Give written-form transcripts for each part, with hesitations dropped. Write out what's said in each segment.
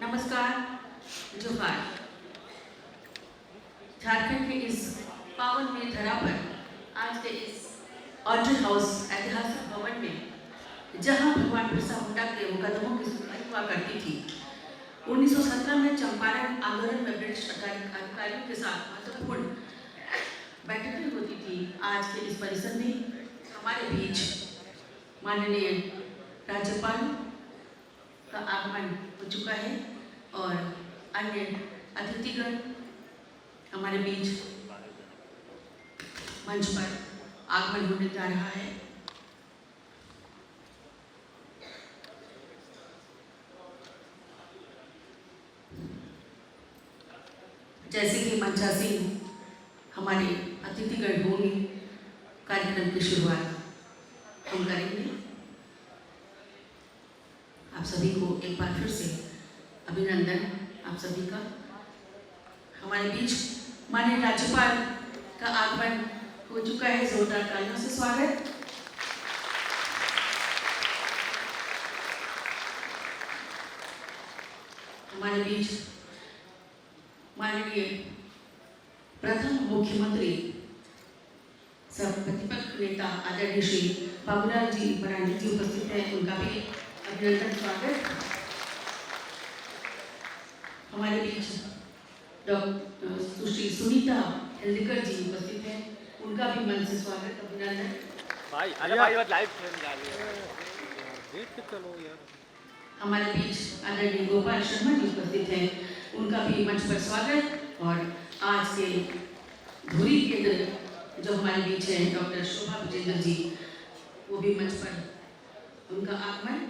नमस्कार, जोहार। झारखंड के इस पावन में धरा पर आज के इस ऑर्डर हाउस ऐतिहासिक भवन में जहां भगवान बिरसा मुंडा के मुकदमों की सुनवाई हुआ करती थी, 1917 में चंपारण आंदोलन में ब्रिटिश अधिकारियों के साथ महत्वपूर्ण बैठकें होती थी। आज के इस परिसर में हमारे बीच माननीय राज्यपाल का आगमन हो चुका है और अन्य अतिथिगण हमारे बीच मंच पर आगमन होने जा रहा है। जैसे कि मंचासीन हमारे अतिथिगण होंगे, कार्यक्रम की शुरुआत हम करेंगे। आप सभी को एक बार फिर से अभिनंदन। आप सभी का हमारे बीच माननीय राज्यपाल का आगमन हो चुका है। जोरदार तालियों से स्वागत। हमारे बीच माननीय प्रथम मुख्यमंत्री सब प्रतिपक्ष नेता आदरणीय श्री बाबूलाल जी मरांडी जी उपस्थित हैं, उनका भी अभिनंदन स्वागत। हमारे बीच डॉक्टर सुश्री सुनीता हेल्दिकर जी उपस्थित हैं, उनका भी मन से स्वागत अभिनंदन। भाई लाइव ट्रेन जा रही है, देख के चलो यार। हमारे बीच आदरणीय गोपाल शर्मा जी उपस्थित हैं, उनका भी मंच पर स्वागत। और आज के धुरी केंद्र जो हमारे बीच हैं डॉक्टर शोभा विजेंद्र जी, वो भी मंच पर उनका आगमन।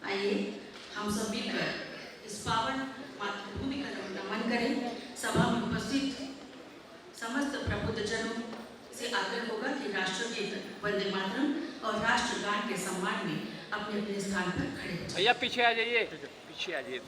आइए हम सब मिलकर इस पावन मातृभूमि का नमन करें। सभा में उपस्थित समस्त प्रबुद्धजनों से आग्रह होगा कि राष्ट्रगीत वंदे मातरम और राष्ट्रगान के सम्मान में अपने अपने स्थान पर खड़े हो जाएं। भैया पीछे आ जाइए, पीछे आ जाइए।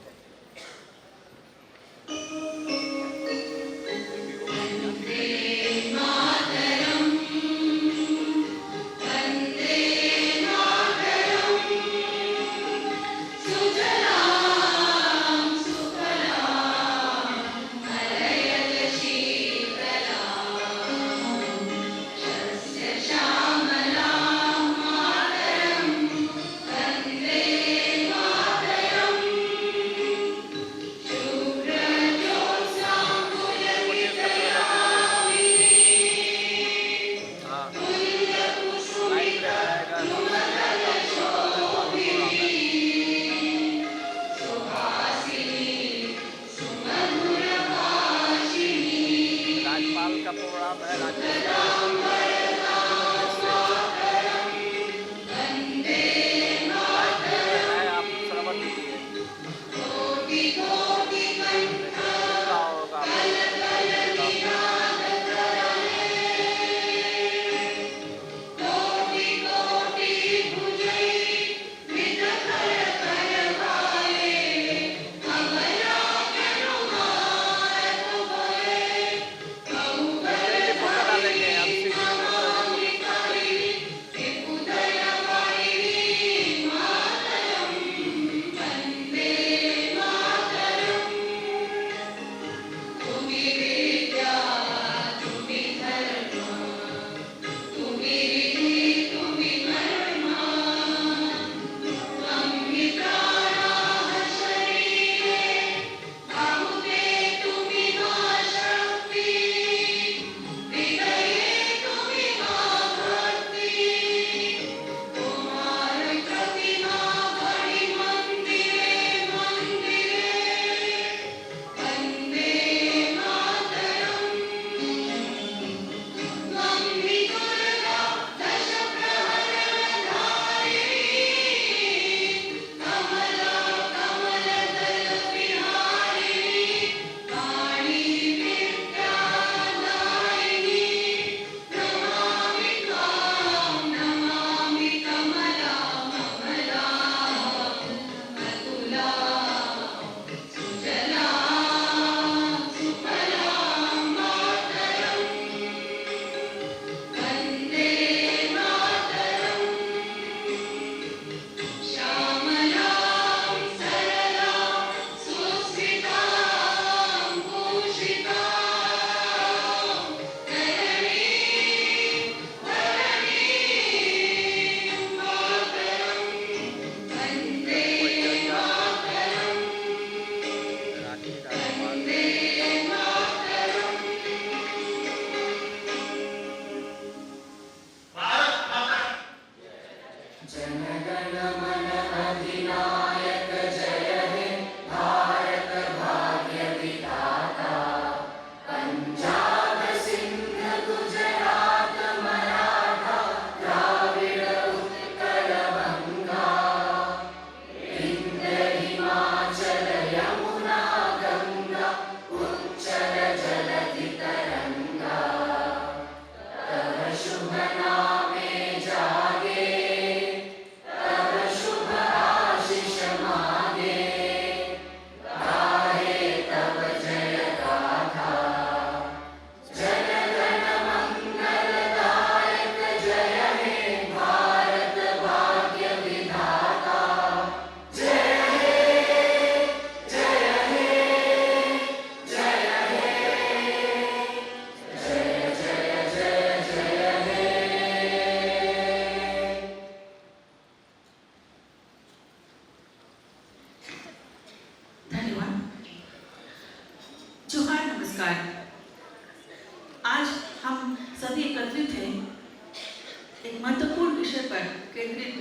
एक महत्वपूर्ण विषय पर केंद्रित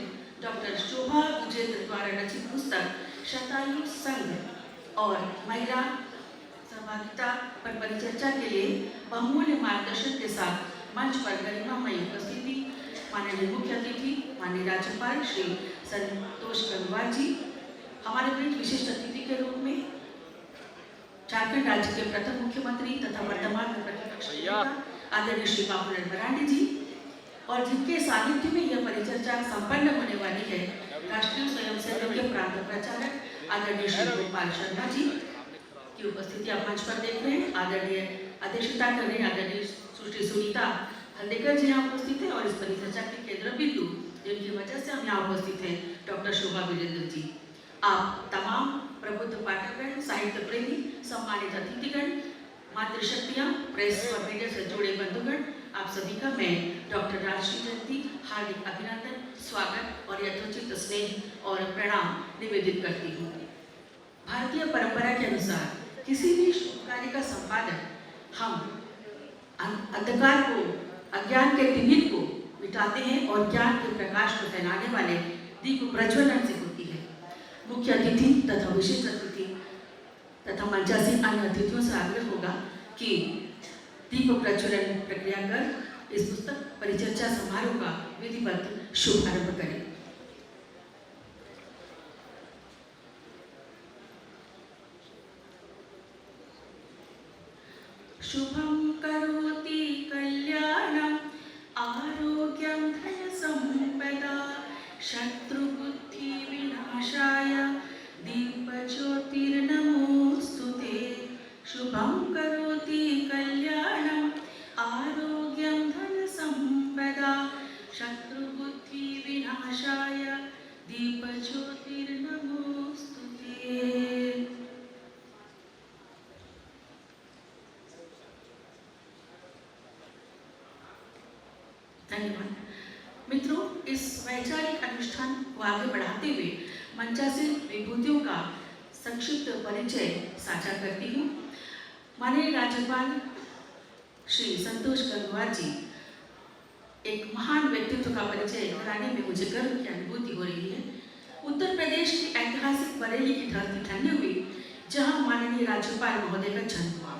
डॉक्टर शोभा विजेंद्र द्वारा रचित पुस्तक शतायु संघ और महिला सहभागिता पर परिचर्चा के लिए बहुमूल्य मार्गदर्शन के साथ मंच पर गरिमामयी उपस्थिति माननीय मुख्य अतिथि माननीय राज्यपाल श्री संतोष गंगवार जी, हमारे बीच विशिष्ट अतिथि के रूप में झारखंड राज्य के प्रथम मुख्यमंत्री तथा वर्तमान में प्रतिपक्ष नेता आदरणीय श्री बाबूलाल मरांडी जी, और जिनके सानिध्य में यह परिचर्चा संपन्न होने वाली है राष्ट्रीय स्वयंसेवक के प्रांत प्रचारक आदरणीय श्री गोपाल शर्मा जी की उपस्थिति आप मंच पर देख रहे हैं। आदरणीय अध्यक्षता कर रहे हैं आदरणीय सुश्री सुनीता हल्देकर जी यहाँ उपस्थित है, और इस परिचर्चा के केंद्र बिंदु जिनकी वजह से हम यहाँ उपस्थित हैं डॉक्टर शोभा विजेंद्र जी। आप तमाम प्रबुद्ध पाठकगण, साहित्य प्रेमी, सम्मानित अतिथिगण, मातृशक्तियाँ, प्रेस और मीडिया से जुड़े बंधुगण, आप सभी का मैं डॉक्टर राजश्री जयंती हार्दिक अभिनंदन, स्वागत और यथोचित स्नेह और प्रणाम निवेदित करती हूँ। भारतीय परंपरा के अनुसार किसी भी शुभ कार्य का संपादन हम अंधकार को, अज्ञान के तिमिर को मिटाते हैं और ज्ञान के प्रकाश को फैलाने वाले दीप प्रज्वलन से होती है। मुख्य अतिथि तथा विशिष्ट अतिथि तथा मंचासीन अन्य अतिथियों से आग्रह होगा कि दीप प्रज्वलन प्रक्रिया कर इस पुस्तक परिचर्चा समारोह का विधिवत शुभारंभ करें। शुभं करोति कल्याणं आरोग्यं धन संपदा शत्रुबुद्धि विनाशाय दीपज्योतिर्नमोस्तुते। शुभं करोति कल्याणं आरोग्यं धन संपदा शत्रुबुद्धि विनाशाय दीपज्योतिर्नमोस्तुते। धन्यवाद। मित्रों, इस वैचारिक अनुष्ठान को आगे बढ़ाते हुए मंचासीन विभूतियों का संक्षिप्त परिचय साझा करती हूँ। माननीय राज्यपाल श्री संतोष गंगवार जी, एक महान व्यक्तित्व का परिचय कराने में मुझे गर्व की अनुभूति हो रही है। उत्तर प्रदेश की ऐतिहासिक बरेली की धरती धन्य हुई जहाँ माननीय राज्यपाल महोदय का जन्म हुआ।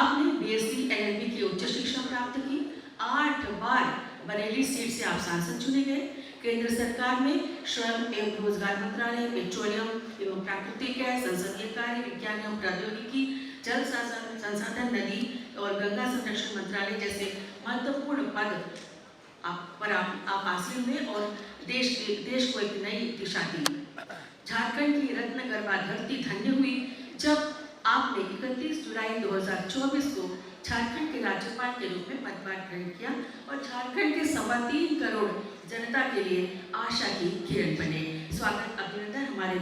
आपने BSc LLB की उच्च शिक्षा प्राप्त की। 8 बार बरेली सीट से आप सांसद चुने गए। केंद्र सरकार में श्रम एवं रोजगार मंत्रालय, पेट्रोलियम एवं प्राकृतिक गैस, संसदीय कार्य, विज्ञान एवं प्रौद्योगिकी, जल संसाधन, नदी और गंगा संरक्षण मंत्रालय जैसे महत्वपूर्ण पद आप हासिल हुए और देश को एक नई दिशा दी। झारखंड की रत्न गर्भा धरती धन्य हुई जब आपने 31 जुलाई 2024 को झारखंड के राज्यपाल के रूप में पदभार ग्रहण किया और झारखंड के 3.25 करोड़ जनता के लिए आशा की किरण बने। स्वागत अभिनंदन। हमारे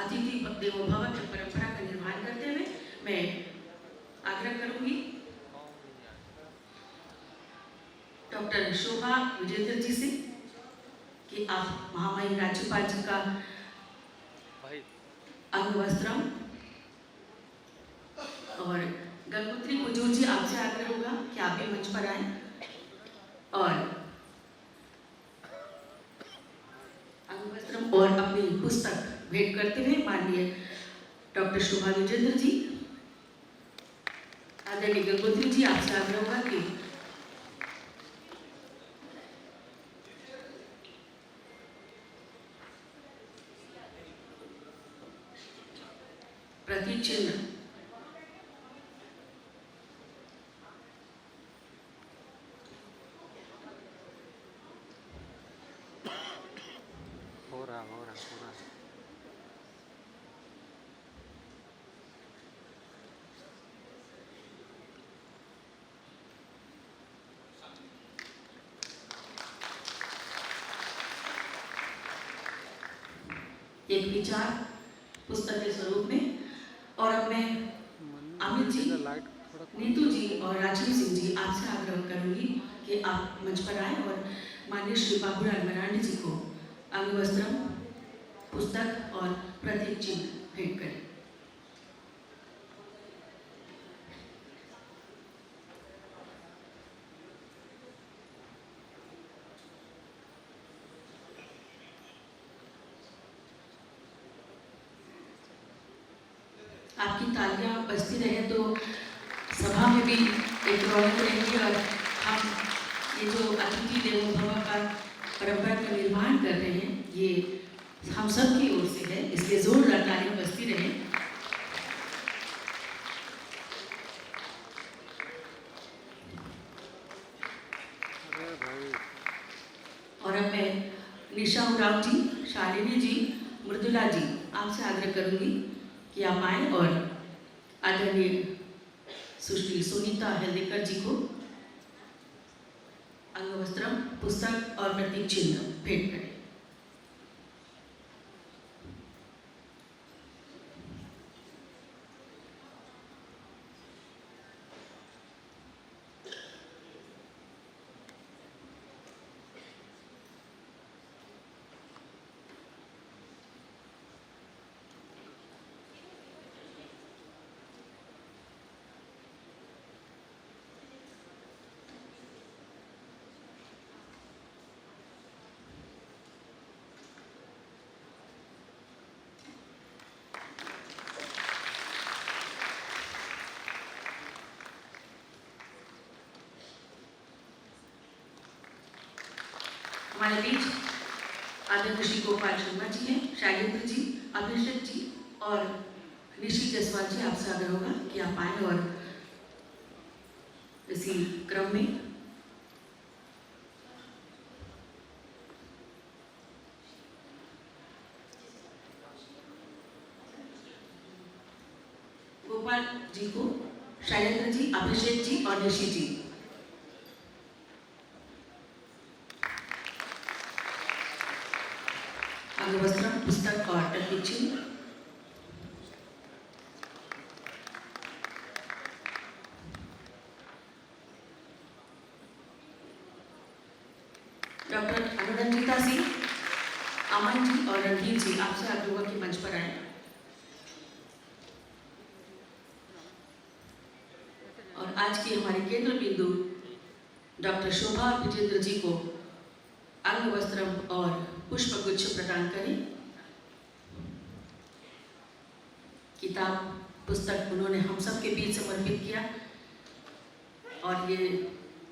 अतिथि देवो भव की परंपरा का निर्वहन करते हुए मैं आग्रह करूंगी डॉक्टर शोभा विजेंद्र जी से कि आप महामहिम राज्यपाल जी का अंग वस्त्रम और गंगोत्री कुजूर जी, आपसे आग्रह होगा कि आप भी मंच पर आए और अंग वस्त्रम और अपनी पुस्तक भेंट करते हुए माननीय डॉक्टर शोभा विजेंद्र जी, आदरणीय गंगोत्री जी, आपसे आग्रह होगा कि प्रतीक चिन्ह हो रहा एक विचार पुस्तक के स्वरूप में। और अब मैं अमित जी, नीतू जी और राजीव सिंह जी, आपसे आग्रह करूंगी कि आप मंच पर आए और माननीय श्री बाबूलाल मरांडी जी को अंग वस्त्रम, पुस्तक और प्रतीक चिन्ह भेंट करें। आपकी तालियां बजती रहे तो सभा में भी एक रौनक रहेगी और हम ये जो अतिथि देवो भव का परंपरा का निर्माण कर रहे हैं ये हम सब की ओर से है, इसलिए जोरदार तालियां बजती रहे। और अब मैं निशा उराव जी, शालिनी जी, मृदुला जी आपसे आग्रह करूंगी कि आप आए और आदरणीय सुश्री सुनीता हल्देकर जी को अंगवस्त्रम, पुस्तक और प्रतीक चिन्ह भेंट करें। हमारे बीच आदरणीय श्री गोपाल शर्मा जी हैं, शैलेंद्र जी, अभिषेक जी और ऋषि जायसवाल जी, आपसे आग्रह होगा कि आप आए और इसी क्रम में गोपाल जी को, शैलेंद्र जी, अभिषेक जी और ऋषि जी। अंगवस्त्रम, पुस्तक और प्रतीक चिन्ह। डॉक्टर अनुरंजिता सिंह, अमन जी और रणधीर जी, आपसे आग्रह होगा कि मंच पर आए। और आज की हमारे केंद्र बिंदु डॉक्टर शोभा विजेंद्र जी को अंगवस्त्रम और पुष्पगुच्छ प्रदान करें। किताब, पुस्तक उन्होंने हम सब के बीच समर्पित किया और ये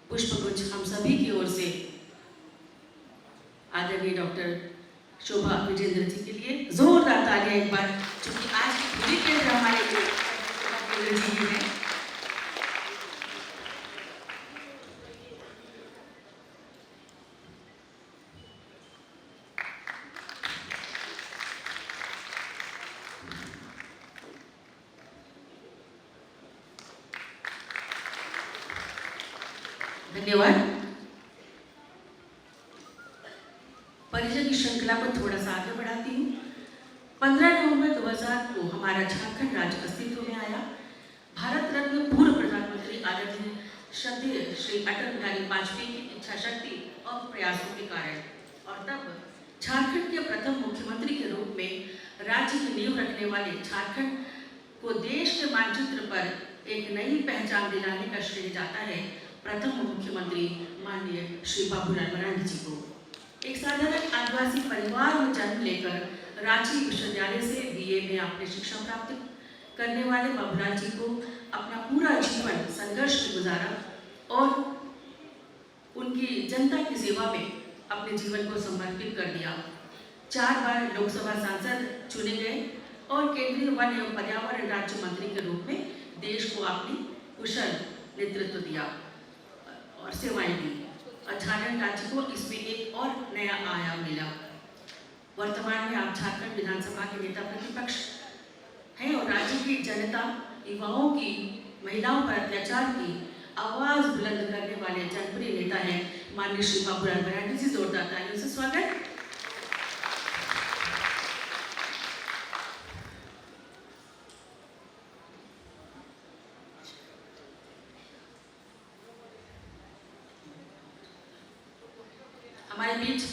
पुष्पगुच्छ हम सभी की ओर से आदरणीय डॉक्टर शोभा विजेंद्र जी के लिए जोरदार तालियां एक बार, क्योंकि आज की पूरी केंद्र हमारे केंद्र जी की है। धन्यवाद। परिचय की श्रृंखला को थोड़ा सा आगे बढ़ाती हूँ। 15 नवंबर 2000 को हमारा झारखंड राज्य अस्तित्व में आया। भारत रत्न पूर्व प्रधानमंत्री आदरणीय श्रद्धेय श्री अटल बिहारी वाजपेयी की इच्छा शक्ति और प्रयासों के कारण, और तब झारखंड के प्रथम मुख्यमंत्री के रूप में राज्य की नींव रखने वाले झारखंड को देश के मानचित्र पर एक नई पहचान दिलाने का श्रेय जाता है प्रथम मुख्यमंत्री माननीय श्री बाबूलाल मरांडी जी को। एक साधारण आदिवासी परिवार में जन्म लेकर रांची विश्वविद्यालय से बीए में आपने शिक्षा प्राप्त करने वाले बाबूलाल जी को अपना पूरा जीवन संघर्ष में गुजारा और उनकी जनता की सेवा में अपने जीवन को समर्पित कर दिया। 4 बार लोकसभा सांसद चुने गए और केंद्रीय वन एवं पर्यावरण राज्य मंत्री के रूप में देश को आपने कुशल नेतृत्व दिया और सेवाएं दी और झारखंड राज्य को इसमें एक और नया आयाम मिला। वर्तमान में आप झारखंड विधानसभा के नेता प्रतिपक्ष हैं और राज्य की जनता, युवाओं की, महिलाओं पर अत्याचार की आवाज बुलंद करने वाले जनप्रिय नेता हैं माननीय श्री बाबूलाल मरांडी जी। जोरदार तालियों से स्वागत। हमारे बीच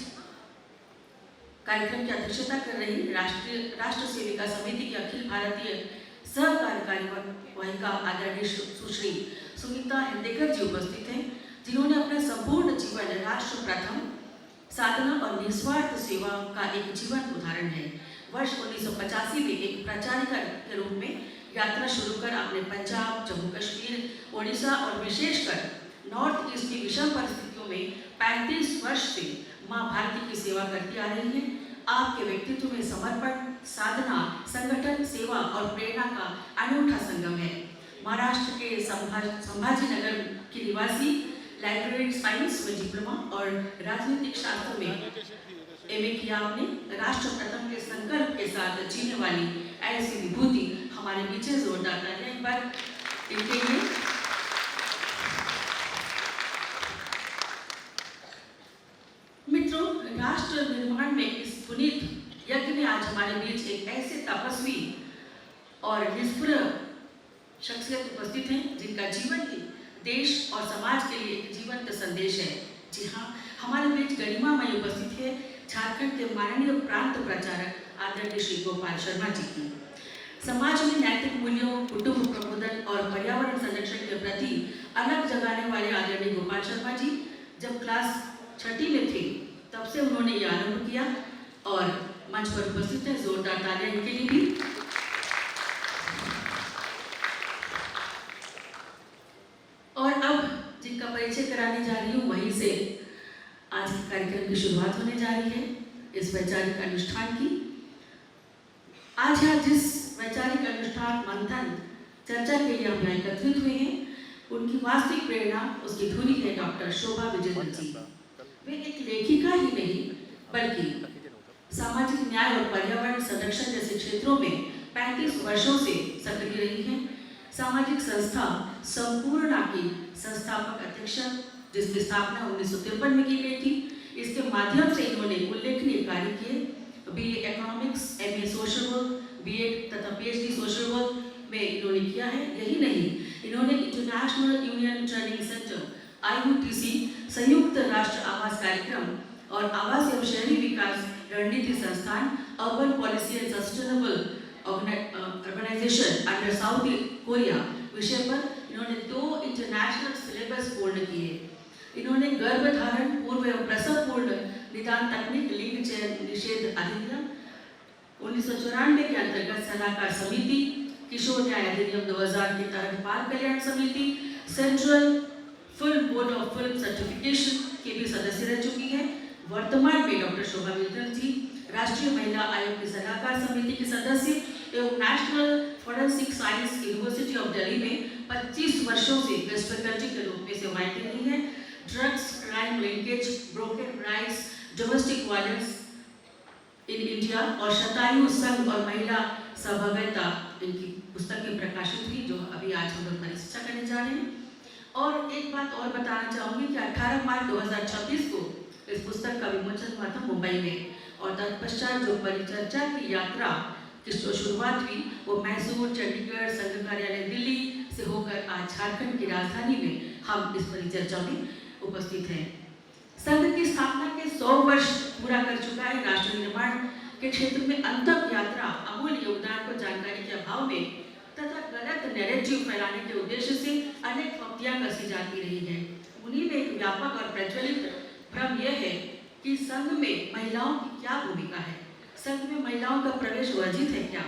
कार्यक्रम की अध्यक्षता कर रही राष्ट्र सेविका समिति की अखिल भारतीय सह कार्यकारी वहिका आदरणीय सुश्री सुनीता हल्देकर जी उपस्थित हैं, जिन्होंने अपना संपूर्ण जीवन राष्ट्र प्रथम साधना और निस्वार्थ सेवा का एक जीवन उदाहरण है। वर्ष 1985 में एक प्राचार्य के रूप में यात्रा शुरू कर आपने पंजाब, जम्मू कश्मीर, उड़ीसा और विशेषकर नॉर्थ ईस्ट की विषम परिस्थितियों में 35 वर्ष से माँ भारती की सेवा करती आ रही है। आपके व्यक्तित्व में समर्पण, साधना, संगठन, सेवा और प्रेरणा का अनूठा संगम है। महाराष्ट्र के संभाजी नगर की निवासी, लाइब्रेरी साइंस में डिप्लोमा और राजनीतिक शास्त्र में एमए किया आपने। राष्ट्र प्रथम के संकल्प के साथ जीने वाली ऐसी विभूति हमारे पीछे जोरदार तालियां एक बार इनके लिए। मित्रों, राष्ट्र निर्माण में इस पुनीत यज्ञ में आज हमारे बीच एक ऐसे तपस्वी और निष्प्रह शख्सियत उपस्थित हैं जिनका जीवन ही देश और समाज के लिए एक जीवंत संदेश है। जी हाँ, हमारे बीच गरिमामय उपस्थित है झारखंड के माननीय प्रांत प्रचारक आदरणीय श्री गोपाल शर्मा जी की। समाज में नैतिक मूल्यों, कुटुंब प्रबोधन और पर्यावरण संरक्षण के प्रति अलग जगाने वाले आदरणीय गोपाल शर्मा जी जब क्लास 6ठी में थे तब से उन्होंने ये आरंभ किया और मंच पर उपस्थित है, जोरदार तालियां इनके लिए भी। और अब जिनका परिचय कराने जा रही हूँ वहीं से आज के कार्यक्रम की शुरुआत होने जा रही है इस वैचारिक अनुष्ठान की। आज यहाँ जिस वैचारिक अनुष्ठान, मंथन, चर्चा के लिए हम यहाँ एकत्रित हुए हैं, उनकी वास्तविक प्रेरणा, उसकी धुरी है डॉक्टर शोभा विजेंद्र जी। वे एक लेखिका ही नहीं बल्कि सामाजिक न्याय और पर्यावरण संरक्षण जैसे क्षेत्रों में 35 वर्षों से सक्रिय रही हैं। सामाजिक संस्था संपूर्णा की संस्थापक अध्यक्ष, जिसकी स्थापना 1953 में की गई थी। इसके माध्यम से इन्होंने उल्लेखनीय कार्य किए। BA economics, MA social work, BEd तथा PhD सोशल वर्क में इन्होंने किया है। यही नहीं, इन्होंने international union training centre IUTC, संयुक्त राष्ट्र आवास कार्यक्रम और आवास एवं शहरी विकास रणनीति संस्थान, urban policy and sustainable organisation under South Korea विषय पर इन्होंने 2 इंटरनेशनल सिलेबस पूर्ण किए। इन्होंने गर्भधारण पूर्व एवं प्रसव पूर्व निदान तकनीक लिंग चयन निषेध अधिनियम 1994 के अंतर्गत सलाहकार समिति, किशोर न्याय अधिनियम 2000 के तहत बाल कल्याण समिति, central film board of film certification के भी सदस्य रह चुकी है। वर्तमान में डॉक्टर शोभा विजेंद्र जी राष्ट्रीय महिला आयोग की सलाहकार समिति के सदस्य एवं national forensic science university of Delhi में 25 वर्षों से गेस्ट फैकल्टी के रूप में सेवाएं दे रही हैं। Drugs, crime linkage, broken rights, domestic violence in India और शतायु संघ और महिला सहभागिता, इनकी पुस्तकें प्रकाशित हुई जो अभी आज हम लोग परिचर्चा करने जा रहे हैं। और एक बात और बताना चाहूँगी कि 18 मार्च 2026 को इस पुस्तक का विमोचन हुआ था मुंबई में और तत्पश्चात जो परिचर्चा की यात्रा की शुरुआत हुई वो मैसूर, चंडीगढ़, संघ कार्यालय दिल्ली से होकर आज झारखंड की राजधानी में हम इस परिचर्चा में उपस्थित हैं। संघ की स्थापना के 100 वर्ष पूरा कर चुका है। राष्ट्र निर्माण के क्षेत्र में अंतक यात्रा अमूल्य योगदान को जानकारी के अभाव में तथा गलत नैरेटिव फैलाने के उद्देश्य से अनेक पंक्तियां कसी जाती रही है। उन्हीं में एक व्यापक और प्रचलित भ्रम यह है कि संघ में महिलाओं की क्या भूमिका है, संघ में महिलाओं का प्रवेश वर्जित है क्या।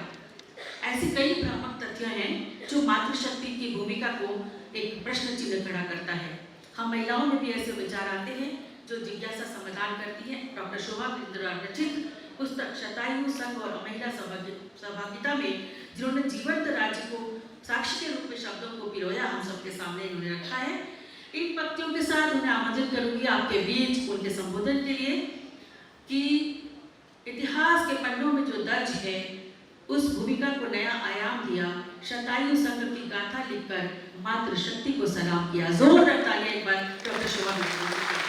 ऐसे कई भ्रामक तथ्य हैं जो मातृशक्ति की भूमिका को एक प्रश्न चिन्ह खड़ा करता है। हम महिलाओं में भी ऐसे विचार आते हैं जो जिज्ञासा समाधान करती है। डॉक्टर शोभा विजेंद्र रचित पुस्तक शतायु संघ और महिला सहभागिता में जिन्होंने जीवंत राज्य को साक्षी के रूप में शब्दों को पिरोया हम सबके सामने इन्होंने रखा है। इन पंक्तियों के साथ उन्हें आमंत्रित करूंगी आपके बीच उनके संबोधन के लिए कि इतिहास के पन्नों में जो दर्ज है उस भूमिका को नया आयाम दिया, शतायु संघ की गाथा लिखकर मातृशक्ति को सलाम किया। जोरदार तालियां एक बार डॉक्टर शोभा विजेंद्र जी।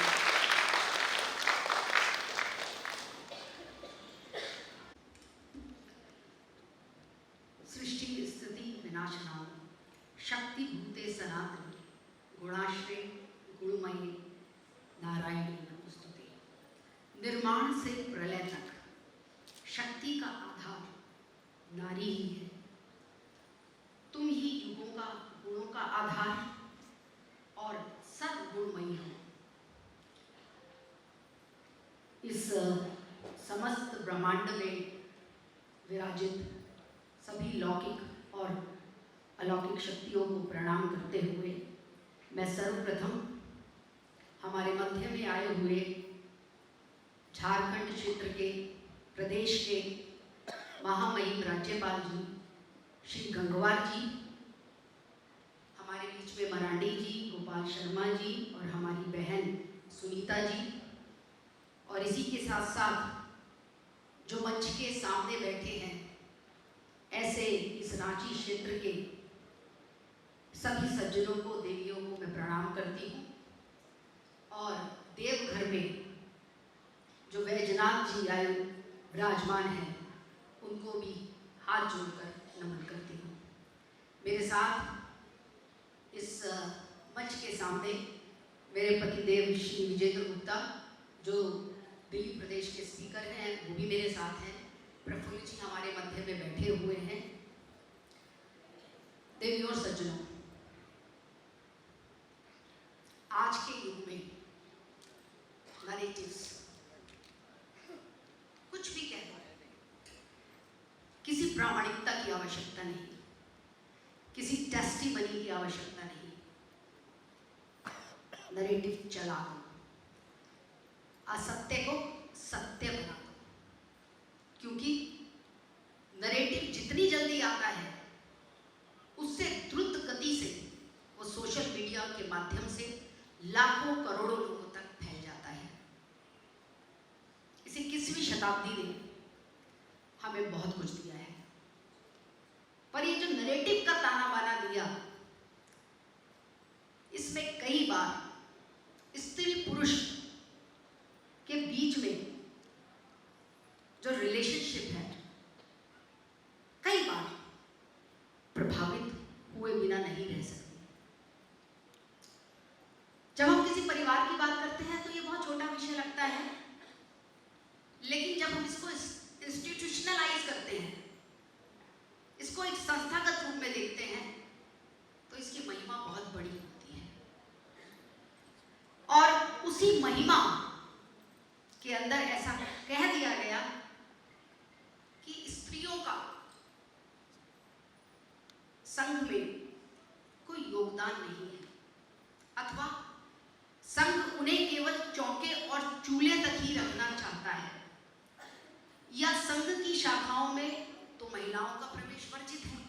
सृष्टि स्थिति विनाशनाम शक्ति भूते सनातन गुणाश्रय गुणमयी नारायणी नमस्तुते। निर्माण से प्रलय तक शक्ति का आधार नारी ही है। तुम ही युगों का गुणों का आधार और सद्गुणमयी हो। इस समस्त ब्रह्मांड में विराजित सभी लौकिक और अलौकिक शक्तियों को प्रणाम करते हुए मैं सर्वप्रथम हमारे मध्य में आए हुए झारखंड क्षेत्र के प्रदेश के महामहिम राज्यपाल जी श्री गंगवार जी, हमारे बीच में मरांडी जी, गोपाल शर्मा जी और हमारी बहन सुनीता जी, और इसी के साथ साथ जो मंच के सामने बैठे हैं ऐसे इस रांची क्षेत्र के सभी सज्जनों को, देवियों को मैं प्रणाम करती हूँ। और देवघर में जो वैजनाथ जी आए विराजमान हैं उनको भी हाथ जोड़कर नमन करती हूँ। मेरे साथ इस मंच के सामने मेरे पतिदेव श्री विजेंद्र गुप्ता जो दिल्ली प्रदेश के स्पीकर हैं वो भी मेरे साथ हैं। प्रफुल्ल जी हमारे मध्य में बैठे हुए हैं। देवियों और सज्जनों, आज के युग में नैरेटिव्स कुछ भी कह दो, किसी प्रामाणिकता की आवश्यकता नहीं, किसी टेस्टिमनी की आवश्यकता नहीं। नैरेटिव चला दो, असत्य को सत्य बना दो, क्योंकि नैरेटिव जितनी जल्दी आता है उससे द्रुत गति से वो सोशल मीडिया के माध्यम से लाखों करोड़ों लोगों तक फैल जाता है। इसे 21वीं शताब्दी ने हमें बहुत कुछ दिया है, पर ये जो नैरेटिव का ताना बाना दिया, इसमें कई बार स्त्री पुरुष के बीच में जो रिलेशनशिप है कई बार प्रभावित हुए बिना नहीं रह सकती। जब हम किसी परिवार की बात करते हैं तो ये बहुत छोटा विषय लगता है, लेकिन जब हम इसको इंस्टीट्यूशनलाइज करते हैं, इसको एक संस्थागत रूप में देखते हैं, तो इसकी महिमा बहुत बड़ी होती है। और उसी महिमा के अंदर ऐसा कह दिया गया कि स्त्रियों का संघ में कोई योगदान नहीं है, अथवा संघ उन्हें केवल चौके और चूल्हे तक ही रखना चाहता है, या संघ की शाखाओं में तो महिलाओं का प्रवेश वर्जित है।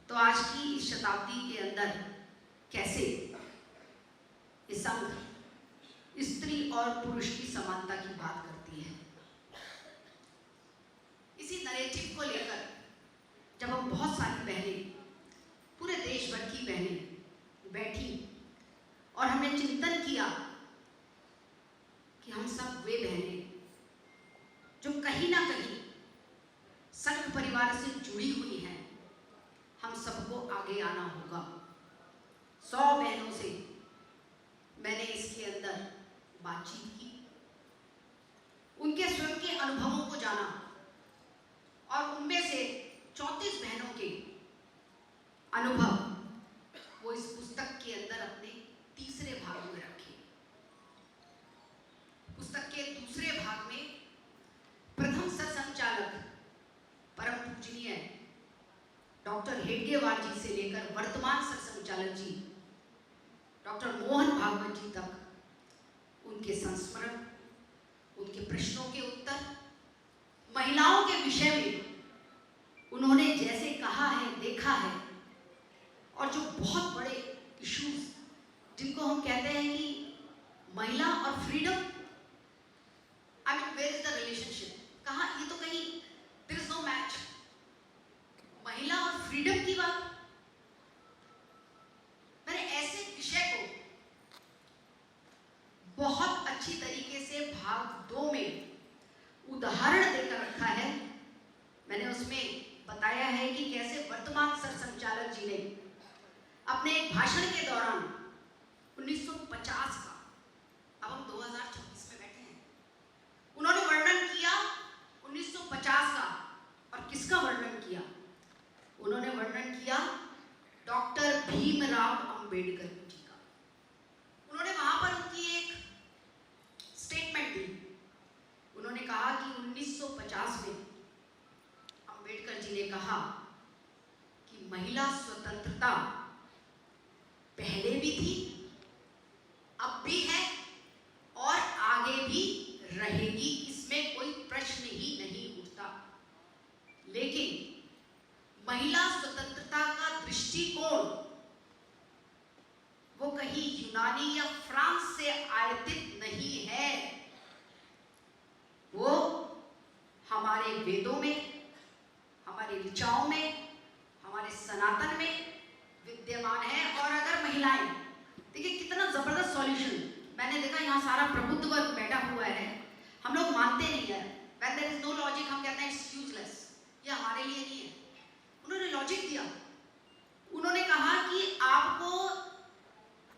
तो आज की इस शताब्दी के अंदर कैसे ये संघ स्त्री और पुरुष की समानता की बात करती है। इसी नैरेटिव को लेकर जब हम बहुत सारी बहनें, पूरे देश भर की बहनें बैठी और हमने चिंतन किया कि हम सब वे बहनें जो कहीं ना कहीं संघ परिवार से जुड़ी हुई हैं, हम सबको आगे आना होगा। 100 बहनों से मैंने इसके अंदर बातचीत की, उनके स्वयं के अनुभवों को जाना, और उनमें से 34 बहनों के अनुभव वो इस पुस्तक के अंदर अपने तीसरे भाग में रखे। पुस्तक के दूसरे भाग में प्रथम सरसंचालक परम पूजनीय डॉक्टर हेडगेवार जी से लेकर वर्तमान सरसंचालक जी डॉक्टर मोहन भागवत जी तक उनके संस्मरण, उनके प्रश्नों के उत्तर, महिलाओं के विषय में उन्होंने जैसे कहा है, देखा है, और जो बहुत बड़े इश्यूज जिनको हम कहते हैं कि महिला और freedom, I mean where is the relationship, कहा ये तो कहीं देयर इज नो मैच। महिला और फ्रीडम की बात, मैंने ऐसे विषय को बहुत अच्छी तरीके से भाग 2 में उदाहरण देकर रखा है। मैंने उसमें बताया है कि कैसे वर्तमान सरसंचालक जी ने अपने एक भाषण के दौरान 1950 का, अब हम 2026 में बैठे हैं, उन्होंने वर्णन किया 1950 का। और किसका वर्णन किया? उन्होंने वर्णन किया डॉक्टर भीमराव अंबेडकर जी का। उन्होंने वहां पर उनकी एक स्टेटमेंट दी। उन्होंने कहा कि 1950 में अंबेडकर जी ने कहा कि महिला स्वतंत्रता कहीं यूनानी या फ्रांस से आयातित नहीं है, वो हमारे वेदों में, हमारे ऋचाओं में, हमारे सनातन में विद्यमान है। और अगर महिलाएं, देखिए कितना जबरदस्त सॉल्यूशन, मैंने देखा यहाँ सारा प्रबुद्ध वर्ग बैठा हुआ है, हम लोग मानते नहीं है, when there is no logic हम कहते हैं it's useless, ये हमारे लिए नहीं है। उन्होंने लॉजिक दिया, उन्होंने कहा कि आपको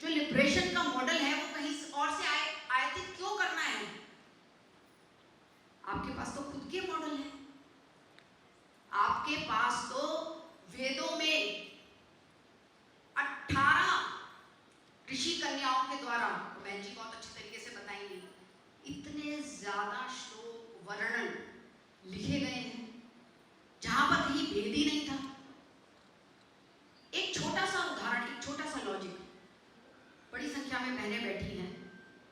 जो लिबरेशन का मॉडल है वो कहीं और से आयातित क्यों करना है, आपके पास तो खुद के मॉडल है, आपके पास तो वेदों में 18 ऋषि कन्याओं के द्वारा, बहन जी बहुत अच्छी तरीके से बताएंगी, इतने ज्यादा श्लोक वर्णन लिखे गए हैं जहां पर कहीं भेद ही नहीं था। एक छोटा सा उदाहरण, एक छोटा सा लॉजिक, बड़ी संख्या में बहनें बैठी हैं,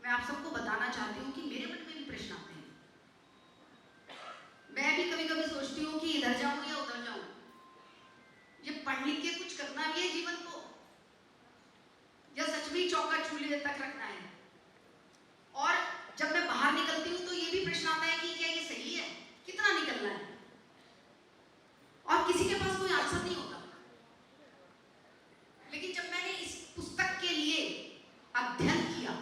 मैं आप सबको बताना चाहती हूँ कि मेरे मन में भी प्रश्न आते हैं, मैं भी कभी कभी सोचती हूँ कि इधर जाऊं या उधर जाऊं, ये पढ़ लिख के कुछ करना भी है जीवन को, या सच में चौका चूल्हे तक रखना है। और जब मैं बाहर निकलती हूँ तो ये भी प्रश्न आता है कि क्या ये सही है, कितना निकलना है, और किसी के पास कोई आंसर नहीं होता। लेकिन जब मैंने इस पुस्तक के लिए अध्ययन किया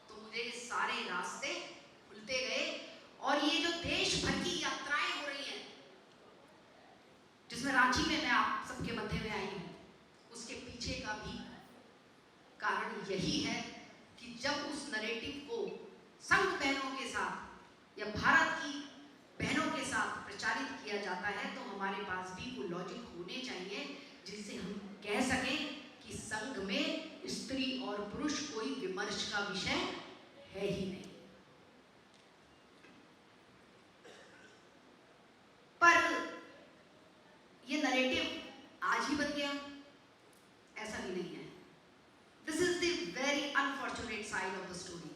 तो मुझे ये सारे रास्ते खुलते गए, और ये जो देश भर की यात्राएं हो रही हैं, जिसमें रांची में मैं आप सबके मध्य में आई हूँ, उसके पीछे का भी कारण यही है कि जब उस नरेटिव को संघ बहनों के साथ या भारत की बहनों के साथ प्रचारित किया जाता है, तो हमारे पास भी वो लॉजिक होने चाहिए जिससे हम कह सकें कि संघ में स्त्री और पुरुष कोई विमर्श का विषय है ही नहीं। पर ये नरेटिव आज ही बन गया, ऐसा भी नहीं है। This is the very unfortunate side of the story.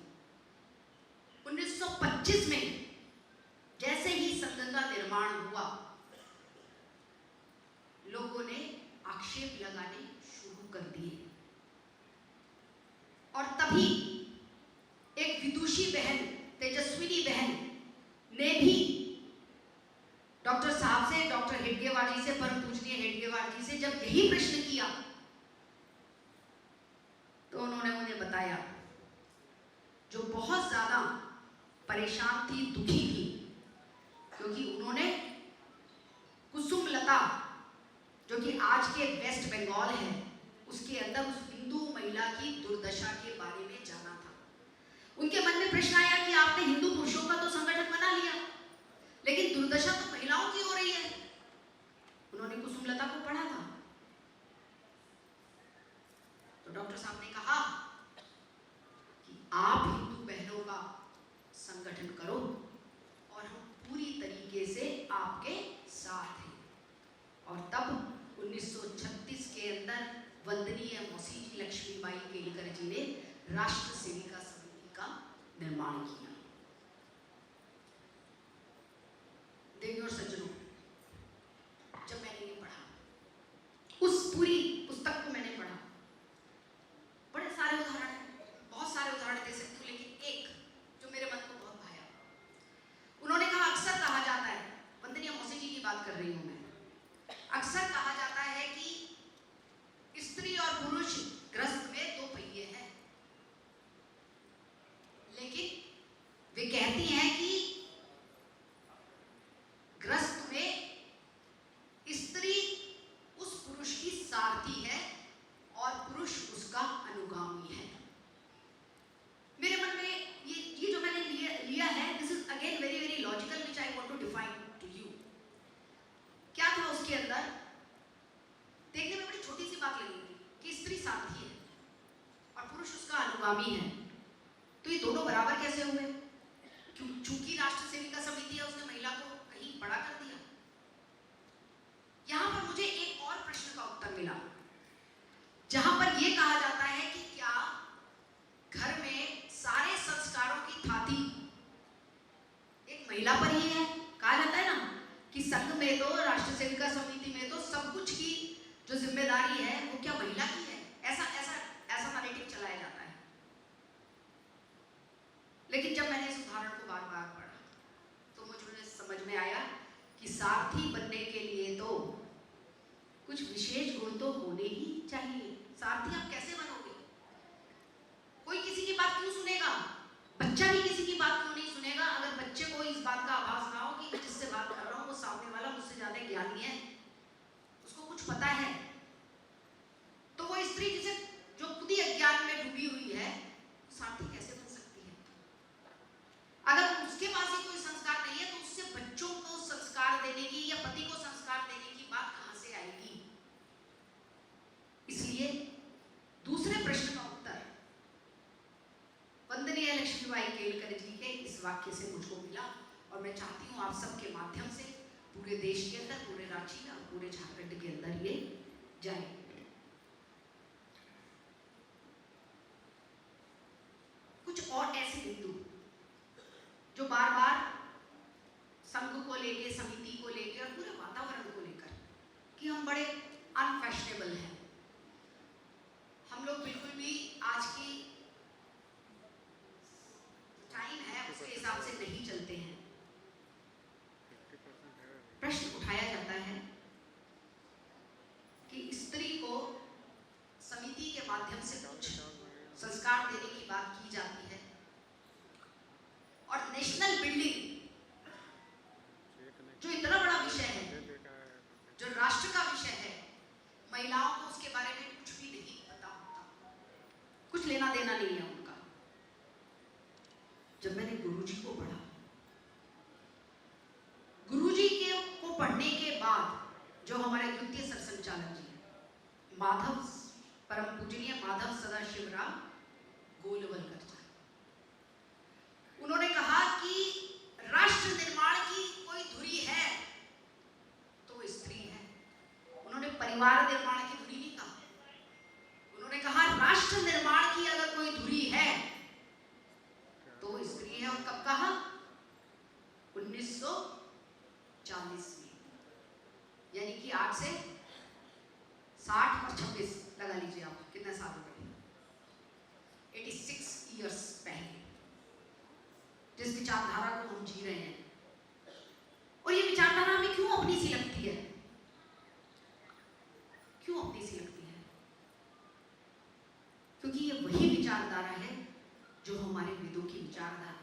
1925 में जैसे ही संघ का निर्माण हुआ, लोगों ने आक्षेप लगाने शुरू कर दिए, और तभी एक विदुषी बहन, तेजस्विनी बहन ने भी डॉक्टर साहब से, डॉक्टर हेडगेवार जी से, परम पूजनीय हेडगेवार जी से जब यही प्रश्न किया, तो उन्होंने उन्हें बताया, जो बहुत ज्यादा परेशान थी, दुखी थी, क्योंकि उन्होंने कुसुम लता, जो कि आज के वेस्ट बंगाल है, उसके अंदर उस हिंदू महिला की दुर्दशा के बारे में जाना था। उनके मन में प्रश्न आया कि आपने हिंदू पुरुषों का तो संगठन बना लिया, लेकिन दुर्दशा तो महिलाओं की हो रही है। उन्होंने कुसुम लता को पढ़ा था, तो डॉक्टर साहब ने कहा कि आप हिंदू बहनों का संगठन करो और हम पूरी तरीके से आपके साथ हैं। और तब 1936 के अंदर वंदनीय मौसी जी लक्ष्मीबाई केलकर जी ने राष्ट्र सेविका समिति का निर्माण किया। देवियों और सज्जनों, जब मैंने ये पढ़ा, उस पूरी पुस्तक को मैंने पढ़ा, बड़े सारे उदाहरण, बहुत सारे उदाहरण दे सकती हूँ, लेकिन एक जो मेरे मन को बहुत भाया, उन्होंने कहा, अक्सर कहा जाता है, वंदनीय मौसी जी की बात कर रही हूँ मैं, अक्सर कहा जाता है कि स्त्री और पुरुष ग्रस्त में दो पहिए हैं, लेकिन वे कहती हैं कि ग्रस्त में स्त्री उस पुरुष की सारथी है और पुरुष उसका अनुगामी है। मेरे मन में ये जो मैंने लिया है, this is again very very logical, which I want to define to you. क्या था उसके अंदर? देखने में बड़ी छोटी सी बात लगेगी कि स्त्री सारथी है और पुरुष उसका अनुगामी है, तो ये दोनों बराबर कैसे हुए? चूंकि राष्ट्र सेविका समिति है, उसने महिला को कहीं बड़ा कर दिया। यहां पर मुझे एक और प्रश्न का उत्तर मिला, जहां पर यह कहा जाता है कि क्या घर में सारे संस्कारों की थाती एक महिला पर ही है? कहा जाता है ना कि संघ में तो, राष्ट्र सेविका समिति में तो सब कुछ की जो जिम्मेदारी है वो क्या महिला की है? ऐसा केलकर जी के इस वाक्य से मुझको मिला, और मैं चाहती हूँ आप सबके माध्यम से पूरे देश के अंदर, पूरे रांची और पूरे झारखंड के अंदर ये जाए। कुछ और ऐसे बिंदु जो बार बार संघ को लेके, समिति को लेके और पूरे वातावरण को लेकर कि हम बड़े अनफैशनेबल हैं, हम लोग बिल्कुल भी आज की टाइम है उसके हिसाब से नहीं चलते हैं। प्रश्न उठाया जाता है कि स्त्री को समिति के माध्यम से कुछ संस्कार देने की बात की जाती है, और नेशनल बिल्डिंग जो इतना बड़ा विषय है, जो राष्ट्र का विषय है, महिलाओं को उसके बारे में कुछ भी नहीं पता होता, कुछ लेना देना नहीं है उनका। जब मैंने गुरुजी को पढ़ा, गुरुजी को पढ़ने के बाद जो हमारे द्वितीय सरसंचालक जी माधव, परम पूजनीय माधव सदाशिवराव गोलवलकर जी, उन्होंने कहा कि राष्ट्र निर्माण की कोई धुरी है तो वो स्त्री है। उन्होंने परिवार निर्माण की धुरी नहीं कहा, उन्होंने कहा राष्ट्र निर्माण की अगर कोई धुरी है तो वो स्त्री है। और कब कहा? 1940 में, यानी कि आज से 60 और 26 लगा लीजिए आप, कितने साल हो गए, 86 इयर्स पहले, जिस विचारधारा को हम जी रहे हैं। और ये विचारधारा हमें क्यों अपनी सी लगती है? क्यों अपनी सी लगती है? क्योंकि ये वही विचारधारा है जो हमारे वेदों की विचारधारा है।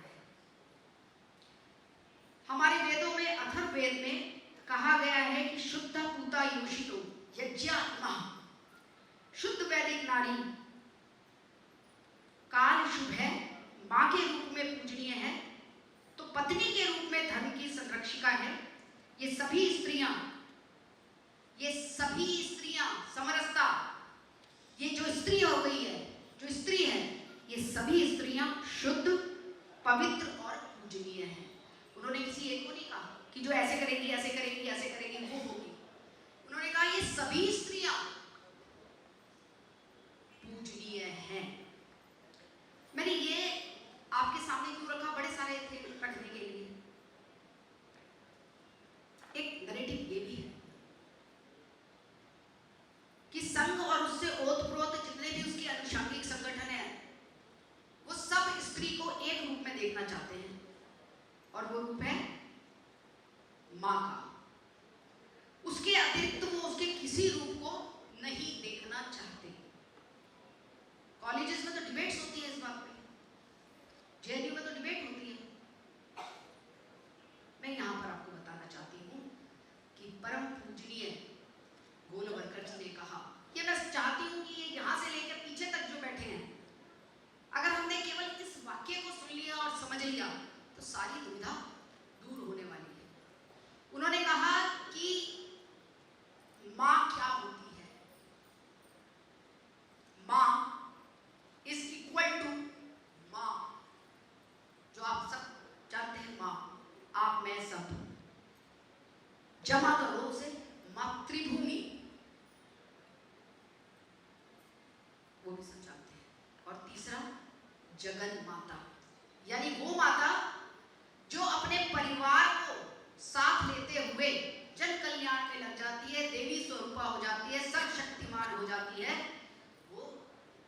हमारे वेदों में, अथर्ववेद में कहा गया है कि शुद्ध पूता योषितो यज्ञात्मा, शुद्ध वैदिक नारी काल शुभ है, मां के रूप में पूजनीय है, तो पत्नी के रूप में धर्म की संरक्षिका है। ये सभी स्त्रियां समरसता, ये जो स्त्री हो गई है, जो स्त्री है, ये सभी स्त्रियां शुद्ध, पवित्र और पूजनीय हैं। उन्होंने किसी एक को नहीं कहा कि जो ऐसे करेगी, ऐसे करेगी, ऐसे करेगी वो होगी। उन्होंने कहा ये सभी स्त्रियां पूजनीय हैं। मैंने ये आपके सामने क्यों रखा? बड़े सारे थे रखने के लिए। एक नैरेटिव ये भी है कि संघ और उससे ओतप्रोत जितने भी उसके अनुषंगिक संगठन हैं, वो सब स्त्री को एक रूप में देखना चाहते हैं, और वो रूप है मां का। उसके अतिरिक्त वो उसके किसी रूप को नहीं देखना चाहते। कॉलेजेस में तो डिबेट्स होती है इस बात पे, जेएनयू में तो डिबेट होती है। मैं यहां पर आपको बताना चाहती हूं कि परम पूजनीय गोलवलकर जी ने कहा, ये मैं चाहती हूं कि ये यहां से लेकर पीछे तक जो बैठे हैं, अगर हमने केवल इस वाक्य को सुन लिया और समझ लिया तो सारी दुविधा दूर होने वाली है। उन्होंने कहा कि मां क्या होती है? मां इज इक्वल टू मां, जो आप सब जानते हैं, मां, आप, मैं, सब, जमा करो उसे मातृभूमि, वो भी सब जानते हैं। और तीसरा जगन माता, यानी वो माता जो अपने परिवार को साथ लेते हुए जन कल्याण में लग जाती है, देवी स्वरूपा हो जाती है, सर्वशक्तिमान हो जाती है, वो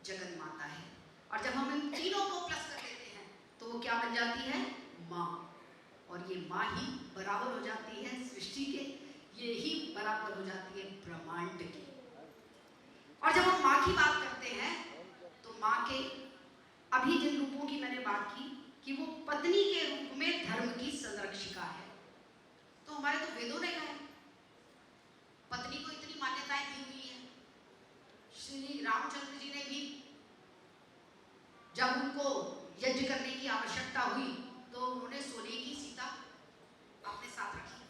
जगन माता है। और जब हम इन तीनों को प्लस कर देते हैं तो वो क्या बन जाती है? मां। और ये मां ही बराबर हो जाती है सृष्टि के, ये ही बराबर हो जाती है ब्रह्मांड की। और जब हम मां की बात करते हैं तो मां के अभी जिन रूपों की मैंने बात की कि वो पत्नी के रूप में धर्म की संरक्षिका है, तो हमारे तो वेदों ने कहा है, पत्नी को इतनी मान्यताएं दी हुई है। श्री रामचंद्र जी ने भी जब उनको यज्ञ करने की आवश्यकता हुई तो उन्होंने सोने की सीता अपने साथ रखी।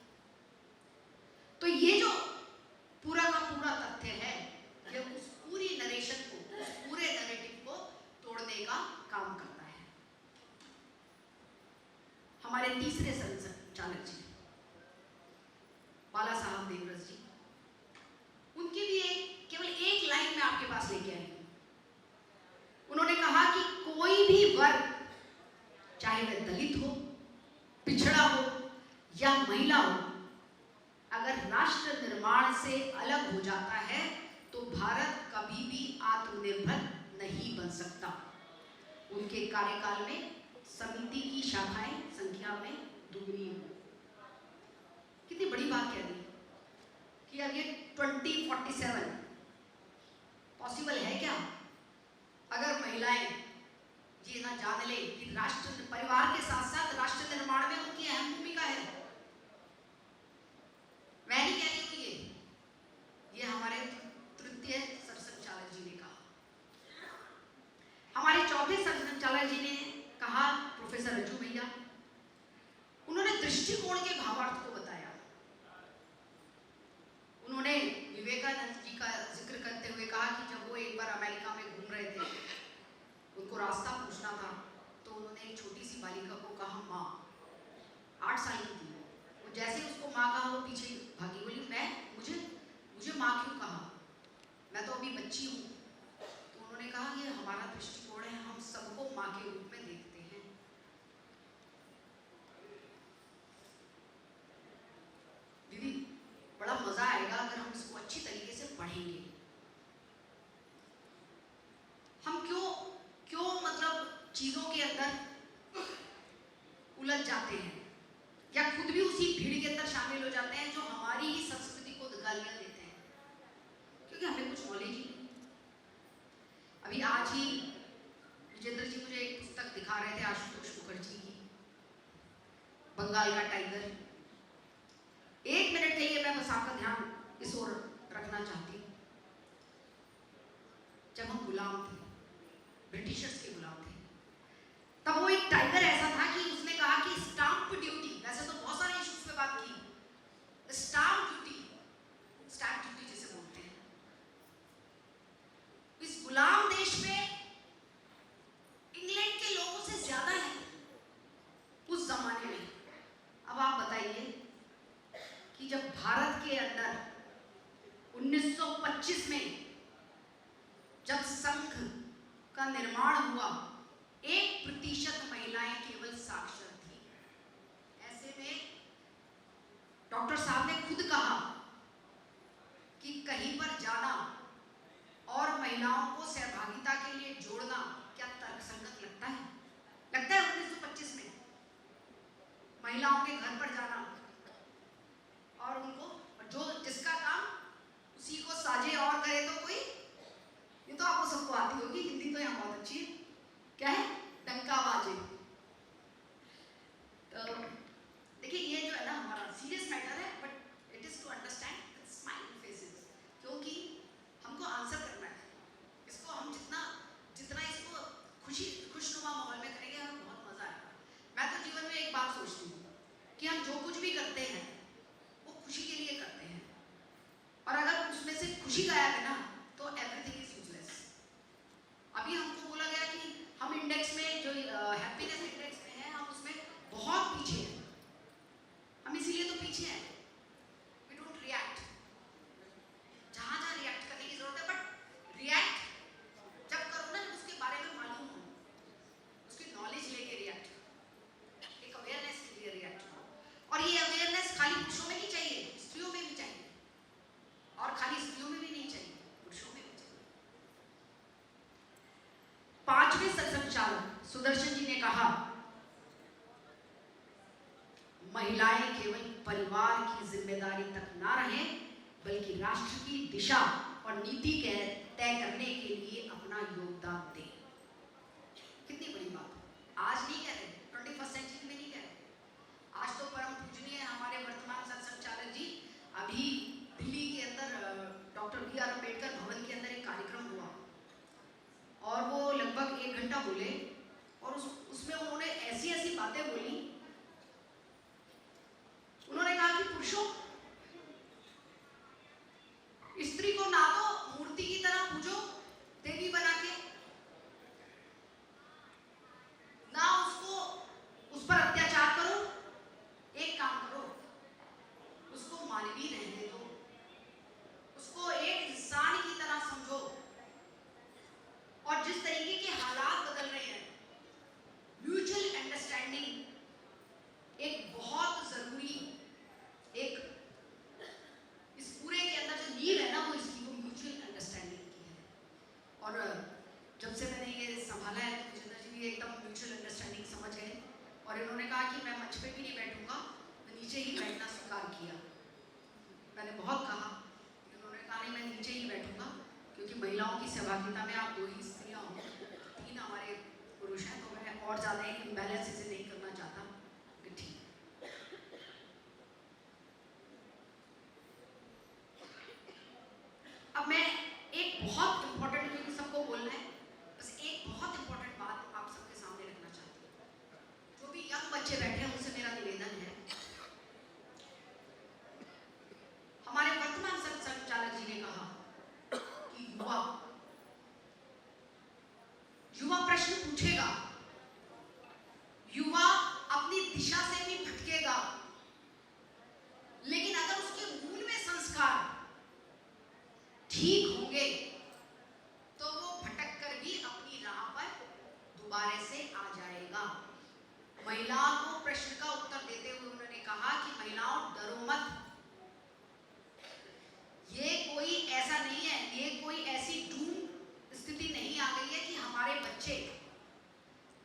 तो ये जो पूरा का पूरा तथ्य है, ये उस पूरी नरेशन को, उस पूरे नैरेटिव को तोड़ने का काम करता है। तीसरे संचालक जी बाला साहब देवरस जी, उनकी भी केवल एक लाइन में आपके पास लेके आई। उन्होंने कहा कि कोई भी वर्ग, चाहे वह दलित हो, पिछड़ा हो या महिला हो, अगर राष्ट्र निर्माण से अलग हो जाता है तो भारत कभी भी आत्मनिर्भर नहीं बन सकता। उनके कार्यकाल में समिति की शाखाएं संख्या में दुगनी हो। कितनी बड़ी बात कह दी कि अब ये 2047 पॉसिबल है क्या? अगर महिलाएं ये ना जान ले कि राष्ट्र परिवार के साथ साथ राष्ट्र निर्माण में उनकी अहम भूमिका है। मैं नहीं कह रही हूँ, ये हमारे तृतीय सरसंचालक जी ने कहा। हमारे चौथे सरसंचालक जी ने कहा, प्रोफेसर रज्जू भैया, उन्होंने दृष्टिकोण के भावार्थ को बताया। उन्होंने विवेकानंद जी का जिक्र करते हुए कहा कि जब वो एक बार अमेरिका में घूम रहे थे, उनको रास्ता पूछना था, तो उन्होंने एक छोटी सी बालिका को कहा माँ, 8 साल की थी वो, जैसे उसको माँ कहा वो पीछे भागी, बोली मैं मुझे माँ क्यों कहा, मैं तो अभी बच्ची हूँ। तो उन्होंने कहा ये हमारा दृष्टिकोण है, हम सबको माँ के रूप में देखते हैं। दीदी बड़ा मजा आएगा अगर हम इसको अच्छी तरीके से पढ़ेंगे। हम क्यों मतलब चीजों के अंदर उलझ जाते हैं या खुद भी उसी भीड़ के अंदर शामिल हो जाते हैं जो हमारी ही संस्कृति को गालियां देते हैं, क्योंकि हमें कुछ नॉलेज ही नहीं। अभी आज ही विजेंद्र जी मुझे एक पुस्तक दिखा रहे थे आशुतोष मुखर्जी की, बंगाल का टाइगर। 1 मिनट के लिए मैं बस आपका ध्यान इस ओर रखना चाहती हूँ। जब हम गुलाम थे, ब्रिटिशर्स के गुलाम थे, तब वो एक टाइगर ऐसा था कि उसने कहा कि स्टाम्प ड्यूटी, वैसे तो बहुत सारे इश्यूज पे बात की, स्टाम्प ड्यूटी जिसे बोलते हैं, इस गुलाम देश में इंग्लैंड के लोगों से ज्यादा है उस जमाने में। अब आप बताइए कि जब भारत के अंदर 1925 में जब संघ का निर्माण हुआ, 1% महिलाएं केवल साक्षर थी। ऐसे में डॉक्टर साहब ने खुद कहा कि कहीं पर जाना और महिलाओं को सहभागिता के लिए जोड़ना क्या तर्कसंगत लगता है? 1925 में महिलाओं के घर पर जाना और उनको जिसका काम उसी को साजे और करे तो कोई, ये तो आपको सबको आती होगी, हिंदी तो यहाँ बहुत अच्छी है, क्या है, डंका बाजे। तो देखिए ये जो है ना हमारा सीरियस मैटर है, but it is to understand smile faces, क्योंकि हमको आंसर करना है इसको। हम जितना इसको खुशनुमा माहौल में करेंगे हमें बहुत मजा आएगा। मैं तो जीवन में एक बात सोचती हूँ कि हम जो कुछ भी करते हैं वो खुशी के लिए करते हैं, और अगर उसमें से खुशी गायब है ना तो एवरीथिंग इज यूजलेस। अभी हमको बोला गया कि हम इंडेक्स में जो हैप्पीनेस इंडेक्स में है, हम उसमें बहुत पीछे हैं। हम इसीलिए तो पीछे हैं, वी डोंट रिएक्ट। जहां रिएक्ट करने की जरूरत है, बट रिएक्ट जब करो ना उसके बारे में मालूम हो, उसकी नॉलेज लेके रिएक्ट, एक अवेयरनेस के लिए रिएक्ट करो। और ये अवेयरनेस खाली पुरुषों में नहीं चाहिए, स्त्रियों में भी चाहिए, और खाली स्त्रियों में भी नहीं चाहिए, पुरुषों में भी चाहिए। 5वें सरसंचालक सुदर्शन जी ने कहा, महिलाएं केवल परिवार की जिम्मेदारी तक ना रहें, बल्कि राष्ट्र की दिशा और नीति के तय करने के लिए अपना योगदान दें। कितनी बड़ी बात। आज नहीं कह रहे, 21st सेंचुरी में नहीं कह रहे। आज तो परम पूजनीय हमारे वर्तमान सरसंचालक जी, अभी दिल्ली के अंदर डॉक्टर बी आर अम्बेडकर भवन के अंदर एक कार्यक्रम हुआ और वो लगभग 1 घंटा बोले, और उसमें उन्होंने ऐसी बातें बोली। उन्होंने कहा कि पुरुषों, स्त्री को ना तो मूर्ति की तरह पूजो देवी बना के, ना उसको उस पर अत्याचार करो, और इन्होंने कहा कि मैं मंच पे भी नहीं बैठूंगा, मैं नीचे ही बैठना स्वीकार किया। मैंने बहुत कहा, इन्होंने कहा नहीं मैं नीचे ही बैठूंगा, क्योंकि महिलाओं की सहभागिता में आप 2 ही स्त्रियां हो, 3 हमारे पुरुष हैं, तो मैं और ज़्यादा एक इम्बैलेंस इसे नहीं करना चाहता। ठीक। अब मैं एक बहुत इंपॉर्टेंट, क्योंकि सबको बोलना है, बस एक बहुत इंपॉर्टेंट बात आप सबके सामने रखना चाहती हूँ। जो भी यंग बच्चे बैठे हैं उनसे मेरा निवेदन है, हमारे वर्तमान संचालक जी ने कहा कि युवा प्रश्न पूछेगा, युवा अपनी दिशा से भी भटकेगा, लेकिन अगर उसके मूल में संस्कार ठीक होंगे तो वो भटक कर भी अपनी राह पर दोबारा से आ जाएगा। महिलाओं को प्रश्न का उत्तर देते हुए उन्होंने कहा कि महिलाओं डरो मत, ये कोई ऐसा नहीं है, ये कोई ऐसी डूम स्थिति नहीं आ गई है कि हमारे बच्चे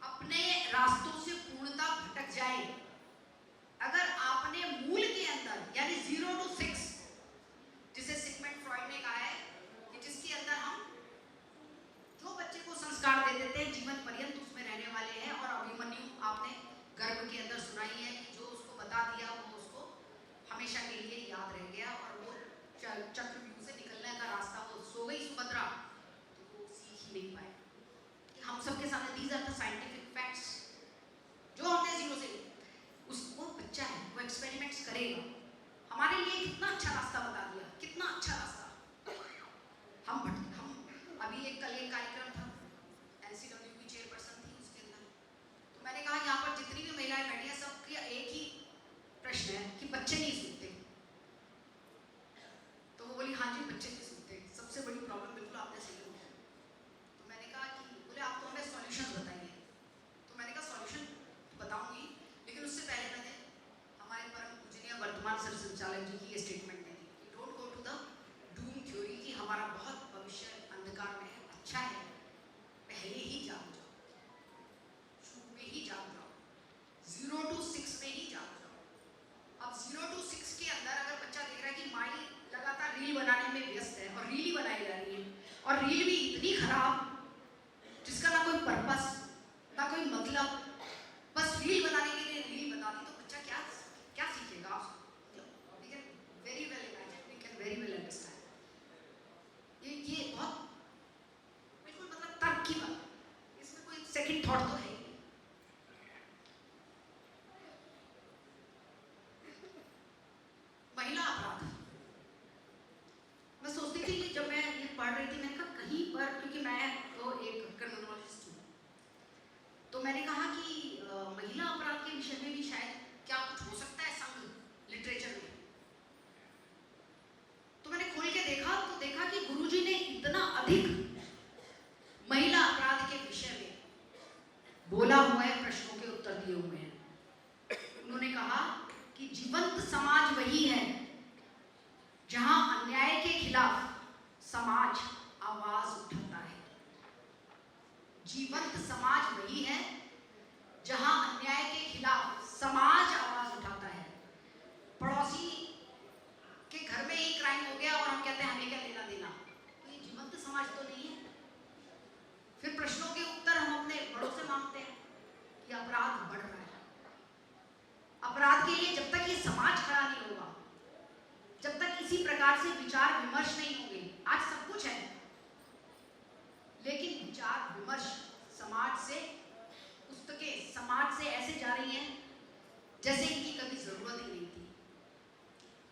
अपने रास्तों से पूर्णतः भटक जाए। अगर आपने मूल के अंदर, यानी 0 to 6, जिसे सिगमंड फ्रॉइड ने कहा है कि जिसके अंदर हम जो बच्चे को संस्कार दे देते हैं जीवन पर्यंत उसमें रहने वाले हैं, और अभिमन्यु आपने गर्भ के अंदर सुनाई है कि जो उसको बता दिया वो उसको हमेशा के लिए याद रह गया, और वो चक्रव्यूह से निकलने का रास्ता वो सो गई सुभद्रा, तो वो सीख ही नहीं पाए। हम सबके सामने these are the scientific facts, जो हमने 0 से, उसको बच्चा है वो एक्सपेरिमेंट्स करेगा। हमारे लिए कितना अच्छा रास्ता बता दिया, कितना अच्छा रास्ता। हम अभी कल एक कार्यक्रम था, NCW की चेयरपर्सन थी उसके अंदर, तो मैंने कहा यहाँ पर जितनी भी महिलाएं बैठी हैं सबका एक ही प्रश्न है कि बच्चे नहीं सूखते, तो वो बोली हाँ जी बच्चे नहीं सूखते, सबसे बड़ी प्रॉब्लम, बिल्कुल आपने सही बोला। तो मैंने कहा कि बोले आप तो हमें सॉल्यूशन बताइए, तो मैंने कहा सॉल्यूशन बताऊंगी, लेकिन उससे पहले मैंने हमारे परम पूजनीय वर्तमान संचालक जी की ये स्टेटमेंट दी कि don't go to the doom theory, कि हमारा बहुत भविष्य अंधकार में है, अच्छा है पहले ही जाग जाओ, शुरू में ही जाग जाओ, 0 to 6 में ही जाग जाओ। अब 0 to 6 के अंदर अगर बच्चा देख रहा है कि माई लगातार रील बनाने में व्यस्त है और रील ही बनाई जा रही है, और रील भी इतनी खराब जिसका ना कोई पर्पस ना कोई मतलब, बस रील बनाने के लिए रील बना दी, तो बच्चा क्या क्या सीखेगा? We can very well imagine, we can very well understand. ये बहुत बिल्कुल मतलब तर्क की बात, इसमें कोई सेकंड थॉट तो है ही नहीं। महिला अपराध, मैं सोचती थी कि जब मैं ये पढ़ रही थी मैंने कहा कहीं पर, क्योंकि मैं तो एक क्रिमिनोलॉजिस्ट हूँ, तो मैंने कहा कि महिला अपराध के विषय में भी शायद क्या कुछ हो सकता है संघ लिटरेचर में। तो मैंने खोल के देखा तो देखा कि गुरुजी ने इतना अधिक महिला अपराध के विषय में बोला हुआ है, प्रश्नों के उत्तर दिए हुए हैं। उन्होंने कहा कि जीवंत समाज वही है जहां अन्याय के खिलाफ समाज आवाज उठाता है। जीवंत समाज वही है जहां अन्याय के खिलाफ समाज आवाज उठाता है। पड़ोसी के घर में ही क्राइम हो गया और हम कहते हैं हमें क्या लेना देना, तो ये जीवंत समाज तो नहीं है। फिर प्रश्नों के उत्तर हम अपने बड़ों से मांगते हैं कि अपराध बढ़ रहा है। अपराध के लिए जब तक ये समाज खड़ा नहीं होगा, जब तक इसी प्रकार से विचार विमर्श नहीं होंगे, आज सब कुछ है लेकिन विचार विमर्श समाज से, पुस्तकें समाज से ऐसे जा रही हैं जैसे इनकी कभी जरूरत ही नहीं थी।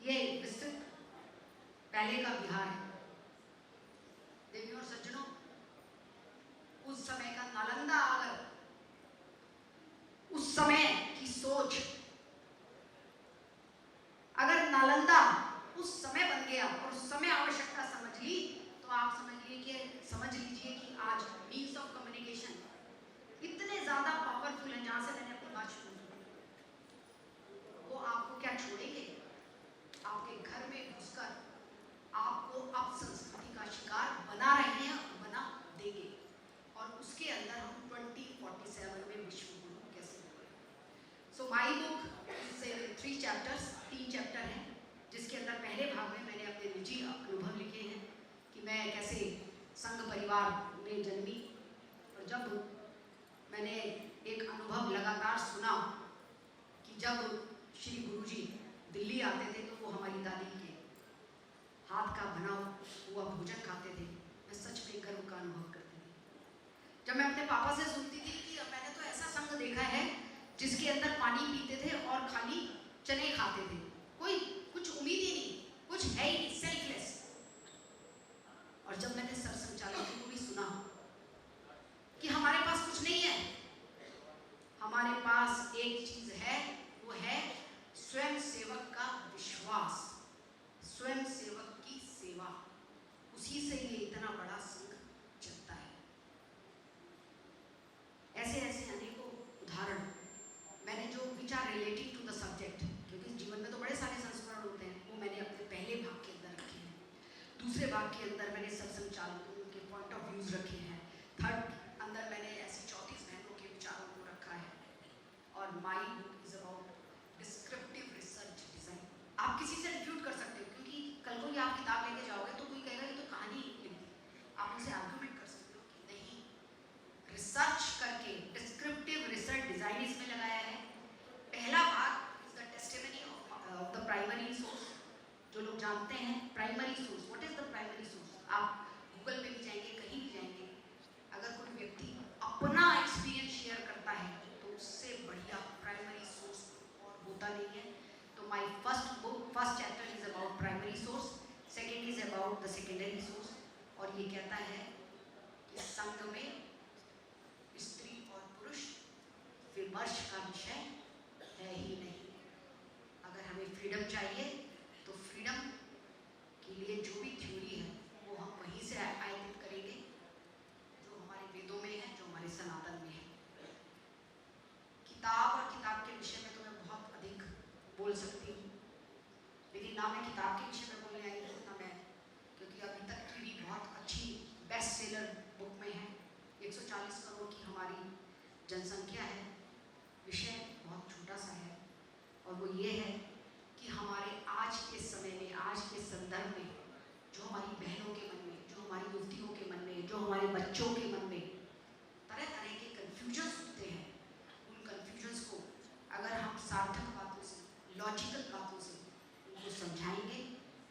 ये विस्तृत पहले का बिहार है। देवियों और सज्जनों, उस समय का नालंदा अगर उस समय की सोच, अगर नालंदा उस समय बन गया और उस समय आवश्यकता समझ ली, तो आप समझ लीजिए कि आज मीन्स ऑफ कम्युनिकेशन इतने ज्यादा पावरफुल हैं। जहां से मैंने अपनी बात शुरू की, वो आपको क्या छोड़ेंगे? आपके घर में घुसकर आपको अब संस्कृति का शिकार बना रहे हैं। संघ परिवार में जन्मी, और जब मैंने एक अनुभव लगातार सुना कि जब श्री गुरुजी दिल्ली आते थे तो वो हमारी दादी के हाथ का बना हुआ भोजन खाते थे, मैं सच में गर्व का अनुभव करती थी। जब मैं अपने पापा से सुनती थी कि मैंने तो ऐसा संघ देखा है जिसके अंदर पानी पीते थे और खाली चने खाते थे, कोई कुछ उम्मीद ही नहीं, कुछ है ही नहीं, सेल्फलेस। और जब मैंने सरसंचालकों को भी सुना कि हमारे पास कुछ नहीं है, हमारे पास एक चीज है, वो है स्वयं सेवक का विश्वास, स्वयं सेवक की सेवा, उसी से ये इतना बड़ा संघ चलता है। ऐसे ऐसे अनेकों उदाहरण मैंने जो which are relating to the subject, क्योंकि जीवन में तो बड़े सारे संस्मरण होते हैं, वो मैंने अपने पहले भाग के अंदर रखे हैं। दूसरे भाग के अंदर मैंने सत्संचालकों के पॉइंट ऑफ व्यूज रखे हैं। थर्ड अंदर मैंने ऐसी 34 बहनों के विचारों को रखा है। और my book is about descriptive research design. आप किसी से रिफ्यूट कर सकते हो, क्योंकि कल को ये आप किताब लेके जाओगे तो कोई कहेगा ये तो कहानी लिख दी, आप उनसे आर्गुमेंट कर सकते हो कि नहीं, रिसर्च करके डिस्क्रिप्टिव रिसर्च डिजाइन इसमें लगाया है। पहला भाग is the testimony of the primary source. जो लोग जानते हैं primary source, what is the primary source, आप गूगल पे भी जाएंगे, कहीं भी जाएंगे, अगर कोई व्यक्ति अपना एक्सपीरियंस शेयर करता है तो उससे बढ़िया प्राइमरी सोर्स और होता नहीं है। तो my first book, first chapter is about primary source, second is about the secondary source. और ये कहता है कि संघ में स्त्री और पुरुष विमर्श का विषय है ही नहीं। अगर हमें फ्रीडम चाहिए तो फ्रीडम के लिए जो भी थ्योरी है वो हम वहीं से आयोजित करेंगे जो हमारे वेदों में है, जो हमारे सनातन में है। किताब और किताब के विषय में तो मैं बहुत अधिक बोल सकती हूँ, लेकिन ना मैं किताब के विषय में बोलने आई हूँ, ना मैं, क्योंकि अभी तक की भी बहुत अच्छी बेस्ट सेलर बुक में है। 140 करोड़ की हमारी जनसंख्या है, विषय बहुत छोटा सा है, और वो ये है कि हमारे आज के समय में, आज के संदर्भ में जो हमारी बहनों के मन में, जो हमारी युवतियों के मन में, जो हमारे बच्चों के मन में तरह तरह के कन्फ्यूजन्स होते हैं, उन कन्फ्यूजन्स को अगर हम सार्थक बातों से, लॉजिकल बातों से उनको समझाएंगे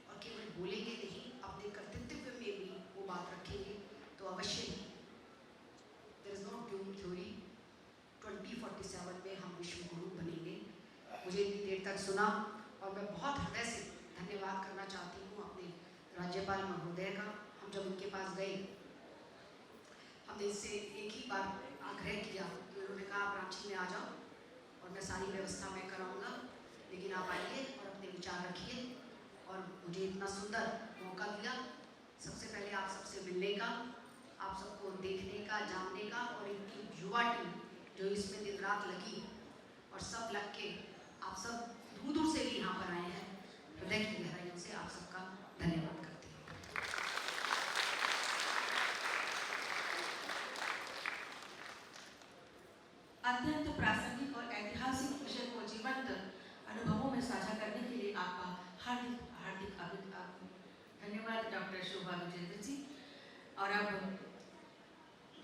और केवल बोलेंगे नहीं, अपने कर्तव्य में भी वो बात रखेंगे, तो अवश्य ही there is no doom theory, 2047 में हम विश्व गुरु बनेंगे। मुझे इतनी देर तक सुना, और मैं बहुत हृदय से धन्यवाद करना चाहती हूँ अपने राज्यपाल महोदय का। हम जब उनके पास गए, हमने इससे एक ही बार आग्रह किया कि उन्होंने कहा आप रांची में आ जाओ और मैं सारी व्यवस्था मैं कराऊंगा, लेकिन आप आइए और अपने विचार रखिए। और मुझे इतना सुंदर मौका दिया, सबसे पहले आप सबसे मिलने का, आप सबको देखने का, जानने का, और इनकी युवा टीम जो इसमें दिन रात लगी और सब लग के आप सब दूर दूर से भी यहाँ पर आए हैं, हृदय की गहराइयों से आप सबका धन्यवाद करती हूँ। अत्यंत प्रासंगिक और ऐतिहासिक विषय को जीवंत अनुभवों में साझा करने के लिए आपका हार्दिक हार्दिक धन्यवाद डॉक्टर शोभा विजेंद्र जी। और अब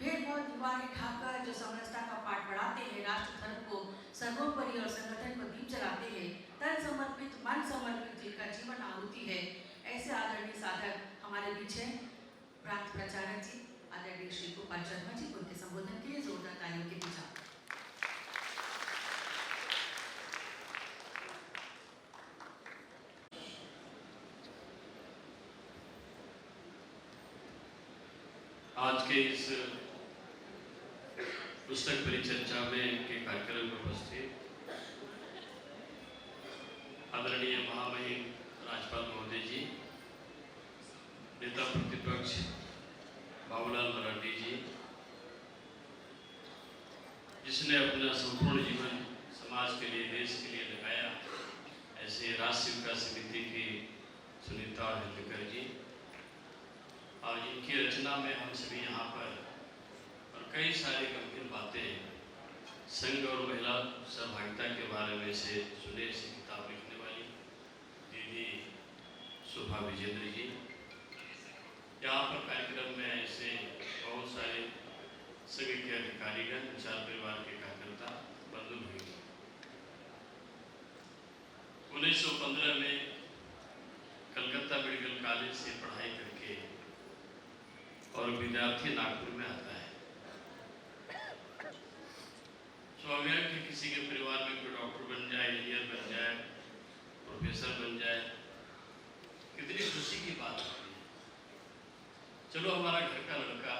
भेदभाव दीवारें ढाकर जो समरसता का पाठ पढ़ाते हैं, राष्ट्र धर्म को सर्वोपरि और संगठन को दीप जलाते हैं, तन समर्पित मन समर्पित जिनका जीवन आहुति है, ऐसे आदरणीय साधक हमारे बीच हैं। प्रांत प्रचारक जी आदरणीय श्री गोपाल शर्मा जी, उनके संबोधन के लिए जोरदार तालियों के बीच। आज के इस पुस्तक परिचर्चा में के कार्यक्रम में उपस्थित आदरणीय महामहिम राज्यपाल महोदय जी, नेता प्रतिपक्ष बाबूलाल मराठी जी, जिसने अपना संपूर्ण जीवन समाज के लिए, देश के लिए लगाया, ऐसे राष्ट्रीय विकास समिति की सुनीता हल्लेकर जी, और इनकी रचना में हम सभी यहाँ पर और कई सारी गंभीर बातें संघ और महिला सहभागिता के बारे में से सुने से किताब लिखने वाली दीदी शोभा विजेंद्र जी, यहाँ पर कार्यक्रम में ऐसे बहुत सारे सभी के अधिकारीगण, विचार परिवार के कार्यकर्ता बंधु हुए। 1915 में कलकत्ता मेडिकल कॉलेज से पढ़ाई करके और विद्यार्थी नागपुर में आता है। स्वाभाविक है किसी के परिवार में कोई डॉक्टर बन जाए, इंजीनियर बन जाए, प्रोफेसर बन जाए, कितनी खुशी की बात होती है। चलो हमारा घर का लड़का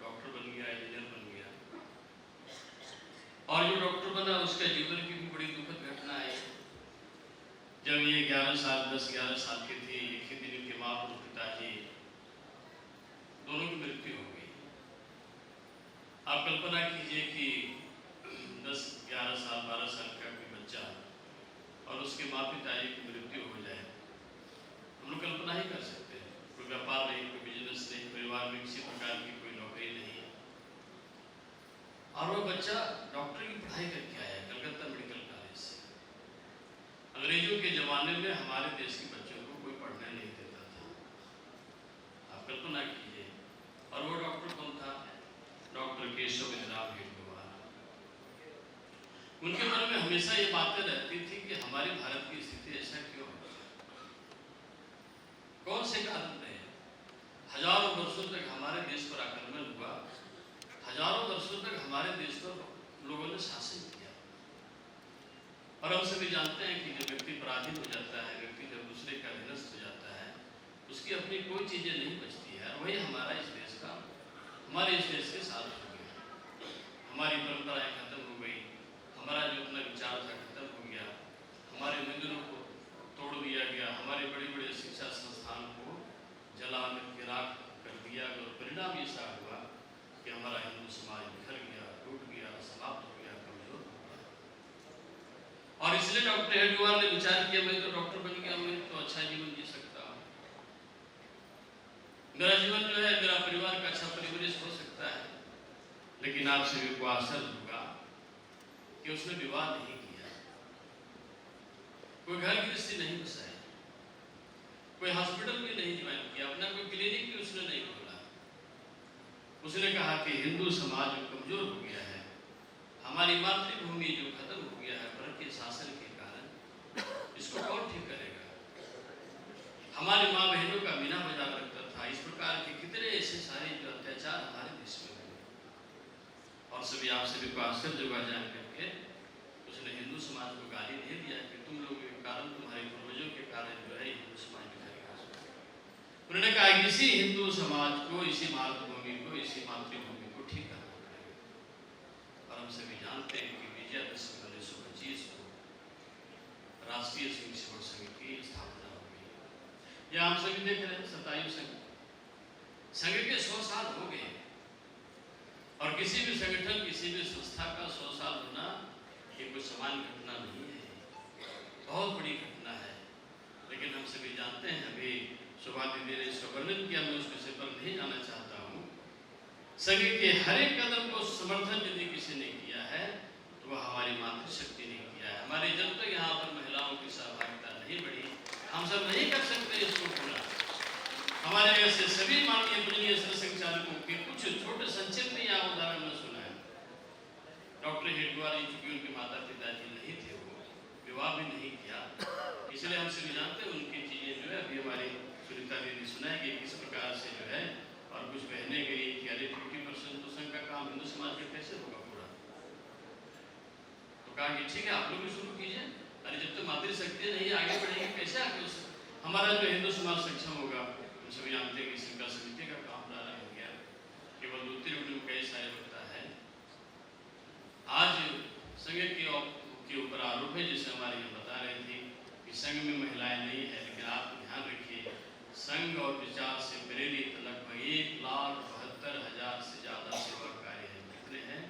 डॉक्टर बन गया, इंजीनियर बन गया, और जो डॉक्टर बना उसका जीवन की भी बड़ी दुखद घटना है। जब ये 10-11 साल के थे, एक ही दिन के माँ और पिताजी दोनों की मृत्यु हो गई। आप कल्पना कीजिए कि 10-11 साल 12 साल का कोई बच्चा और उसके माँ पिताजी की मृत्यु हो जाए, हम लोग कल्पना ही कर सकते हैं। कोई व्यापार नहीं, कोई बिजनेस नहीं, परिवार में किसी प्रकार की कोई नौकरी नहीं, और वो बच्चा डॉक्टर की पढ़ाई करके आया कलकत्ता मेडिकल कॉलेज से। अंग्रेजों के जमाने में हमारे देश के बच्चों को कोई पढ़ने नहीं देता था, आप कल्पना कीजिए। और वो डॉक्टर कौन था? डॉक्टर केशव राम हेडगेवार। उनके मन में हमेशा ये बातें रहती थी कि हमारे भारत की स्थिति ऐसा क्यों है, कौन से कारण रहे। हजारों वर्षों तक हमारे देश पर आक्रमण हुआ, हजारों वर्षों तक हमारे देश पर लोगों ने शासन किया, और हम सभी जानते हैं कि जब व्यक्ति पराधीन हो जाता है, व्यक्ति जब दूसरे का अधीनस्थ हो जाता है, उसकी अपनी कोई चीजें नहीं बचती है। वही हमारा इस देश का, हमारे इस देश के साथ हो गया। हमारी परंपराएं खत्म हो गई, हमारा जो अपना विचार था खत्म हो गया, हमारे मंदिरों को तोड़ दिया गया, हमारे बड़े बड़े शिक्षा संस्थान को जला के राख कर दिया, और परिणाम ऐसा हुआ कि हमारा हिंदू समाज बिखर गया, टूट गया, समाप्त हो गया, कमजोर हो गया। और इसलिए डॉक्टर हेडगेवार ने विचार किया, मैं तो डॉक्टर बन गया, मैं तो अच्छा जीवन जी सकता हूँ, मेरा जीवन जो है, मेरा परिवार का अच्छा परिवेश हो सकता है। लेकिन आप सभी को आश्चर्य होगा कि उसने विवाह नहीं किया, कोई घर गृहस्थी नहीं बसाई, कोई हॉस्पिटल भी नहीं ज्वाइन किया, अपना कोई क्लिनिक भी उसने नहीं खोला। उसने कहा कि हिंदू समाज जो कमजोर हो गया है, हमारी मातृभूमि जो खत्म हो गया है भारत के शासन के कारण, इसको कौन ठीक करेगा। हमारी माँ बहनों का मीना बजा रखता था। इस प्रकार के कितने ऐसे सारे जो अत्याचार हमारे देश में हुए, और सभी आप सभी को आश्चर्य होगा जान करके उसने हिंदू समाज को गाली नहीं दिया कि तुम लोगों के कारण, तुम्हारे पूर्वजों के कारण जो है हिंदू समाज बिखरेगा। उन्होंने कहा कि इसी हिंदू समाज को, इसी मातृभूमि को, इसी मातृभूमि को ठीक करना पड़ेगा। और हम सभी जानते हैं कि विजयादशमी 1925 को राष्ट्रीय स्वयं सेवक संघ की स्थापना हो गई। यह हम सभी देख रहे हैं, 27 संघ के 100 साल हो गए, और किसी भी संगठन, किसी भी संस्था का 100 साल होना ये कोई सामान्य घटना नहीं है, बहुत बड़ी घटना है। लेकिन हम सभी जानते हैं, अभी शोभा दीदी ने इसका वर्णन किया, मैं उस विषय पर नहीं जाना चाहता हूँ। संघ के हर एक कदम को समर्थन यदि किसी ने किया है तो वह हमारी मातृशक्ति ने किया है। हमारी जब तक यहाँ पर महिलाओं की सहभागिता नहीं बढ़ी, हम सब नहीं कर सकते इसको पूरा। हमारे ऐसे सभी माननीय पूजनीय संचालकों के कुछ छोटे संक्षेप में यहाँ उदाहरण में सुना है। डॉक्टर हेडगेवार, चूंकि उनके माता पिताजी नहीं थे, वो विवाह भी नहीं किया, इसलिए हम सभी जानते हैं उनकी चीजें जो है। अभी हमारी सुनीता दीदी सुनाएगी किस प्रकार से जो है, और कुछ बहने गई कि अरे 50% तो संघ का काम हिंदू समाज में कैसे होगा पूरा। तो कहा कि ठीक है, आप लोग भी शुरू कीजिए, अरे जब तक मातृशक्ति नहीं आगे बढ़ेगी कैसे आगे हमारा जो हिंदू समाज सक्षम होगा। हम सभी जानते हैं कि संघ समिति का काम प्रारंभ हो गया, केवल 2-3 में कई सारे होता है। आज संघ के ऊपर आरोप है, जैसे हमारे ये बता रहे थे कि संघ में महिलाएं नहीं है, लेकिन आप ध्यान रखिए, संघ और विचार से प्रेरित लगभग 1,72,000 से ज्यादा सेवा कार्य है। कितने हैं?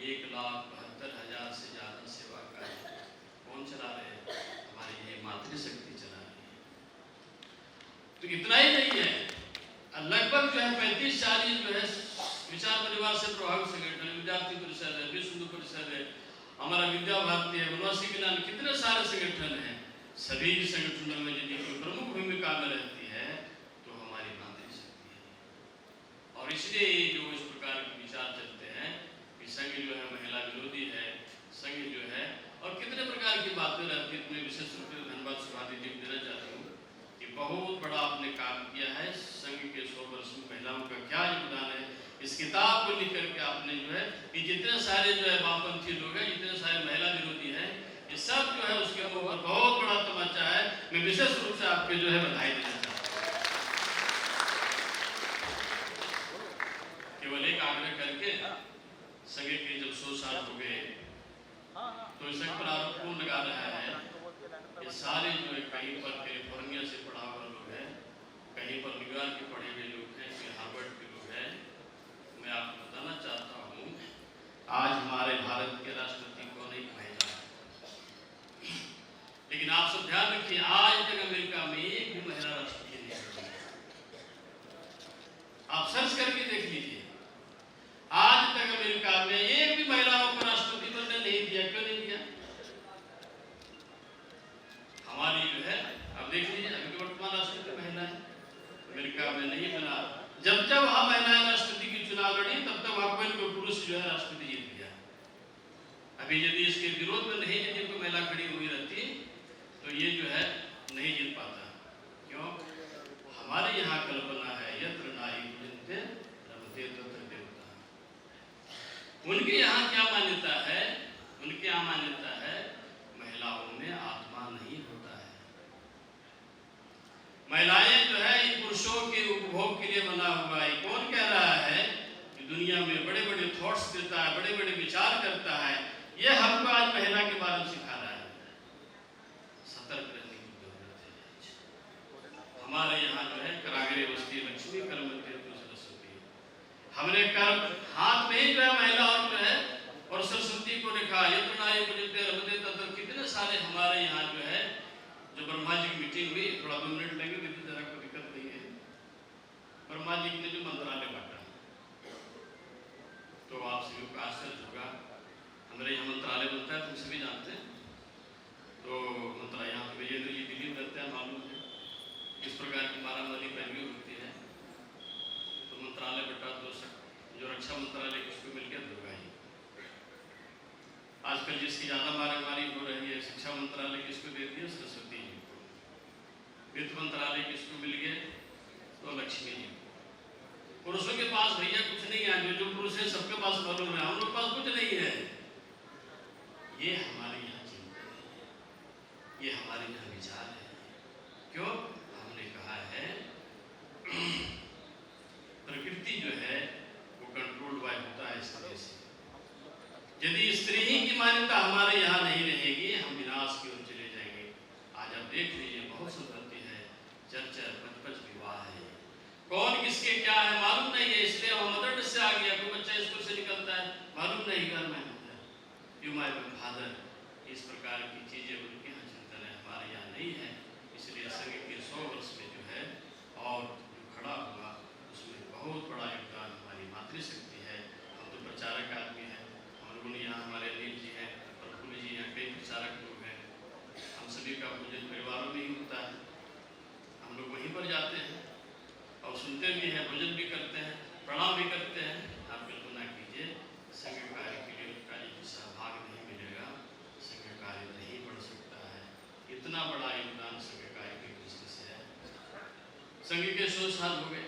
1,72,000 से ज्यादा सेवा कार्य कौन चला रहे हैं? हमारी ये मातृशक्ति चला रही है। तो इतना ही नहीं है, लगभग जो है 35-40 जो है विचार परिवार से प्रभावित संगठन, विद्यार्थी परिषद है, विश्व हिंदू परिषद है, हमारा विद्या भारती है, वनवासी ज्ञान, कितने सारे संगठन हैं। सभी संगठनों में यदि कोई प्रमुख भूमिका में रहती है तो हमारी मातृशक्ति है। और इसलिए जो इस प्रकार के विचार चलते हैं कि संघ जो है महिला विरोधी है, संघ जो है, और कितने प्रकार की बातें रहती है। मैं विशेष रूप से धन्यवाद सुभाष जी को देना चाहता हूँ कि बहुत बड़ा आपने काम किया है। संघ के 100 वर्ष में महिलाओं का क्या योगदान है, इस किताब को लिख करके आपने जो है कि जितने सारे जो है वामपंथी लोग हैं, जितने सारे महिला विरोधी हैं, ये सब जो है उसके ऊपर बहुत बड़ा तमाचा है। मैं विशेष रूप से आपके जो है बधाई देना चाहता हूँ। केवल एक आग्रह करके संघ के जब 100 साल हो गए तो इस पर आरोप कौन लगा रहा है? ये सारे जो है कहीं पर कैलिफोर्निया से पढ़ा हुआ लोग हैं, कहीं पर न्यूयॉर्क के पढ़े हुए लोग हैं, कहीं हार्वर्ड के लोग हैं। मैं आपको बताना चाहता हूँ आज हमारे भारत के राष्ट्रपति कौन एक महिला है, लेकिन आप सब ध्यान रखिए आज तक अमेरिका में एक भी महिला राष्ट्रपति नहीं है। आप सर्च करके देख लीजिए, आज तक अमेरिका में एक भी महिलाओं को राष्ट्रपति बनने नहीं दिया। क्यों नहीं दिया? हमारी जो है अब देख लीजिए, अभी तो वर्तमान राष्ट्रपति महिला है, अमेरिका में नहीं बना। जब जब वहां महिलाएं राष्ट्रपति की चुनाव लड़ी तब तक वहां कोई पुरुष जो है राष्ट्रपति जीत गया। अभी यदि इसके विरोध में नहीं यदि कोई महिला खड़ी हुई रहती तो ये जो है नहीं जीत पाता। क्यों? हमारे यहाँ कल्पना है यत्र नारी पूजन्ते रमते तत्र देवता। उनके यहाँ क्या मान्यता है? उनके यहाँ मान्यता है महिलाओं में आत्मा नहीं होता है। महिलाएं जो है इन पुरुषों के उपभोग के लिए बना हुआ है। कौन कह रहा है कि दुनिया में बड़े बड़े थॉट्स देता है, बड़े बड़े विचार करता है? यह हमको आज महिला के बारे में सिखा रहा है। सतर्क रहने की जरूरत है। हमारे यहाँ जो है करागरे बस्ती लक्ष्मी कर्मते सरस्वती, हमने कर्म हाथ में ही जो है महिला और जो है और सरस्वती को लिखा यत्र नारी पूजन्ते रमते तत्र। कितने सारे हमारे यहाँ जो है जो ब्रह्मा जी की मीटिंग हुई, थोड़ा 2 मिनट लेंगे दीदी, जरा कोई दिक्कत नहीं है। ब्रह्मा जी ने जो मंत्रालय बांटा तो आप सभी को आश्चर्य होगा, हमारे यहाँ मंत्रालय बनता है, तुम सभी जानते हैं। तो मंत्रालय यहाँ पे ये दिल्ली में रहते हैं, मालूम है किस प्रकार की मारामारी पैरवी होती है। तो मंत्रालय बटा तो जो रक्षा मंत्रालय किसको मिल गया? दुर्गा जी। आजकल जिसकी ज्यादा मारामारी हो रही है, शिक्षा मंत्रालय किसको दे दिया? सरस्वती जी को। वित्त मंत्रालय किसको मिल गया? तो लक्ष्मी जी को। पुरुषों के पास भैया कुछ नहीं है, जो पुरुष है सबके पास मालूम है, हम लोग पास कुछ नहीं है। ये हमारे यहाँ चिंतन है, ये हमारे यहाँ विचार है। क्यों? हमने कहा है प्रकृति जो है वो कंट्रोल बाय होता है स्त्री से। यदि स्त्री ही की मान्यता हमारे यहाँ नहीं रहेगी, हम विनाश की ओर चले जाएंगे। आज आप देख लीजिए बहुत संपत्ति है, चर्चा 5-5 विवाह है, कौन किसके क्या है मालूम नहीं है। इसलिए वो मदर से आ गया, कोई बच्चा स्कूल से निकलता है मालूम नहीं घर में होता है, यू माय फादर। इस प्रकार की चीजें उनके यहाँ चिंतन है, हमारे यहाँ नहीं है। इसलिए संघ के 100 वर्ष में जो है और जो खड़ा हुआ उसमें बहुत बड़ा योगदान हमारी मातृशक्ति है। हम तो प्रचारक आदमी हैं, हम लोगों ने यहाँ हमारे अनिल जी हैं, प्रफुल्ल जी हैं, कई प्रचारक लोग हैं। हम सभी का पूजन परिवारों में ही होता है, हम लोग वहीं पर जाते हैं और सुनते भी हैं, भोजन भी करते हैं, प्रणाम भी करते हैं। आप कल्पना कीजिए संघ कार्य के लिए उनका यदि सहभाग नहीं मिलेगा, संघ कार्य नहीं बढ़ सकता है। इतना बड़ा योगदान संघ कार्य की दृष्टि से है। संघ के 100 साल हो गए।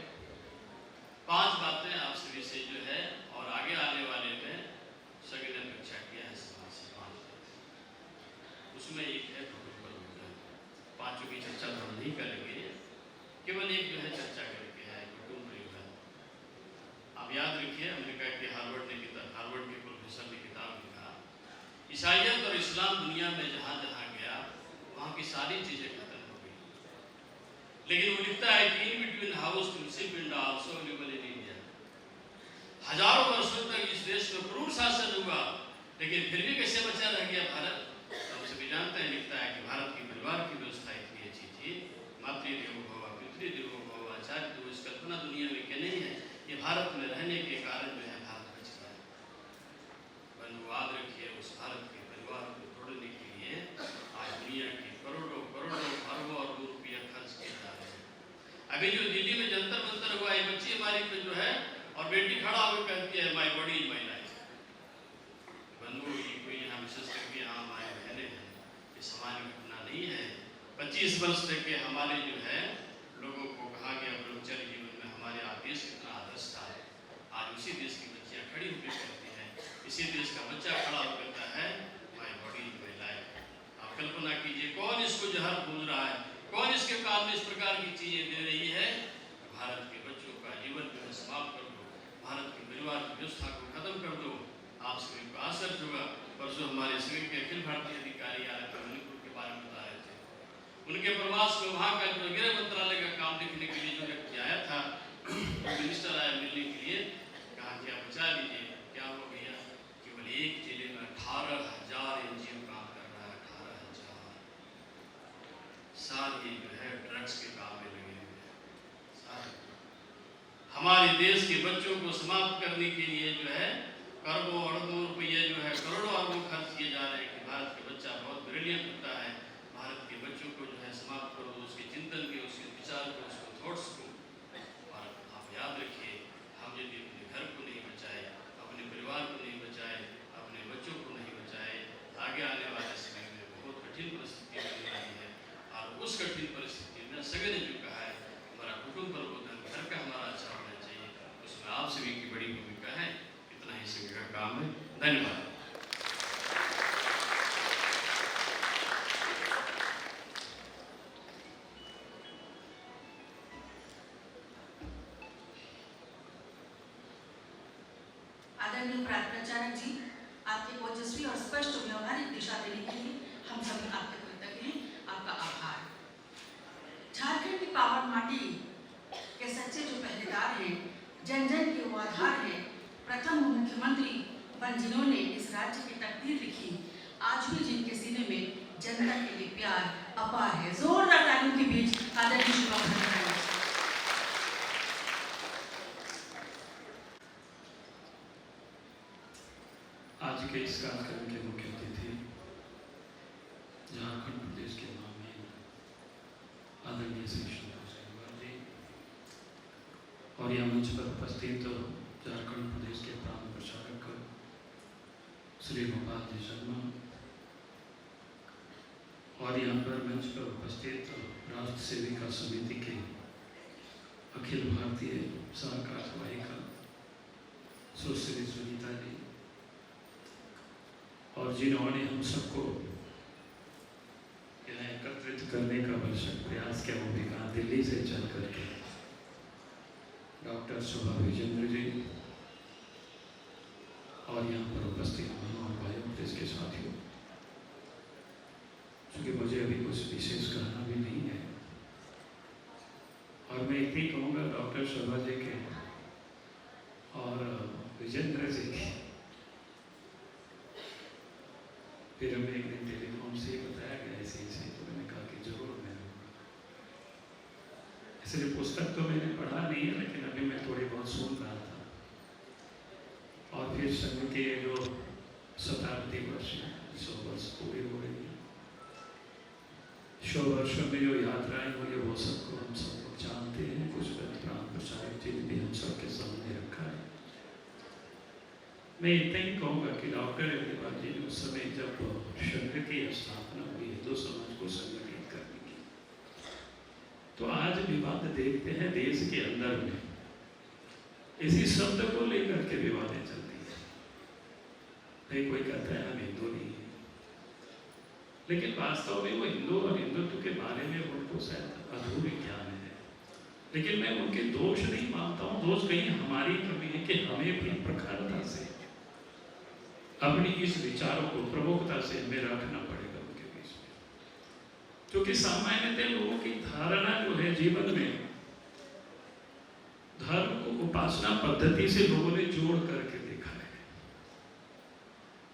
5 बातें आप सभी से जो है और आगे आने वाले में संघ ने अपेक्षा किया है समाज से 5 बातें। उसमें एक है कुटुंब योजना। 5 की चर्चा तो हम नहीं करेंगे, केवल एक जो है चर्चा करके है कुटुंब योजना। आप याद रखिए अमेरिका के हार्वर्ड के प्रोफेसर ने किताब लिखा, ईसाइयत और इस्लाम दुनिया में जहाँ जहाँ गया वहाँ की सारी चीजें खत्म हो गई। लेकिन वो लिखता है कि in between house principle and also available in India. हजारों वर्षों तक इस देश में क्रूर शासन हुआ, लेकिन फिर भी कैसे बचा रह गया भारत? हम सभी जानते हैं, लिखता है कि भारत की परिवार की व्यवस्था इतनी अच्छी थी, मातृदेवो भव पितृदेवो भव आचार्य देवो, इस कल्पना दुनिया में क्या नहीं है। ये भारत में रहने के कारण जो है भारत बच गया। बंधुवाद रखिए, उस भारत के परिवार को तोड़ने के लिए आज दुनिया के करोड़ों अरबों रुपया खर्च किए जा रहे हैं। अभी जो दिल्ली में जंतर मंतर हुआ, ये बच्ची हमारी जो है और बेटी खड़ा होकर कहती है my body is my life. बंधु, ये कोई यहाँ विशेष करके यहाँ हमारे बहने हैं, ये सामान्य घटना नहीं है। 25 वर्ष तक के हमारे जो है लोगों को कहा गया ब्रह्मचर्य जीवन में हमारे देश कितना आदर्श था। आज उसी देश की बच्चियाँ खड़ी होकर कहती हैं, इसी देश का बच्चा खड़ा होकर कहता है my body is my life. आप कल्पना कीजिए कौन इसको जहर भूल रहा है, कौन इसके कान में इस प्रकार की चीजें दे रही है। भारत के बच्चों का जीवन जो है समाप्त कर दो, भारत के परिवार की व्यवस्था को खत्म कर दो। आप सभी को आश्चर्य होगा, परसों हमारे सभी के अखिल भारतीय अधिकारी मणिपुर के बारे में बता रहे थे। उनके प्रवास में वहाँ का जो गृह मंत्रालय का काम देखने के लिए जो व्यक्ति आया था, मिनिस्टर आया मिलने के लिए, कहा कि आप बचा लीजिए। क्या हो गया, केवल एक जिले में 18,000 एनजीओ काम कर रहा है। 18,000 सारे जो है ड्रग्स के काम में लगे हुए हैं। हमारे देश के बच्चों को समाप्त करने के लिए जो है करोड़ों अरबों रुपये जो है करोड़ों अरबों खर्च किए जा रहे हैं कि भारत के बच्चा बहुत ब्रिलियंट होता है, भारत के बच्चों को जो है समाप्त कर दो, उसके चिंतन के, उसके विचार को, उसको थॉट्स को। और आप याद रखिए, हम यदि अपने घर को नहीं बचाए, अपने परिवार को नहीं बचाए, अपने बच्चों को नहीं बचाए, आगे आने वाले समय में बहुत कठिन परिस्थिति बनने वाली है। और उस कठिन परिस्थिति में सभी ने जो कहा है, हमारा कुटुंब प्रबोधन, घर का हमारा अच्छा होना चाहिए, उसमें आप सभी की बड़ी भूमिका है। इतना ही सभी का काम है। धन्यवाद। आदरणीय प्राचार्य जी, आपके ओजस्वी और स्पष्ट व्यवहारिक दिशा देने के लिए हम सभी आपके कृतज्ञ हैं। आपका आभार। झारखंड की पावन माटी के सच्चे जो पहरेदार हैं, जन जन के वो आधार हैं, प्रथम मुख्यमंत्री बन जिन्होंने इस राज्य की तकदीर लिखी, आज भी जिनके सीने में जनता के लिए प्यार अपार है। जोरदार तालियों के बीच आदरणीय शुभारंभ। आज के इस कार्यक्रम के मुख्य अतिथि झारखंड प्रदेश के माननीय आदरणीय श्री संतोष गंगवार जी और यह मंच पर उपस्थित झारखंड प्रदेश के प्रांत प्रचारक श्री गोपाल जी शर्मा और यहाँ पर मंच पर उपस्थित राष्ट्र सेविका समिति के अखिल भारतीय सह कार्यवाहिका सुश्री सुनीता जी और जिन्होंने हम सबको यहाँ एकत्रित करने का आवश्यक प्रयास किया, वो भी कहा दिल्ली से चल करके डॉक्टर शोभा विजेंद्र जी और यहाँ पर उपस्थित बहनों और भाइयों प्रेस के साथियों, क्योंकि मुझे अभी कुछ विशेष कहना भी नहीं है और मैं इतनी कहूँगा डॉक्टर शोभा जी के और विजेंद्र जी के। फिर हमें एक दिन टेलीफोन से बताया गया ऐसे ऐसे, तो मैंने कहा कि जरूर मैं रहूँगा। इसलिए पुस्तक तो मैंने पढ़ा नहीं है, लेकिन अभी मैं थोड़ी बहुत सुन रहा था। और फिर संघ के जो शताब्दी वर्ष 100 वर्ष पूरी हो रही है, 100 वर्षों में जो यात्राएं हुई है वो सबको हम सब लोग जानते हैं। कुछ प्राण प्रचारक जी ने भी हम सबके सामने रखा है। मैं इतना ही कहूँगा कि डॉक्टर अग्रवाल जी ने उस समय जब संघ की स्थापना हुई हिंदू समाज को संगठित करने की, तो आज विवाद देखते हैं देश के अंदर में इसी शब्द को लेकर के विवादें चलती है। नहीं, कोई कहता है हम हिंदू नहीं है, लेकिन वास्तव में वो हिंदू और हिंदुत्व के बारे में उनको शायद अधूरी ज्ञान है। लेकिन मैं उनके दोष नहीं मानता हूँ, दोष कहीं हमारी कमी है कि हमें भी प्रखरता से अपनी इस विचारों को प्रमुखता से हमें रखना पड़ेगा उनके बीच में, क्योंकि सामान्यतः लोगों की धारणा जो है जीवन में धर्म को उपासना पद्धति से लोगों ने जोड़ करके देखा है।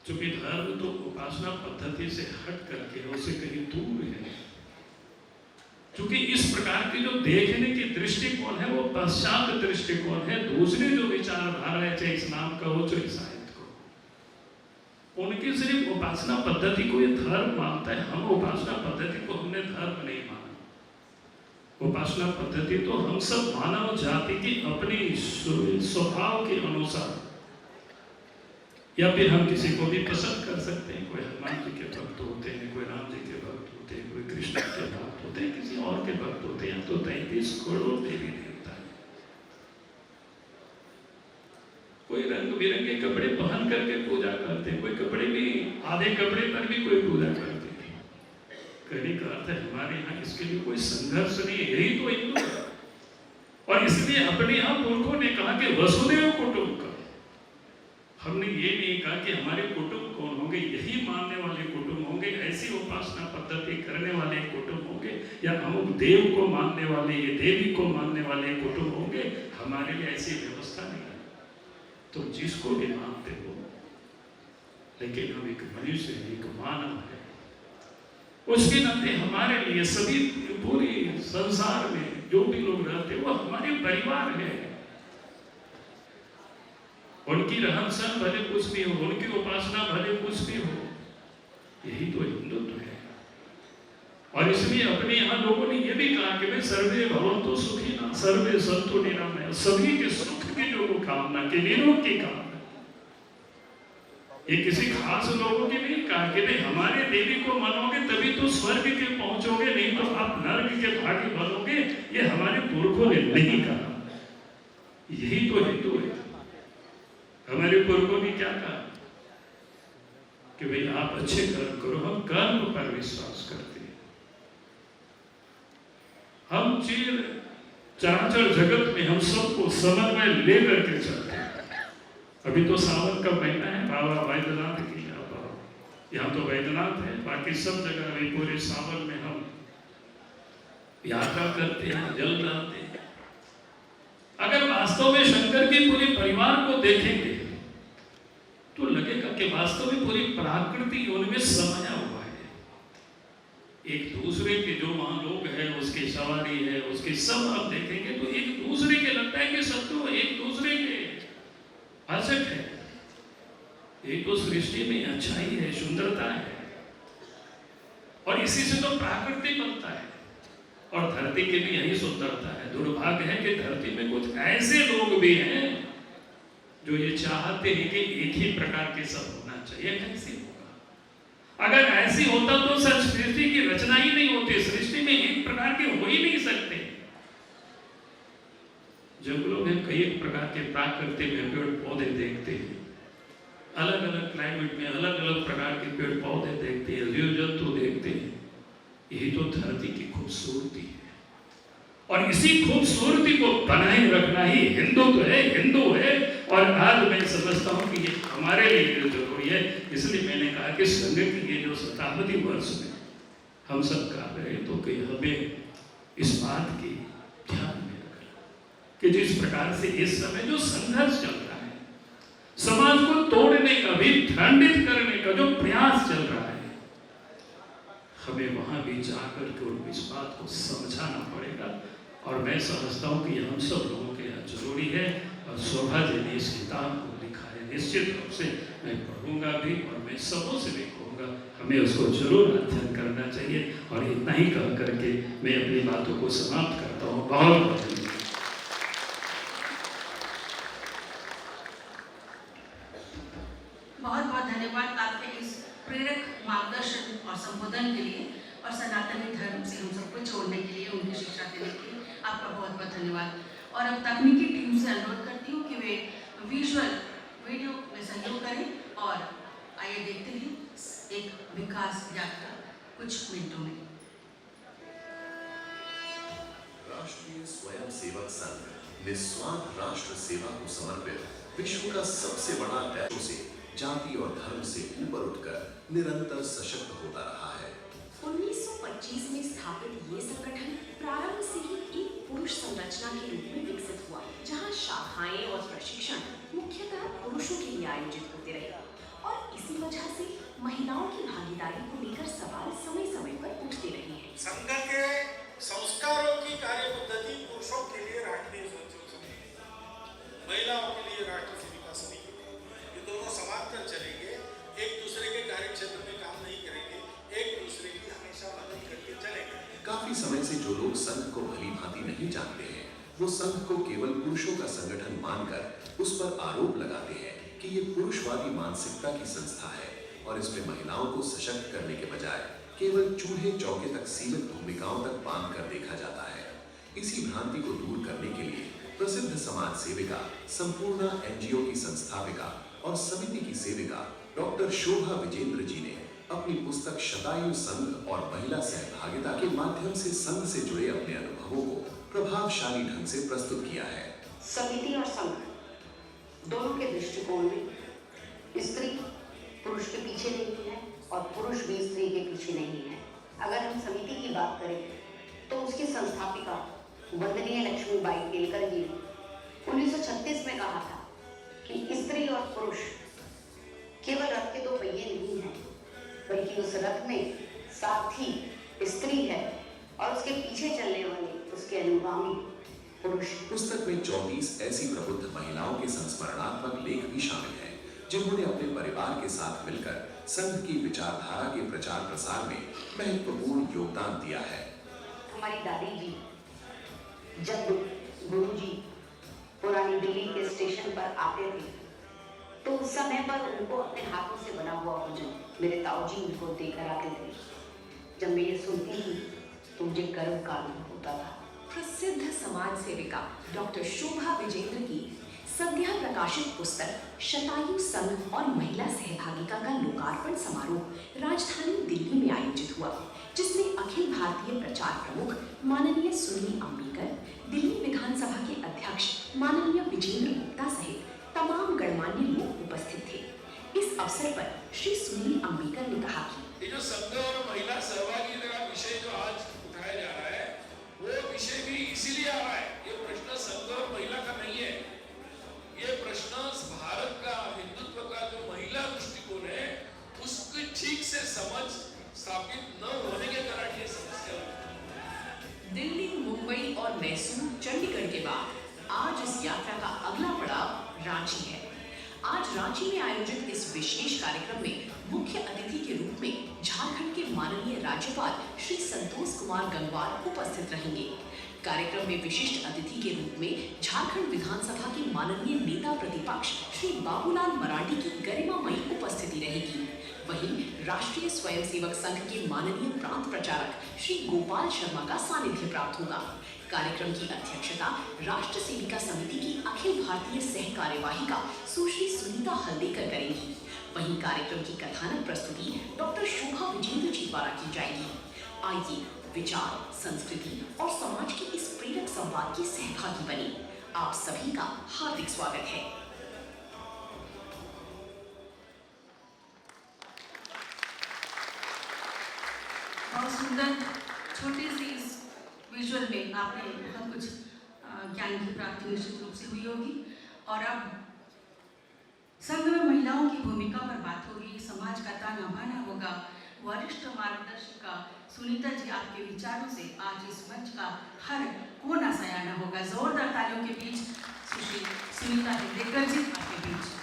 क्योंकि धर्म तो उपासना पद्धति से हट करके उससे कहीं दूर है। क्योंकि इस प्रकार की जो देखने की दृष्टिकोण है वो पाश्चात्य दृष्टिकोण है। दूसरी जो विचारधारा है, चाहे इस्लाम का हो चाहे ईसाई, उनकी सिर्फ उपासना पद्धति को ये धर्म मानता है। हम उपासना पद्धति को हमने धर्म नहीं माना। उपासना पद्धति तो हम सब मानव जाति की अपनी स्वभाव के अनुसार, या फिर हम किसी को भी पसंद कर सकते हैं। कोई हनुमान जी के भक्त होते हैं, कोई राम जी के भक्त होते हैं, कोई कृष्ण के भक्त होते हैं, किसी और के भक्त होते हैं। तो 33 करोड़ देवी देवता है। कोई रंग बिरंगे कपड़े पहन करके पूजा करते हैं, कोई कपड़े भी, आधे कपड़े पर भी कोई पूजा करते हैं। कहने का अर्थ है हमारे यहाँ इसके लिए कोई संघर्ष नहीं है, यही तो हिंदू है। और इसलिए अपने यहाँ पुरखों ने कहा कि वसुदेव कुटुंबकम। हमने ये नहीं कहा कि हमारे कुटुंब कौन होंगे, यही मानने वाले कुटुंब होंगे, ऐसी उपासना पद्धति करने वाले कुटुंब होंगे, या अमुक देव को मानने वाले, ये देवी को मानने वाले कुटुंब होंगे। हमारे लिए ऐसी व्यवस्था नहीं है। तुम जिसको भी मानते हो, लेकिन हम एक मनुष्य हैं, एक मानव है। उसके नाते हमारे लिए सभी पूरी संसार में जो भी लोग रहते हैं वो हमारे परिवार है। उनकी रहन सहन भले कुछ भी हो, उनकी उपासना भले कुछ भी हो, यही तो हिंदुत्व है। और इसलिए अपने यहाँ लोगों ने ये भी कहा कि भाई सर्वे भवन्तु सुखिनः सर्वे सन्तु निरामयाः, सभी के सुख की जो कामना के निरोग की कामना। ये किसी खास लोगों की नहीं कहा कि नहीं हमारे देवी को मानोगे तभी तो स्वर्ग के पहुंचोगे, नहीं तो आप नरक के भागी बनोगे। ये हमारे पुरखों ने नहीं कहा, यही तो हिंदू है। हमारे पुरखों ने क्या कहा कि भाई आप अच्छे कर्म करो, हम कर्म पर विश्वास करते हैं। हम चराचर जगत में हम सबको समन्वय लेकर के चलते हैं। अभी तो सावन का महीना है, बाबा वैद्यनाथ की यहाँ तो वैद्यनाथ है, बाकी सब जगह अभी पूरे सावन में हम यात्रा करते हैं, जल डालते हैं। अगर वास्तव में शंकर के पूरे परिवार को देखेंगे तो लगेगा कि वास्तव में पूरी प्रकृति उनमें समाया हुआ है। एक दूसरे के जो वहां लोग हैं, उसकी सवारी है, उसके सब आप देखेंगे तो एक दूसरे के लगता है कि सब तो एक दूसरे के आसक्त है। ये तो सृष्टि में अच्छाई है, सुंदरता है, और इसी से तो प्रकृति बनता है। और धरती की भी यही सुंदरता है। दुर्भाग्य है कि धरती में कुछ ऐसे लोग भी हैं जो ये चाहते हैं कि एक ही प्रकार के सब होना चाहिए। कैसे होगा? अगर ऐसी होता तो सृष्टि की रचना ही नहीं होती। सृष्टि में एक प्रकार के हो ही नहीं सकते। जंगलों में कई एक प्रकार के प्राकृतिक में पेड़ पौधे देखते हैं, अलग अलग क्लाइमेट में अलग अलग प्रकार के पेड़ पौधे देखते हैं, जीव जंतु देखते हैं। यही तो धरती की खूबसूरती है, और इसी खूबसूरती को बनाए रखना ही हिंदुत्व है, हिंदू है। और आज मैं समझता हूँ कि ये हमारे लिए जरूरी है। इसलिए मैंने कहा कि संघ की ये जो 70वें वर्ष में हम सब कर रहे हैं, तो कि हमें इस बात की ध्यान में रखना कि जिस प्रकार से इस समय जो संघर्ष चल रहा है, समाज को तोड़ने का, भी खंडित करने का जो प्रयास चल रहा है, हमें वहां भी जाकर के इस बात को समझाना पड़ेगा। और मैं समझता हूँ कि हम सब लोगों के यहाँ जरूरी है। और शोभा जी ने इस किताब को लिखा है, निश्चित रूप से मैं पढ़ूंगा भी, और मैं सबों से भी कहूँगा हमें उसको जरूर अध्ययन करना चाहिए। और इतना ही कह करके मैं अपनी बातों को समाप्त करता हूँ। बहुत बहुत धन्यवाद। बहुत बहुत धन्यवाद आपके इस प्रेरक मार्गदर्शन और संबोधन के लिए, और सनातनी धर्म से हम सबको जोड़ने के लिए, उनकी शिक्षा देने के लिए आपका बहुत बहुत धन्यवाद। और अब तकनीकी टीम से अनुरोध करती हूँ कि वे विजुअल वीडियो में सहयोग करें। और आइए देखते हैं एक विकास यात्रा कुछ मिनटों में। राष्ट्रीय स्वयंसेवक संघ निस्वार्थ राष्ट्र सेवा को समर्पित विश्व का सबसे बड़ा टैटू से जाति और धर्म से ऊपर उठकर निरंतर सशक्त होता रहा है। 1925 में स्थापित ये संगठन प्रारंभ से ही एक पुरुष संरचना के रूप में विकसित हुआ, जहां शाखाएं और प्रशिक्षण मुख्यतः पुरुषों के लिए आयोजित होते रहे। और इसी वजह से महिलाओं की भागीदारी को लेकर सवाल समय समय पर उठते रहे हैं। संघ के संस्कारों की कार्य पद्धति पुरुषों के लिए राष्ट्रीय स्वयंसेवक समिति, महिलाओं के लिए राष्ट्रीय सेविका समिति, ये दोनों समांतर चलेंगे, एक दूसरे के कार्य क्षेत्र में काम नहीं करेंगे, एक दूसरे की हमेशा मदद करके चलेंगे। काफी समय से जो लोग संघ को भली भांति नहीं जानते हैं, वो संघ को केवल पुरुषों का संगठन मानकर उस पर आरोप लगाते हैं कि ये पुरुषवादी मानसिकता की संस्था है और इसमें महिलाओं को सशक्त करने के बजाय केवल चूल्हे चौके तक सीमित भूमिकाओं तक बांध कर देखा जाता है। इसी भ्रांति को दूर करने के लिए प्रसिद्ध समाज सेविका, संपूर्ण एनजीओ की संस्थापिका और समिति की सेविका डॉक्टर शोभा विजेंद्र जी ने अपनी पुस्तक शतायु संघ और महिला सहभागिता के माध्यम से संघ से जुड़े अपने अनुभवों को प्रभावशाली ढंग से प्रस्तुत किया है। समिति और संघ दोनों के दृष्टिकोण में स्त्री पुरुष के पीछे नहीं है और पुरुष भी स्त्री के पीछे नहीं है। अगर हम समिति की बात करें तो उसकी संस्थापिका वंदनीय लक्ष्मीबाई केलकर जी ने 1936 में कहा था कि स्त्री और पुरुष केवल रथ के दो पहिए नहीं हैं, बल्कि उस रथ में सारथी स्त्री है और उसके पीछे चलने वाले उसके अनुगामी पुरुष। पुस्तक में 34 ऐसी प्रबुद्ध महिलाओं के संस्मरणात्मक लेख भी शामिल हैं, जिन्होंने अपने परिवार के साथ मिलकर संघ की विचारधारा के प्रचार प्रसार में महत्वपूर्ण योगदान दिया है। हमारी दादी जी जब गुरुजी पुरानी दिल्ली के स्टेशन पर आते थे तो उस समय पर उनको अपने हाथों से बना हुआ भोजन मेरे ताऊजी उनको देकर आते थे। जब मैं ये सुनती थी तो मुझे गर्व का अनुभव होता था। प्रसिद्ध समाज सेविका डॉक्टर शोभा विजेंद्र की सद्या प्रकाशित पुस्तक शतायु संघ और महिला सहभागिता का लोकार्पण समारोह राजधानी दिल्ली में आयोजित हुआ, जिसमें अखिल भारतीय प्रचार प्रमुख माननीय सुनील अंबिकर, दिल्ली विधानसभा के अध्यक्ष माननीय विजेंद्र गुप्ता सहित तमाम गणमान्य लोग उपस्थित थे। इस अवसर पर श्री सुनील अंबिकर ने कहा कि ये जो संघ और महिला सहभागिता का विषय जो आज उठाया जा रहा है, वो विषय भी इसीलिए आ रहा है। ये प्रश्न संघ और महिला का नहीं है, ये प्रश्न भारत का हिंदुत्व का जो महिला दृष्टिकोण है उसकी ठीक से समझ स्थापित न होने के कारण ये समस्या है। दिल्ली, मुंबई और मैसूर, चंडीगढ़ के बाद आज इस यात्रा का अगला पड़ाव रांची है। आज रांची में आयोजित इस विशेष कार्यक्रम में मुख्य अतिथि के रूप में झारखंड के माननीय राज्यपाल श्री संतोष कुमार गंगवार उपस्थित रहेंगे। कार्यक्रम में विशिष्ट अतिथि के रूप में झारखंड विधानसभा के माननीय नेता प्रतिपक्ष श्री बाबूलाल मरांडी की गरिमामयी उपस्थिति रहेगी। वहीं राष्ट्रीय स्वयंसेवक संघ के माननीय प्रांत प्रचारक श्री गोपाल शर्मा का सानिध्य प्राप्त होगा। कार्यक्रम की अध्यक्षता राष्ट्र सेविका समिति की अखिल भारतीय सह कार्यवाहिका सुश्री सुनीता हल्देकर करेंगी। वहीं कार्यक्रम की कथानक प्रस्तुति डॉक्टर शोभा विजेंद्र जी द्वारा की जाएगी। आइए विचार, संस्कृति और समाज के इस प्रेरक संवाद के सहभागी बने। आप सभी का हार्दिक स्वागत है। बहुत सुंदर छोटी सी इस विजुअल में आपने बहुत कुछ ज्ञान की प्राप्ति निश्चित रूप से हुई होगी। और अब संघ में महिलाओं की भूमिका पर बात होगी, समाज का ताना बाना होगा। वरिष्ठ मार्गदर्शिका सुनीता जी आपके विचारों से आज इस मंच का हर कोना सयाना होगा। जोरदार तालियों के बीच सुश्री सुनीता हल्देकर जी आपके बीच।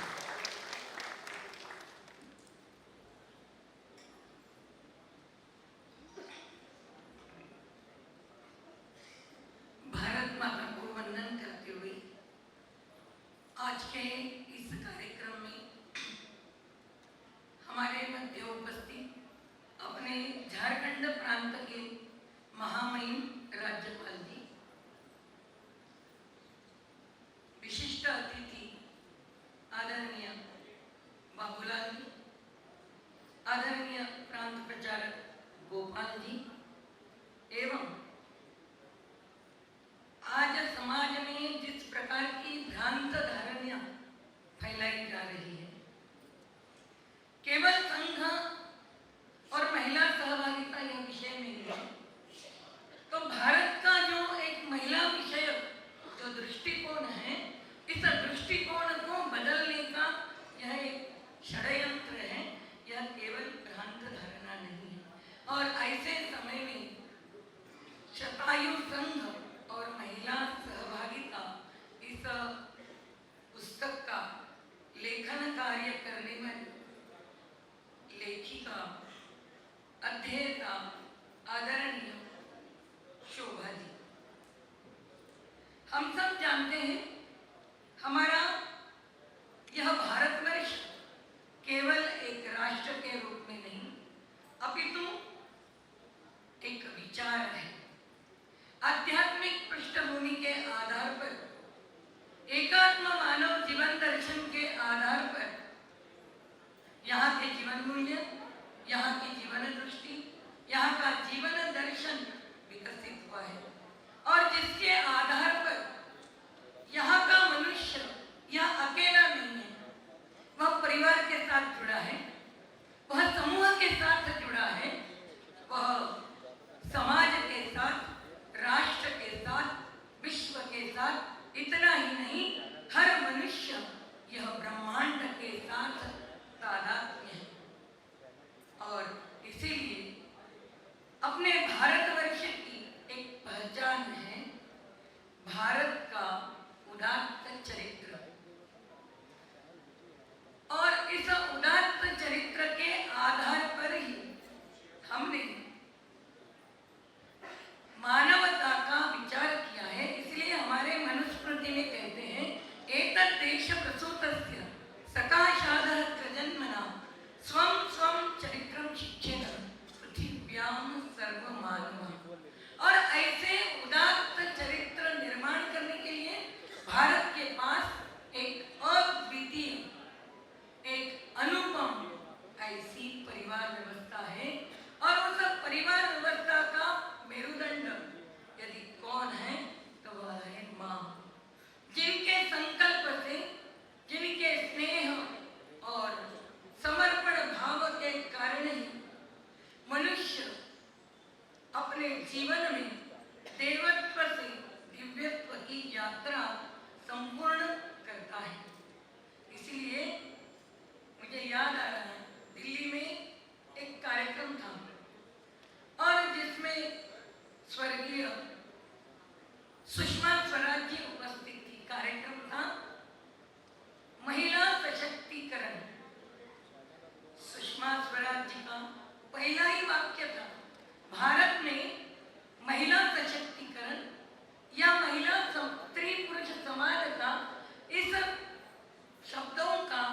भारत माता को वंदन करते हुए आज के इस कार्यक्रम में हमारे मध्य उपस्थित अपने झारखंड प्रांत के महामहिम राज्यपाल जी, विशिष्ट अतिथि आदरणीय बाबूलाल जी, आदरणीय प्रांत प्रचारक गोपाल जी एवं आज समाज में जिस प्रकार की भ्रांत धारणा फैलाई जा रही है, केवल संघ और महिला सहभागिता यह विषय नहीं है, तो भारत का जो एक महिला विषय जो दृष्टिकोण है, इस दृष्टिकोण को बदलने का यह एक षड्यंत्र है, यह केवल भ्रांत धारणा नहीं है। और ऐसे समय में शतायु संघ और महिला सहभागिता इस पुस्तक का लेखन कार्य करने में लेखिका अध्येता आदरणीय शोभा जी, यहाँ की जीवन दृष्टि, यहाँ का जीवन दर्शन विकसित हुआ है और जिसके आधार पर यहाँ का मनुष्य यह अकेला नहीं है, वह परिवार के साथ जुड़ा है, वह समूह के साथ जुड़ा है, वह समाज के साथ, राष्ट्र के साथ, विश्व के साथ, इतना ही नहीं हर मनुष्य यह ब्रह्मांड के साथ तादात्म्य है। और इसीलिए अपने भारतवर्ष की एक पहचान है भारत का उदात्त चरित्र, और इस उदात्त चरित्र के आधार पर ही हमने मानवता का विचार किया है। इसलिए हमारे मनुस्मृति में कहते हैं एतत् देश प्रसूतस्य सकाशादः प्रजन्मना स्वं स्वं चरित्रं शिक्षेत पृथिव्यां सर्वमानवः। और ऐसे उदात्त चरित्र निर्माण करने के लिए भारत के पास एक अद्वितीय, एक अनुपम ऐसी परिवार व्यवस्था है। और उस परिवार व्यवस्था का मेरुदंड यदि कौन है तो वह है माँ, जिनके संकल्प से, जिनके स्नेह और समर्पण भाव के कारण ही मनुष्य अपने जीवन में देवत्व से दिव्यत्व की यात्रा संपूर्ण करता है। इसलिए मुझे याद आ रहा है दिल्ली में एक कार्यक्रम था और जिसमें स्वर्गीय सुषमा स्वराज जी उपस्थित थी। कार्यक्रम था महिला सशक्तिकरण। सुषमा स्वराज जी का पहला ही वाक्य था भारत में महिला सशक्तिकरण या महिला स्त्री पुरुष समानता, इस शब्दों का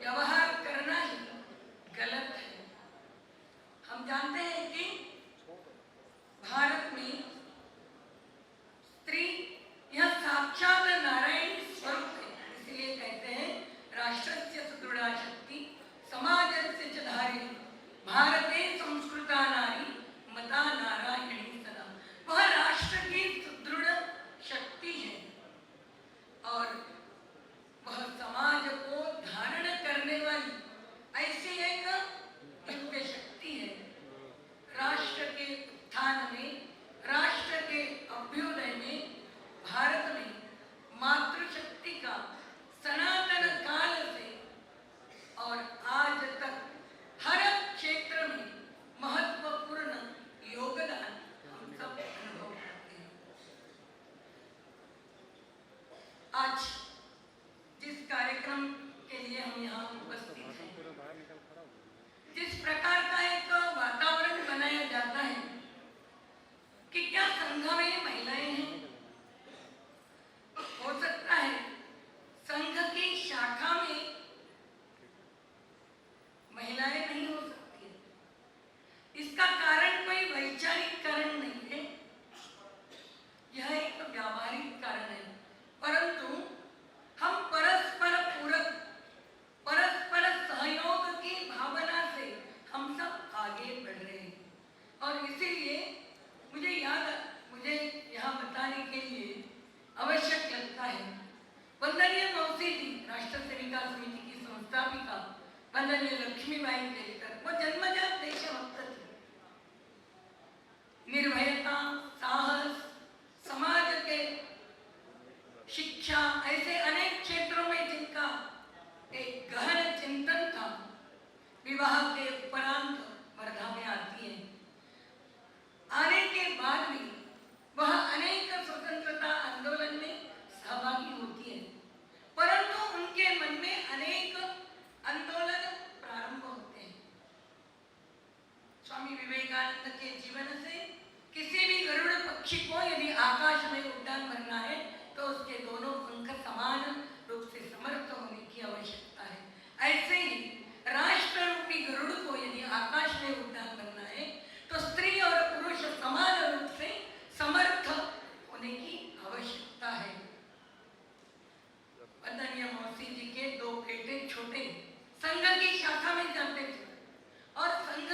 व्यवहार करना ही गलत है। हम जानते हैं कि भारत में स्त्री यह साक्षात नारायण स्वरूप है। इसलिए कहते हैं राष्ट्रस्य सुदृढ़ा शक्ति समाजस्य च धारिणी भारते संस्कृता नारी मता नारायणी सदा। वह राष्ट्र की सुदृढ़ शक्ति है और वह समाज को धारण करने वाली ऐसी एक दिव्य शक्ति है। राष्ट्र के उत्थान में, राष्ट्र के अभ्युदय में भारत में मातृशक्ति का सनातन काल से और आज तक हर क्षेत्र में महत्वपूर्ण योगदान हम सब अनुभव करते हैं। आज जिस कार्यक्रम के लिए हम यहाँ उपस्थित हैं, जिस प्रकार का एक वातावरण बनाया जाता है कि क्या संघ में महिलाएं हैं? हो सकता है संघ की शाखा में महिलाएं नहीं हो सकती। इसका कारण कोई वैचारिक कारण नहीं है, यह एक व्यावहारिक कारण है। परंतु हम परस्पर पूरक, परस्पर सहयोग की भावना से हम सब आगे बढ़ रहे हैं। और इसीलिए मुझे यहाँ बताने के लिए आवश्यक लगता है वंदनीय मौसी जी, राष्ट्र सेविका समिति की संस्थापिका वंदनीय लक्ष्मीबाई केलकर, वो जन्मजात देशभक्त थे। निर्भयता, साहस, समाज के शिक्षा, ऐसे अनेक क्षेत्रों में जिनका एक गहन चिंतन था, विवाह के उपरांत वर्धा में आती है। आने के बाद भी वह अनेक स्वतंत्रता आंदोलन में सहभागी होती है, परंतु उनके मन में अनेक आंदोलन प्रारंभ होते हैं। स्वामी विवेकानंद के जीवन से किसी भी गरुड़ पक्षी को यदि आकाश में उड़ान भरना है तो उसके दोनों पंख समान रूप से समर्थ होने की आवश्यकता है। ऐसे ही राष्ट्र रूपी गरुड़ को यदि आकाश में उड़ान भरना है तो स्त्री और पुरुष समान रूप से समर्थ होने की आवश्यकता है। वंदनीय मौसी जी के दो बेटे छोटे संघ की शाखा में जाते थे और संघ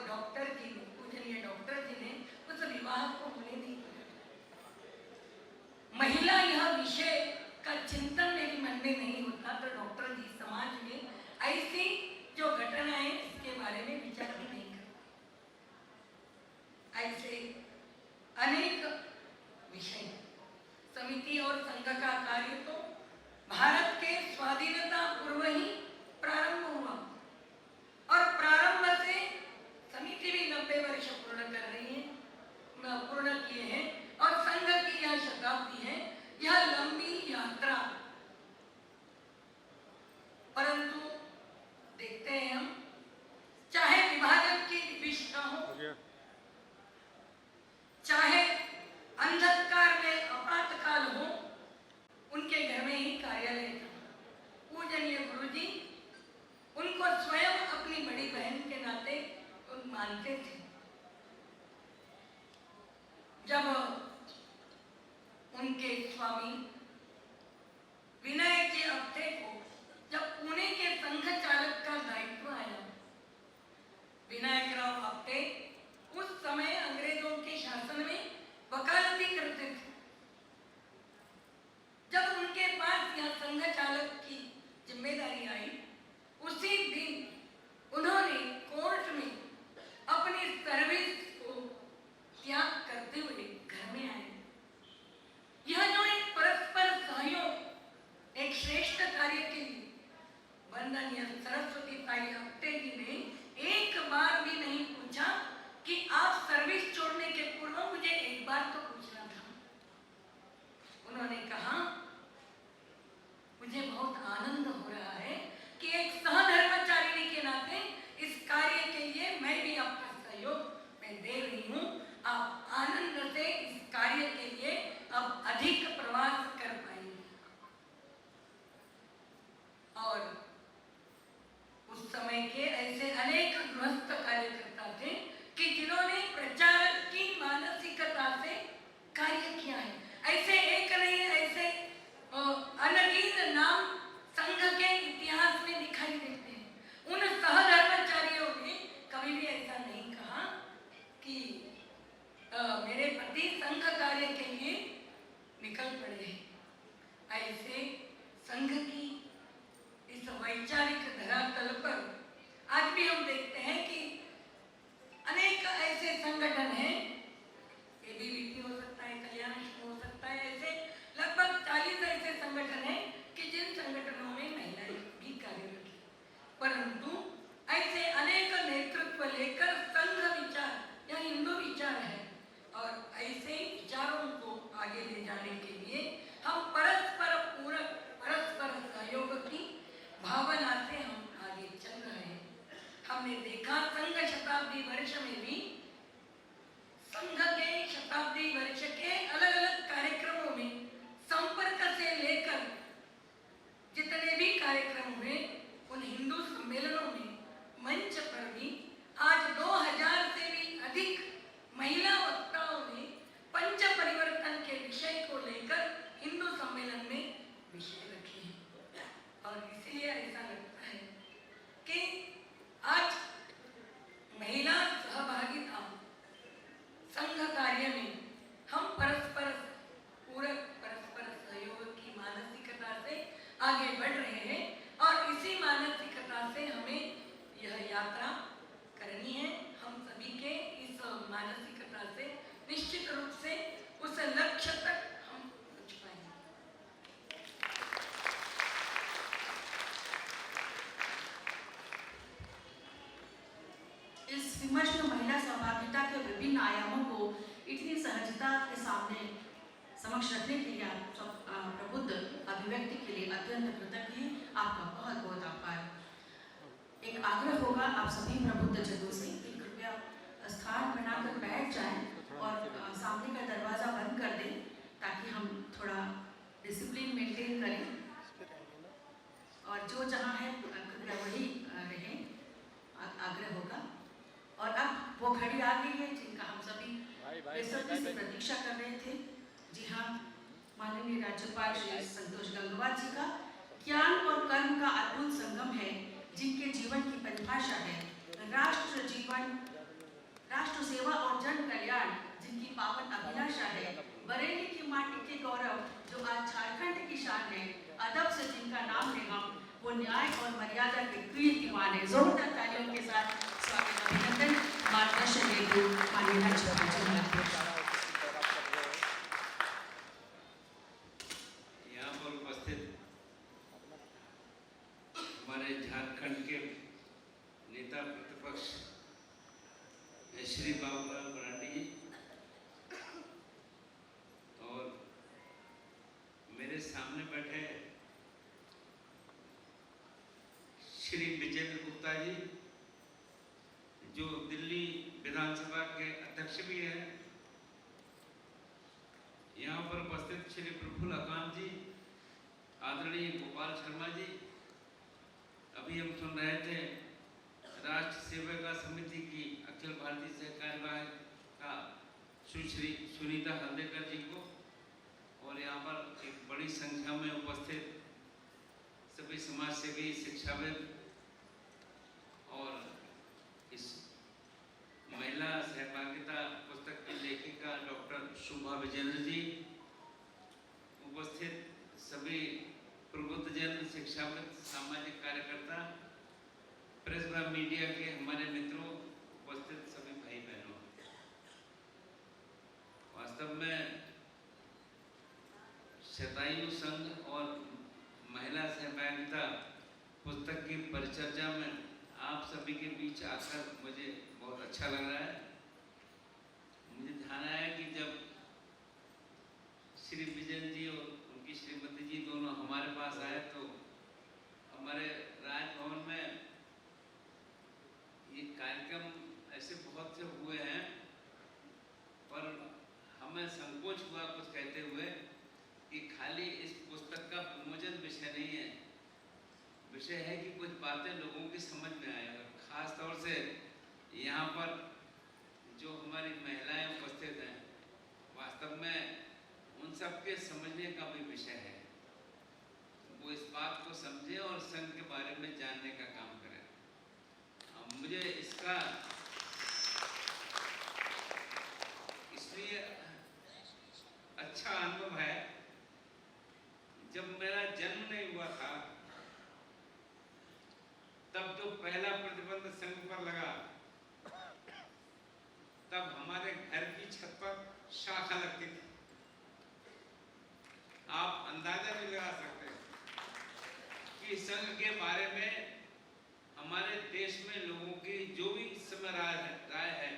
डॉक्टर जी ने, पूजनीय डॉक्टर जी ने उस विवाह को होने नहीं दिया। महिला यह विषय का चिंतन मेरे मन में नहीं होता तो डॉक्टर जी समाज में ऐसी जो घटनाएं इसके बारे में विचार भी नहीं करते। ऐसे अनेक विषय समिति और संघ का कार्य तो भारत के स्वाधीनता पूर्व ही प्रारंभ हुआ और प्रारंभ से समिति भी 90 वर्ष पूर्ण कर रही है, पूर्ण किए हैं और संघ की यह शताब्दी है, यह लंबी यात्रा। परंतु देखते हैं हम, चाहे विभाजन की विविधता हो, चाहे अंधकार में आपातकाल हो, उनके घर में ही कार्यालय था। पूजनीय गुरुजी उनको स्वयं अपनी बड़ी बहन के नाते मानते थे। जब उनके स्वामी विनायक जी अप्टे को जब पुणे के संघ चालक का दायित्व आया, विनायक राव अप्टे उस समय अंग्रेजों के शासन में वकालती करते थे। जब उनके पास यह संघ चालक की जिम्मेदारी आई, उसी दिन उन्होंने कोर्ट में अपनी सर्विस को त्याग करते हुए घर में आए। यह जो एक परस्पर सहयोग, एक श्रेष्ठ कार्य के लिए वंदनीय सरस्वती ताई अप्टे जी ने एक बार भी नहीं पूछा कि आप सर्विस छोड़ने के पूर्व मुझे एक बार तो पूछना था। उन्होंने कहा, मुझे बहुत आनंद हो रहा है कि एक सहधर्मचारिणी के नाते इस कार्य के लिए मैं भी आपका सहयोग मैं दे रही हूँ। आप आनंद से इस कार्य के लिए अब अधिक प्रवास कर पाएंगे। और उस समय के ऐसे अनेक गृहस्थ कार्यकर्ता थे कि जिन्होंने प्रचारक की मानसिकता से कार्य किया है। ऐसे एक नहीं, ऐसे अनगिनत नाम संघ के इतिहास में दिखाई देते हैं। उन सहधर्मचारियों ने कभी भी ऐसा नहीं कहा कि मेरे पति संघ कार्य के लिए निकल पड़े हैं। ऐसे संघ की इस वैचारिक धरातल पर आज भी हम देखते हैं कि अनेक ऐसे संगठन हैं, एबीवीपी हो सकता है, कल्याण हो सकता है, ऐसे लगभग 40 ऐसे संगठन हैं कि जिन संगठनों में महिलाएं भी कार्यरत हैं। परंतु ऐसे अनेक नेतृत्व लेकर संघ विचार या हिंदू विचार है और ऐसे विचारों को आगे ले जाने के लिए हम परस्पर पूरक, परस्पर सहयोग की भावना से हम आगे चल रहे हैं। हमने देखा संघ शताब्दी वर्ष में भी संघ के शताब्दी वर्ष के अलग अलग कार्यक्रमों में संपर्क से लेकर जितने भी कार्यक्रम हुए, उन हिंदू सम्मेलनों में मंच पर भी आज 2000 से भी अधिक महिला वक्ताओं ने पंच परिवर्तन के विषय को लेकर हिंदू सम्मेलन में विषय रखे हैं। और इसलिए ऐसा लगता है कि आज महिला सहभागिता संघ कार्य में हम परस्पर पूरक, परस्पर सहयोग की मानसिकता से आगे बढ़ रहे हैं और इसी मानसिकता से हमें यह यात्रा करनी है। हम सभी के इस मानसिकता से निश्चित रूप से उस लक्ष्य तक हम पहुंच पाएंगे। इस विमर्श में महिला सहभागिता के विभिन्न आयामों को इतनी सहजता के सामने समक्ष रखने के लिए आप सब प्रबुद्ध अभिव्यक्ति के लिए अत्यंत कृतज्ञ हैं। आपका बहुत बहुत आभार। एक आग्रह होगा आप सभी प्रबुद्ध जनों से कि कृपया स्थान बनाकर बैठ जाएं और सामने का दरवाज़ा बंद कर दें ताकि हम थोड़ा डिसिप्लिन मेंटेन करें और जो जहाँ है कृपया वही रहें, आग्रह होगा। और अब वो घड़ी आ गई है जिनका हम सभी बेसब्री से प्रतीक्षा कर रहे थे। जी हाँ, माननीय राज्यपाल श्री संतोष गंगवार जी का ज्ञान और कर्म का अद्भुत संगम है, जिनके जीवन की परिभाषा है राष्ट्र जीवन राष्ट्र सेवा और जन कल्याण जिनकी पावन अभिलाषा है, बरेली की माटी के गौरव जो आज झारखंड की शान है, अदब से जिनका नाम है हम, वो न्याय और मर्यादा के कीर्तिमान है। जोरदार तालियों के साथ स्वागत अभिनंदन मार्गदर्शन हेतु माननीय राज्यपाल। यहाँ पर उपस्थित हमारे झारखंड के नेता प्रतिपक्ष श्री बाबूलाल मरांडी जी और मेरे सामने बैठे श्री विजेंद्र गुप्ता जी जो दिल्ली विधानसभा के अध्यक्ष भी हैं, यहाँ पर उपस्थित श्री प्रफुल्ल अकांत जी, आदरणीय गोपाल शर्मा जी, अभी हम सुन रहे थे राष्ट्र सेविका समिति की अखिल भारतीय सह कार्यवाहिका सुश्री सुनीता हल्देकर जी को, और यहाँ पर एक बड़ी संख्या में उपस्थित सभी समाज सेवी, शिक्षाविद और इस महिला सहभागिता पुस्तक की लेखिका डॉक्टर शुभा विजेंद्र जी, उपस्थित सभी प्रबुद्धजन, शिक्षाविद, सामाजिक कार्यकर्ता, प्रेस व मीडिया के हमारे मित्रों, उपस्थित सभी भाई बहनों, वास्तव में शतायु संघ और महिला सहभागिता पुस्तक की परिचर्चा में आप सभी के बीच आकर मुझे बहुत अच्छा लग रहा है। मुझे ध्यान आया कि जब श्री विजयन जी और उनकी श्रीमती जी दोनों हमारे पास आए तो हमारे राजभवन में ये कार्यक्रम ऐसे बहुत से हुए हैं, पर हमें संकोच हुआ कुछ कहते हुए कि खाली इस पुस्तक का विमोचन विषय नहीं है, विषय है कि कुछ बातें लोगों की समझ में आए। खास तौर से यहाँ पर जो हमारी महिलाएं उपस्थित हैं, वास्तव में उन सबके समझने का भी विषय है, वो इस बात को समझे और संघ के बारे में जानने का काम करें। मुझे इसका इसलिए अच्छा अनुभव है, जब मेरा जन्म नहीं हुआ था तब जो पहला प्रतिबंध संघ पर लगा, तब हमारे घर की छत पर शाखा लगती थी। आप अंदाजा भी लगा सकते हैं कि संघ के बारे में हमारे देश में लोगों की जो भी इस समय राय है,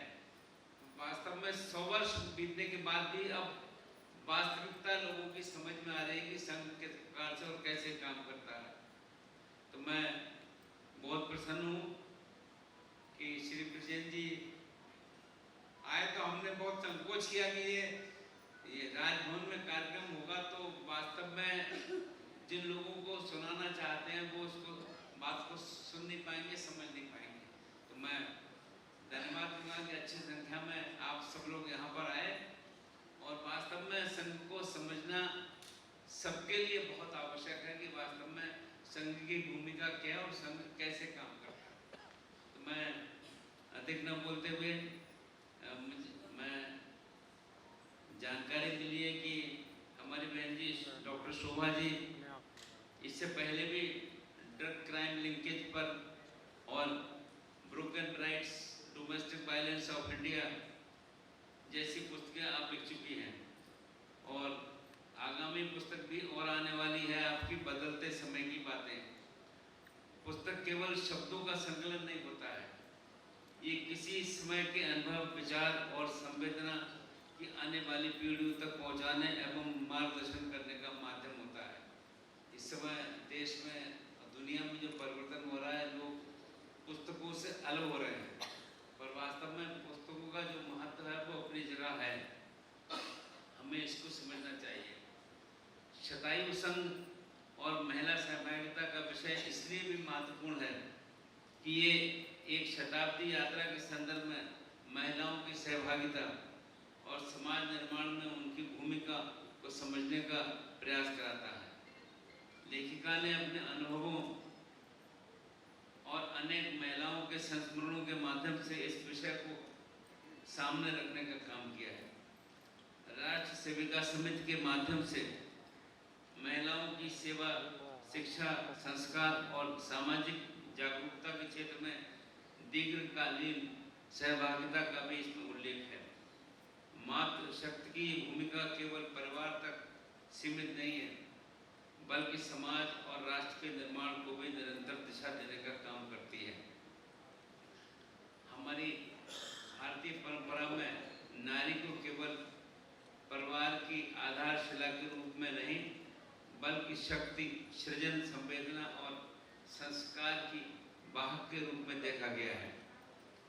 वास्तव में 100 वर्ष बीतने के बाद भी अब वास्तविकता लोगों की समझ में आ रही है कि संघ किस प्रकार से और कैसे काम करता है। तो मैं बहुत प्रसन्न हूँ कि श्री विजयन जी आए, तो हमने बहुत संकोच किया कि ये राजभवन में कार्यक्रम होगा तो वास्तव में जिन लोगों को सुनाना चाहते हैं वो उसको बात को सुन नहीं पाएंगे, समझ नहीं पाएंगे। तो मैं धन्यवाद दूंगा कि अच्छी संख्या में आप सब लोग यहाँ पर आए, और वास्तव में संघ को समझना सबके लिए बहुत आवश्यक है कि वास्तव में संघ की भूमिका क्या है और संघ कैसे काम करता है। तो मैं अधिक न बोलते हुए मैं जानकारी मिली है कि हमारी बहन जी डॉक्टर शोभा जी इससे पहले भी ड्रग क्राइम लिंकेज पर और broken rights, domestic violence of India जैसी पुस्तकें आप लिख चुकी हैं, और आगामी पुस्तक भी और आने वाली है, आपकी बदलते समय की बातें। पुस्तक केवल शब्दों का संकलन नहीं होता है, ये किसी समय के अनुभव, विचार और संवेदना की आने वाली पीढ़ियों तक पहुंचाने एवं मार्गदर्शन करने का माध्यम होता है। इस समय देश में और दुनिया में जो परिवर्तन हो रहा है, लोग पुस्तकों से अलग हो रहे हैं, पर वास्तव में पुस्तकों का जो महत्व है वो अपनी जगह है, हमें इसको समझना चाहिए। शतायु संघ और महिला सहभागिता का विषय इसलिए भी महत्वपूर्ण है कि ये एक शताब्दी यात्रा के संदर्भ में महिलाओं की सहभागिता और समाज निर्माण में उनकी भूमिका को समझने का प्रयास कराता है। लेखिका ने अपने अनुभवों और अनेक महिलाओं के संस्मरणों के माध्यम से इस विषय को सामने रखने का काम किया है। राष्ट्र सेविका समिति के माध्यम से महिलाओं की सेवा, शिक्षा, संस्कार और सामाजिक जागरूकता के क्षेत्र में दीर्घकालीन सहभागिता का भी इसमें उल्लेख है। मातृशक्ति की भूमिका केवल परिवार तक सीमित नहीं है, बल्कि समाज और राष्ट्र के निर्माण को भी निरंतर दिशा देने का काम करती है। हमारी भारतीय परंपरा में नारी को केवल परिवार की आधारशिला के रूप में नहीं, बल्कि शक्ति, सृजन, संवेदना और संस्कार की वाहक के रूप में देखा गया है।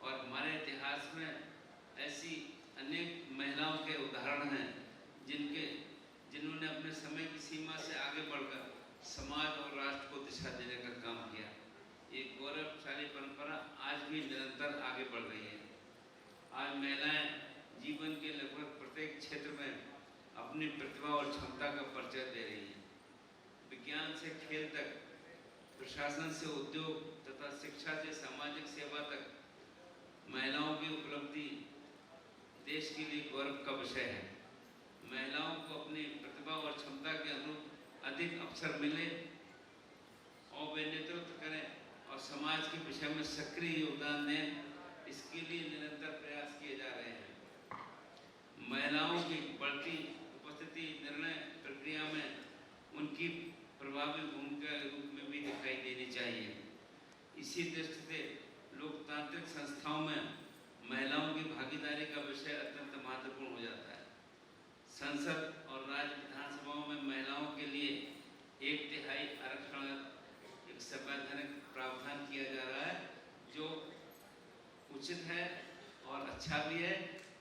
और हमारे इतिहास में ऐसी अनेक महिलाओं के उदाहरण हैं जिन्होंने अपने समय की सीमा से आगे बढ़कर समाज और राष्ट्र को दिशा देने का काम किया। ये गौरवशाली परंपरा आज भी निरंतर आगे बढ़ रही है। आज महिलाएं जीवन के लगभग प्रत्येक क्षेत्र में अपनी प्रतिभा और क्षमता का परिचय दे रही हैं। विज्ञान से खेल तक, प्रशासन से उद्योग तथा शिक्षा से सामाजिक सेवा तक महिलाओं की उपलब्धि देश के लिए गौरव का विषय है। महिलाओं को अपनी प्रतिभा और क्षमता के अनुरूप अधिक अवसर मिले और वे नेतृत्व करें और समाज के विषय में सक्रिय योगदान दें, इसके लिए निरंतर प्रयास किए जा रहे हैं। महिलाओं की बढ़ती उपस्थिति निर्णय प्रक्रिया में उनकी प्रभावी भूमिका के रूप में भी दिखाई देनी चाहिए। इसी दृष्टि से लोकतांत्रिक संस्थाओं में महिलाओं की भागीदारी का विषय अत्यंत महत्वपूर्ण हो जाता है। संसद और राज्य विधानसभाओं में महिलाओं के लिए 1/3 आरक्षण एक संवैधानिक प्रावधान किया जा रहा है, जो उचित है और अच्छा भी है,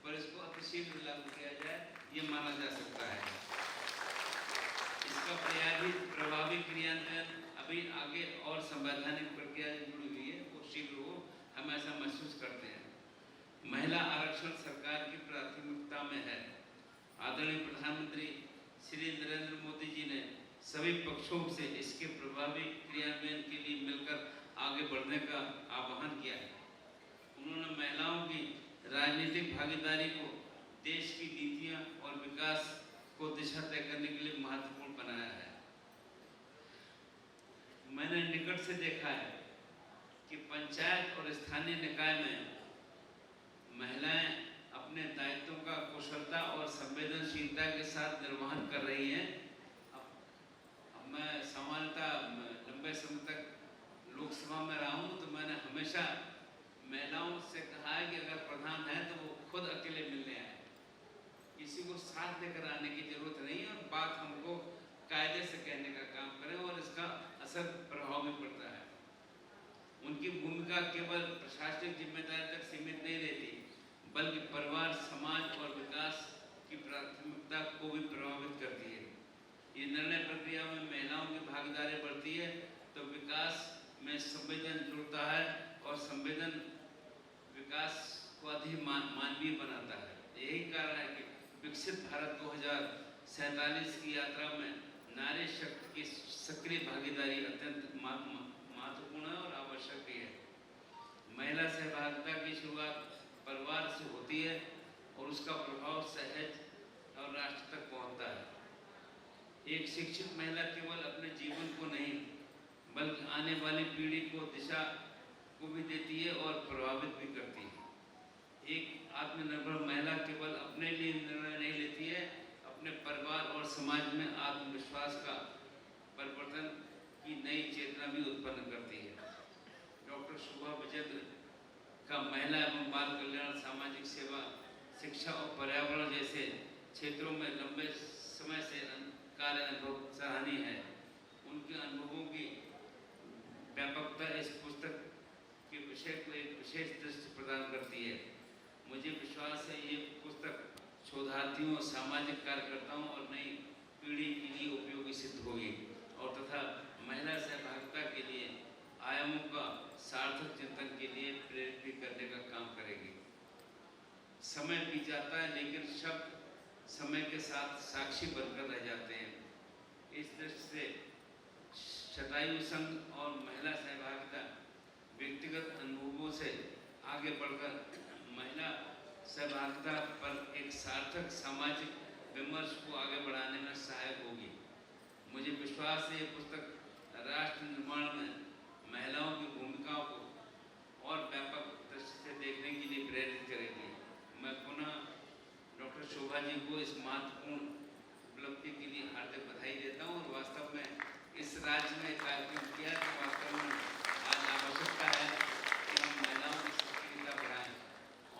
पर इसको अतिशीघ्र लागू किया जाए ये माना जा सकता है। इसका प्रभावी क्रियान्वयन अभी आगे और संवैधानिक प्रक्रिया जुड़ी हुई है, वो शीघ्र हो, हम ऐसा महसूस करते हैं। महिला आरक्षण सरकार की प्राथमिकता में है। आदरणीय प्रधानमंत्री श्री नरेंद्र मोदी जी ने सभी पक्षों से इसके प्रभावी क्रियान्वयन के लिए मिलकर आगे बढ़ने का आह्वान किया है। उन्होंने महिलाओं की राजनीतिक भागीदारी को देश की नीतियां और विकास को दिशा तय करने के लिए महत्वपूर्ण बनाया है। मैंने निकट से देखा है कि पंचायत और स्थानीय निकाय में महिलाएं अपने दायित्वों का कुशलता और संवेदनशीलता के साथ निर्वहन कर रही हैं। अब मैं सामान्यतः लंबे समय तक लोकसभा में रहा हूँ, तो मैंने हमेशा महिलाओं से कहा है कि अगर प्रधान है तो वो खुद अकेले मिलने आए, किसी को साथ लेकर आने की जरूरत नहीं है, और बात हमको कायदे से कहने का काम करें और इसका असर प्रभाव में पड़ता है। उनकी भूमिका केवल प्रशासनिक जिम्मेदारी तक सीमित नहीं रहती, बल्कि परिवार, समाज और विकास की प्राथमिकता को भी प्रभावित करती है। ये निर्णय प्रक्रिया में महिलाओं की भागीदारी बढ़ती है तो विकास में संवेदन जुड़ता है और संवेदन विकास को अधिक मानवीय बनाता है। यही कारण है कि विकसित भारत 2047 की यात्रा में नारी शक्ति की सक्रिय भागीदारी अत्यंत महत्वपूर्ण है और आवश्यक भी है। महिला सहभागिता की शुरुआत परिवार से होती है और उसका प्रभाव सहज और राष्ट्र तक पहुंचता है। एक शिक्षित महिला केवल अपने जीवन को नहीं, बल्कि आने वाली पीढ़ी को दिशा को भी देती है और प्रभावित भी करती है। एक आत्मनिर्भर महिला केवल अपने लिए निर्णय नहीं लेती है, अपने परिवार और समाज में आत्मविश्वास का परिवर्तन की नई चेतना भी उत्पन्न करती है। डॉक्टर शोभा विजेंद्र का महिला एवं बाल कल्याण, सामाजिक सेवा, शिक्षा और पर्यावरण जैसे क्षेत्रों में लंबे समय से कार्य अनुभव सराहनीय है। उनके अनुभवों की व्यापकता इस पुस्तक के विषय को एक विशेष दृष्टि प्रदान करती है। मुझे विश्वास है ये पुस्तक शोधार्थियों, सामाजिक कार्यकर्ताओं और नई पीढ़ी के लिए उपयोगी सिद्ध होगी और तथा महिला सहभागिता के लिए आयामों का सार्थक चिंतन के लिए प्रेरित भी करने का काम करेगी। समय बीत जाता है, लेकिन शब्द समय के साथ साक्षी बनकर रह जाते हैं। इस दृष्टि से शतायु संघ और महिला सहभागिता व्यक्तिगत अनुभवों से आगे बढ़कर महिला सहभागिता पर एक सार्थक सामाजिक विमर्श को आगे बढ़ाने में सहायक होगी। मुझे विश्वास है ये पुस्तक राष्ट्र निर्माण में महिलाओं की भूमिकाओं को और व्यापक दृष्टि से देखने के लिए प्रेरित करेगी। मैं पुनः डॉक्टर शोभा जी को इस महत्वपूर्ण उपलब्धि के लिए हार्दिक बधाई देता हूँ और वास्तव में इस राज्य में कार्यक्रम किया तो वास्तव में आज आवश्यकता है कि हम महिलाओं की सक्रियता बढ़ाएं।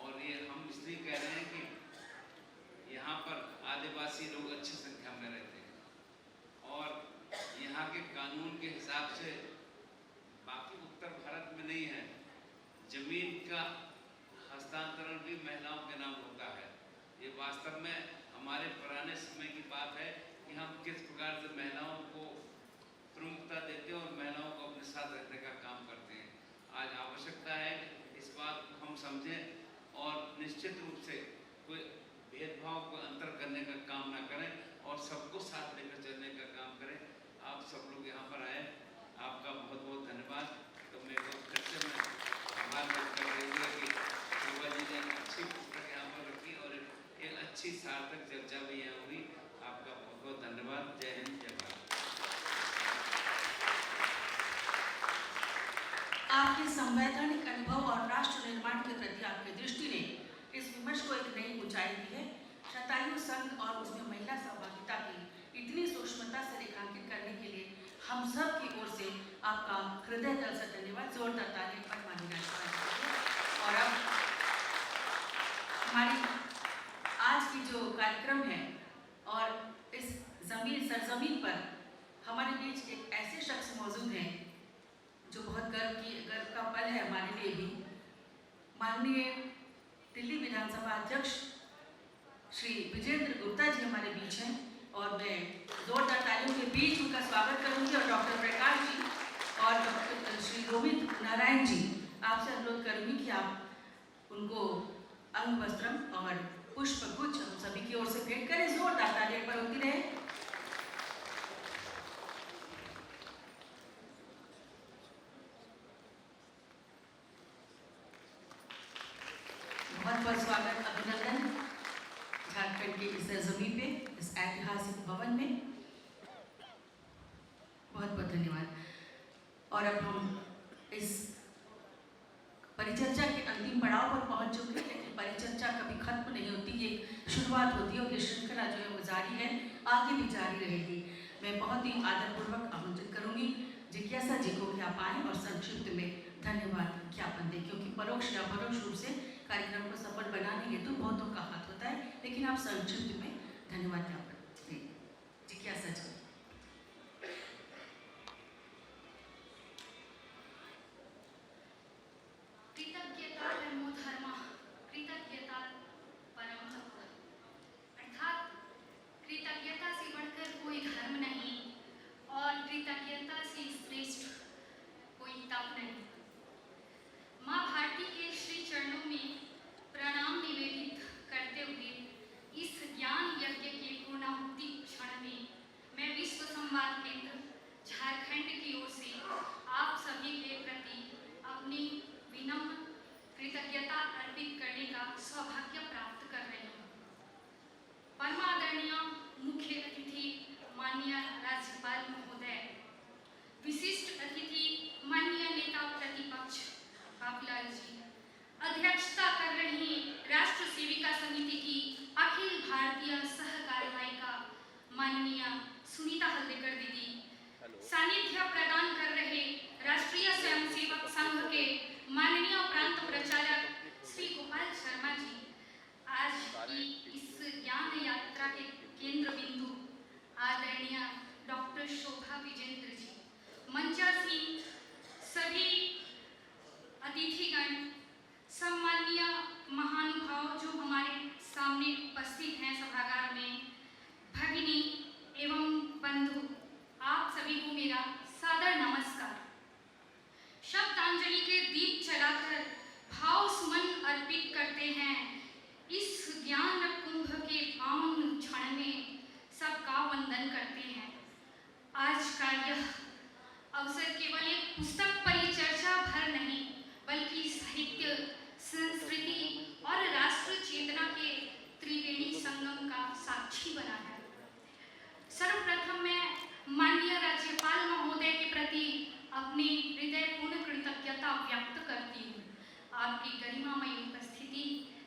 और ये हम इसलिए कह रहे हैं कि यहाँ पर आदिवासी लोग अच्छी संख्या में रहते हैं और यहाँ के कानून के हिसाब से बाकी उत्तर भारत में नहीं है। जमीन का हस्तांतरण भी महिलाओं के नाम होता है। ये वास्तव में हमारे पुराने समय की बात है कि हम किस प्रकार से महिलाओं को प्रमुखता देते हैं और महिलाओं को अपने साथ रहने का काम करते हैं। आज आवश्यकता है कि इस बात को हम समझें और निश्चित रूप से कोई भेदभाव को अंतर करने का काम ना करें और सबको साथ लेकर चलने का काम करें। आप सब लोग यहाँ पर आए, आपका बहुत बहुत धन्यवाद। तो मेरे को फिर से मैं आभार व्यक्त कर रही हूँ कि शोभा जी ने अच्छी पुस्तक यहाँ पर रखी और एक अच्छी सार्थक चर्चा भी यहाँ हुई। आपका बहुत बहुत धन्यवाद। जय हिंद, जय भारत। आपके संवैधानिक अनुभव और राष्ट्र निर्माण के प्रति आपकी दृष्टि ने इस विमर्श को एक नई ऊंचाई दी है। शतायु संघ और उसमें महिला सहभागिता की इतनी सूक्ष्मता से रेखांकित करने के लिए हम सब की ओर से आपका हृदय तल से धन्यवाद। जोरदार ताली पर माननीय राष्ट्रपति। और अब हमारी आज की जो कार्यक्रम है और इस सरजमीन पर हमारे बीच एक ऐसे शख्स मौजूद हैं जो बहुत गर्व का पल है हमारे लिए भी। माननीय दिल्ली विधानसभा अध्यक्ष श्री विजेंद्र गुप्ता जी हमारे बीच हैं और मैं जोरदार तालियों के बीच उनका स्वागत करूंगी। और डॉक्टर प्रकाश जी और डॉक्टर श्री रोहित नारायण जी, आपसे अनुरोध करूंगी कि आप उनको अंग वस्त्रम और पुष्प गुच्छ हम सभी की ओर से भेंट करें। जोरदार तालियां पर होती रहे। बहुत बहुत स्वागत, अभिनंदन झारखंड के इस जमीन पे, इस ऐतिहासिक भवन में। बहुत बहुत धन्यवाद। और अब हम इस परिचर्चा के अंतिम पड़ाव पर पहुंच चुके हैं, लेकिन परिचर्चा कभी खत्म नहीं होती, ये शुरुआत होती है और ये श्रृंखला जो है वो जारी है, आगे भी जारी रहेगी। मैं बहुत ही आदरपूर्वक आमंत्रित करूंगी जिज्ञासा जी को कि आप आएँ और संक्षिप्त में धन्यवाद ज्ञापन दें, क्योंकि परोक्ष या परोक्ष रूप से कार्यक्रम को सफल बनाने हेतु बहुतों का हाथ होता है, लेकिन आप संक्षिप्त में धन्यवाद ज्ञापन दें। जिज्ञासा जी। कृतज्ञता परमो धर्मः, कृतज्ञता परम तप। अर्थात कृतज्ञता से बढ़कर कोई धर्म नहीं और कृतज्ञता से श्रेष्ठ कोई तप नहीं। माँ भारती के श्री चरणों में प्रणाम निवेदित करते हुए इस ज्ञान यज्ञ के पूर्णाहुति क्षण में मैं विश्व संवाद केंद्र झारखंड की ओर से आप सभी के प्रति अपनी विनम्र कृतज्ञता अर्पित करने का सौभाग्य प्राप्त कर रही हूँ। परमादरणीय मुख्य अतिथि माननीय राज्यपाल महोदय, विशिष्ट अतिथि माननीय नेता प्रतिपक्ष बाबूलाल जी, अध्यक्षता कर रही राष्ट्र सेविका समिति की अखिल भारतीय सह कार्यवाहिका माननीय सुनीता हल्देकर दीदी, सानिध्य प्रदान कर रहे राष्ट्रीय स्वयंसेवक संघ के माननीय प्रांत प्रचारक श्री गोपाल शर्मा जी, आज की इस ज्ञान यात्रा के केंद्र बिंदु आदरणीय डॉक्टर शोभा विजेंद्र जी, मंचासीन सभी अतिथिगण, सम्माननीय महानुभाव जो हमारे सामने उपस्थित हैं सभागार में, भगिनी एवं बंधु, आप सभी को मेरा सादर नमस्कार। शब्दांजलि के दीप जलाकर भाव सुमन अर्पित करते हैं इस ज्ञान कुंभ के पावन क्षण में सबका वंदन करते हैं। आज का यह अवसर केवल एक पुस्तक परिचर्चा भर नहीं, बल्कि साहित्य, संस्कृति और राष्ट्र चेतना आपकी गरिमामयी उपस्थिति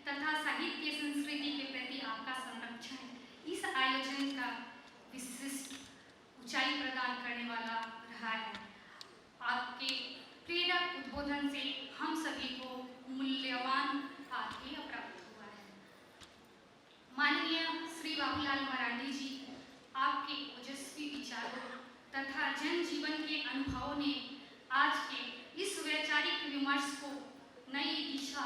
तथा साहित्य संस्कृति के प्रति आपका संरक्षण इस आयोजन का विशिष्ट ऊंचाई प्रदान करने वाला रहा है। आपके प्रेरक उद्बोधन से हम सभी को मूल्यवान आत्मीय प्राप्त हुआ है। माननीय श्री बाबूलाल मरांडी जी, आपके ओजस्वी विचारों तथा जनजीवन के अनुभवों ने आज के इस वैचारिक विमर्श को नई दिशा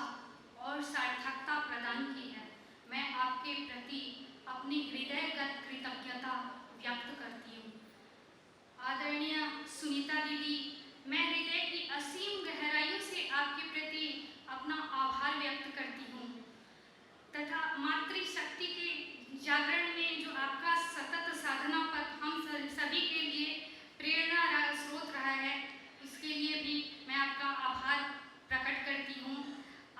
और सार्थकता प्रदान की है। मैं आपके प्रति अपनी हृदयगत कृतज्ञता व्यक्त करती हूँ। आदरणीय सुनीता दीदी, मैं हृदय की असीम गहराइयों से आपके प्रति अपना आभार व्यक्त करती हूँ तथा मातृशक्ति के जागरण में जो आपका सतत साधना पथ हम सभी के लिए प्रेरणा स्रोत रहा है, इसके लिए भी मैं आपका आभार प्रकट करती हूँ।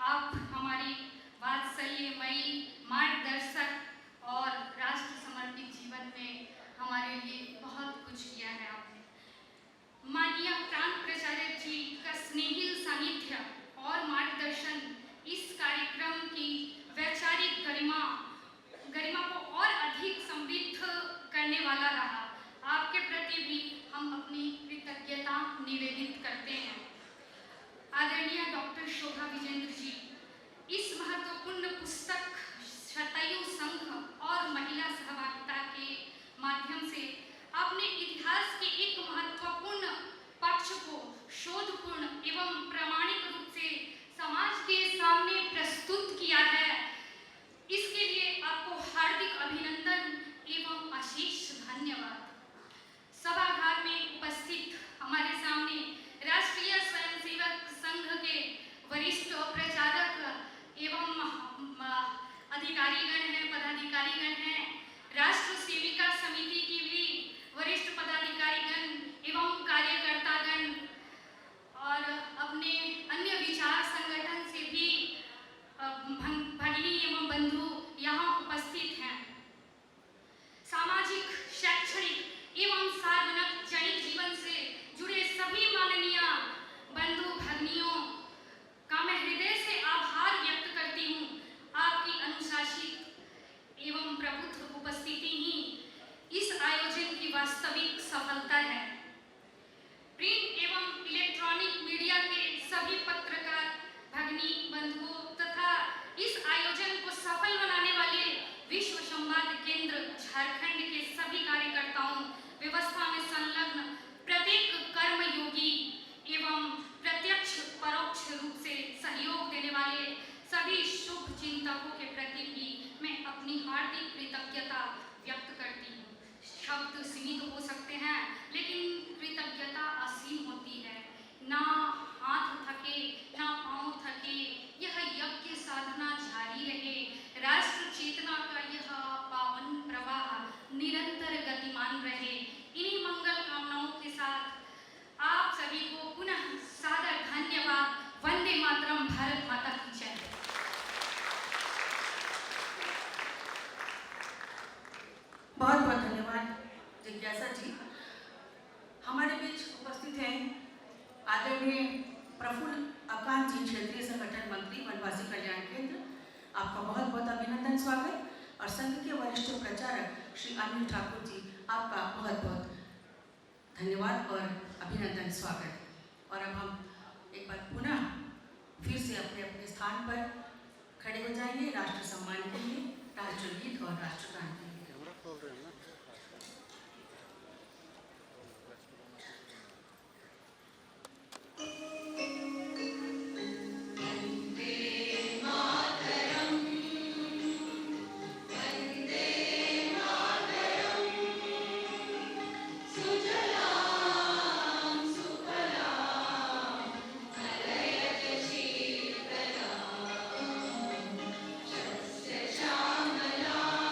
आप हमारी वात्सल्यमयी मार्गदर्शक और राष्ट्र समर्पित जीवन में हमारे लिए बहुत कुछ किया है आपने। माननीय प्रांत प्राचार्य जी का स्नेहिल सानिध्य और मार्गदर्शन इस कार्यक्रम की वैचारिक गरिमा को और अधिक समृद्ध करने वाला रहा। आपके प्रति भी हम अपनी कृतज्ञता निवेदित करते हैं। आदरणीय डॉक्टर शोभा विजेंद्र जी, इस महत्वपूर्ण पुस्तक शतायु संघ और महिला सहभागिता के माध्यम से आपने इतिहास के एक महत्वपूर्ण पक्ष को शोधपूर्ण एवं प्रामाणिक रूप से समाज के सामने प्रस्तुत किया है। इसके लिए आपको हार्दिक अभिनंदन एवं आशीष धन्यवाद। सभागार में उपस्थित हमारे सामने राष्ट्रीय स्वयंसेवक संघ के वरिष्ठ प्रचारक एवं अधिकारीगण हैं, पदाधिकारीगण हैं, राष्ट्र सेविका समिति की भी वरिष्ठ पदाधिकारीगण एवं कार्यकर्तागण और अपने अन्य विचार संगठन से भी भगिनी एवं बंधु यहाँ उपस्थित हैं। सामाजिक, शैक्षणिक एवं सार्वजनिक जीवन से जुड़े सभी माननीय बंधु भगिनियों का मैं हृदय से आभार व्यक्त करती हूँ। आपकी अनुशासित एवं प्रबुद्ध उपस्थिति ही इस आयोजन की वास्तविक सफलता है। प्रिंट एवं इलेक्ट्रॉनिक मीडिया के सभी पत्रकार भगिनी बंधुओं तथा इस आयोजन को सफल बनाने वाले विश्व संवाद केंद्र झारखंड के सभी कार्यकर्ताओं, व्यवस्था में संलग्न प्रत्येक कर्मयोगी एवं प्रत्यक्ष परोक्ष रूप से सहयोग देने वाले सभी शुभ चिंतकों के प्रति भी मैं अपनी हार्दिक कृतज्ञता व्यक्त करती हूँ। शब्द सीमित हो सकते हैं, लेकिन कृतज्ञता असीम होती है। ना हाथ थके, ना पाँव थके, यह यज्ञ साधना जारी रहे। राष्ट्र चेतना का यह पावन प्रवाह निरंतर गतिमान रहे। इन्हीं मंगल कामनाओं के साथ आप सभी को पुनः सादर धन्यवाद। वंदे मातरम। भारत माता की जय। बहुत बहुत धन्यवाद जिज्ञासा जी। हमारे बीच उपस्थित हैं आदरणीय प्रफुल्ल अकांत जी, क्षेत्रीय संगठन मंत्री, वनवासी कल्याण केंद्र। आपका बहुत बहुत अभिनंदन, स्वागत। और संघ के वरिष्ठ प्रचारक श्री अनिल ठाकुर जी, आपका बहुत बहुत धन्यवाद और अभिनंदन, स्वागत। और अब हम एक बार पुनः फिर से अपने अपने स्थान पर खड़े हो जाएंगे राष्ट्र सम्मान के लिए, राष्ट्रगीत और राष्ट्रगान के लिए। श्यामलां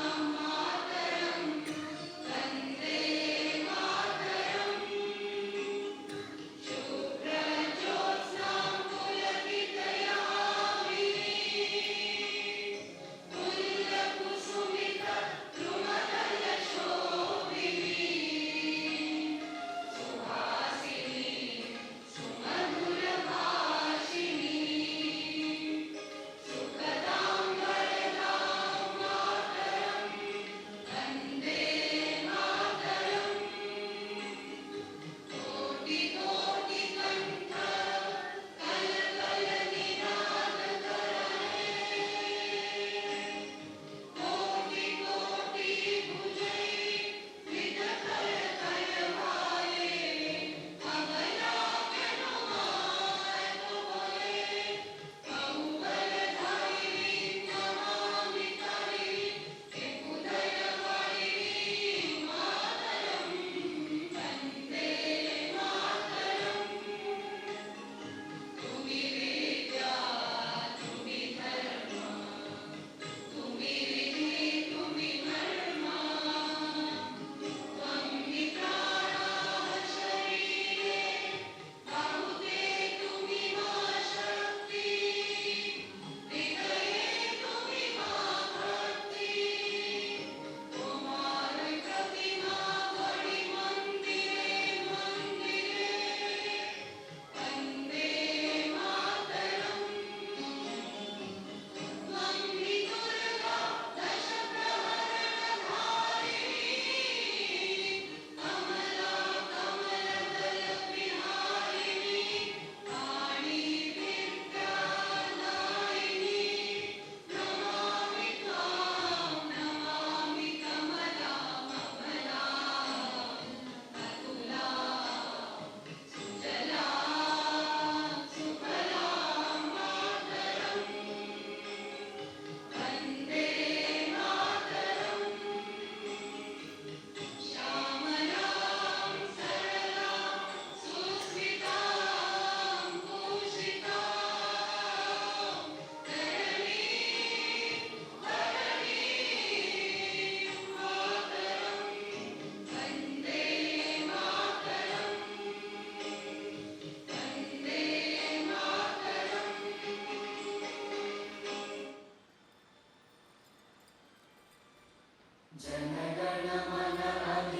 जनगण मन अधिनायक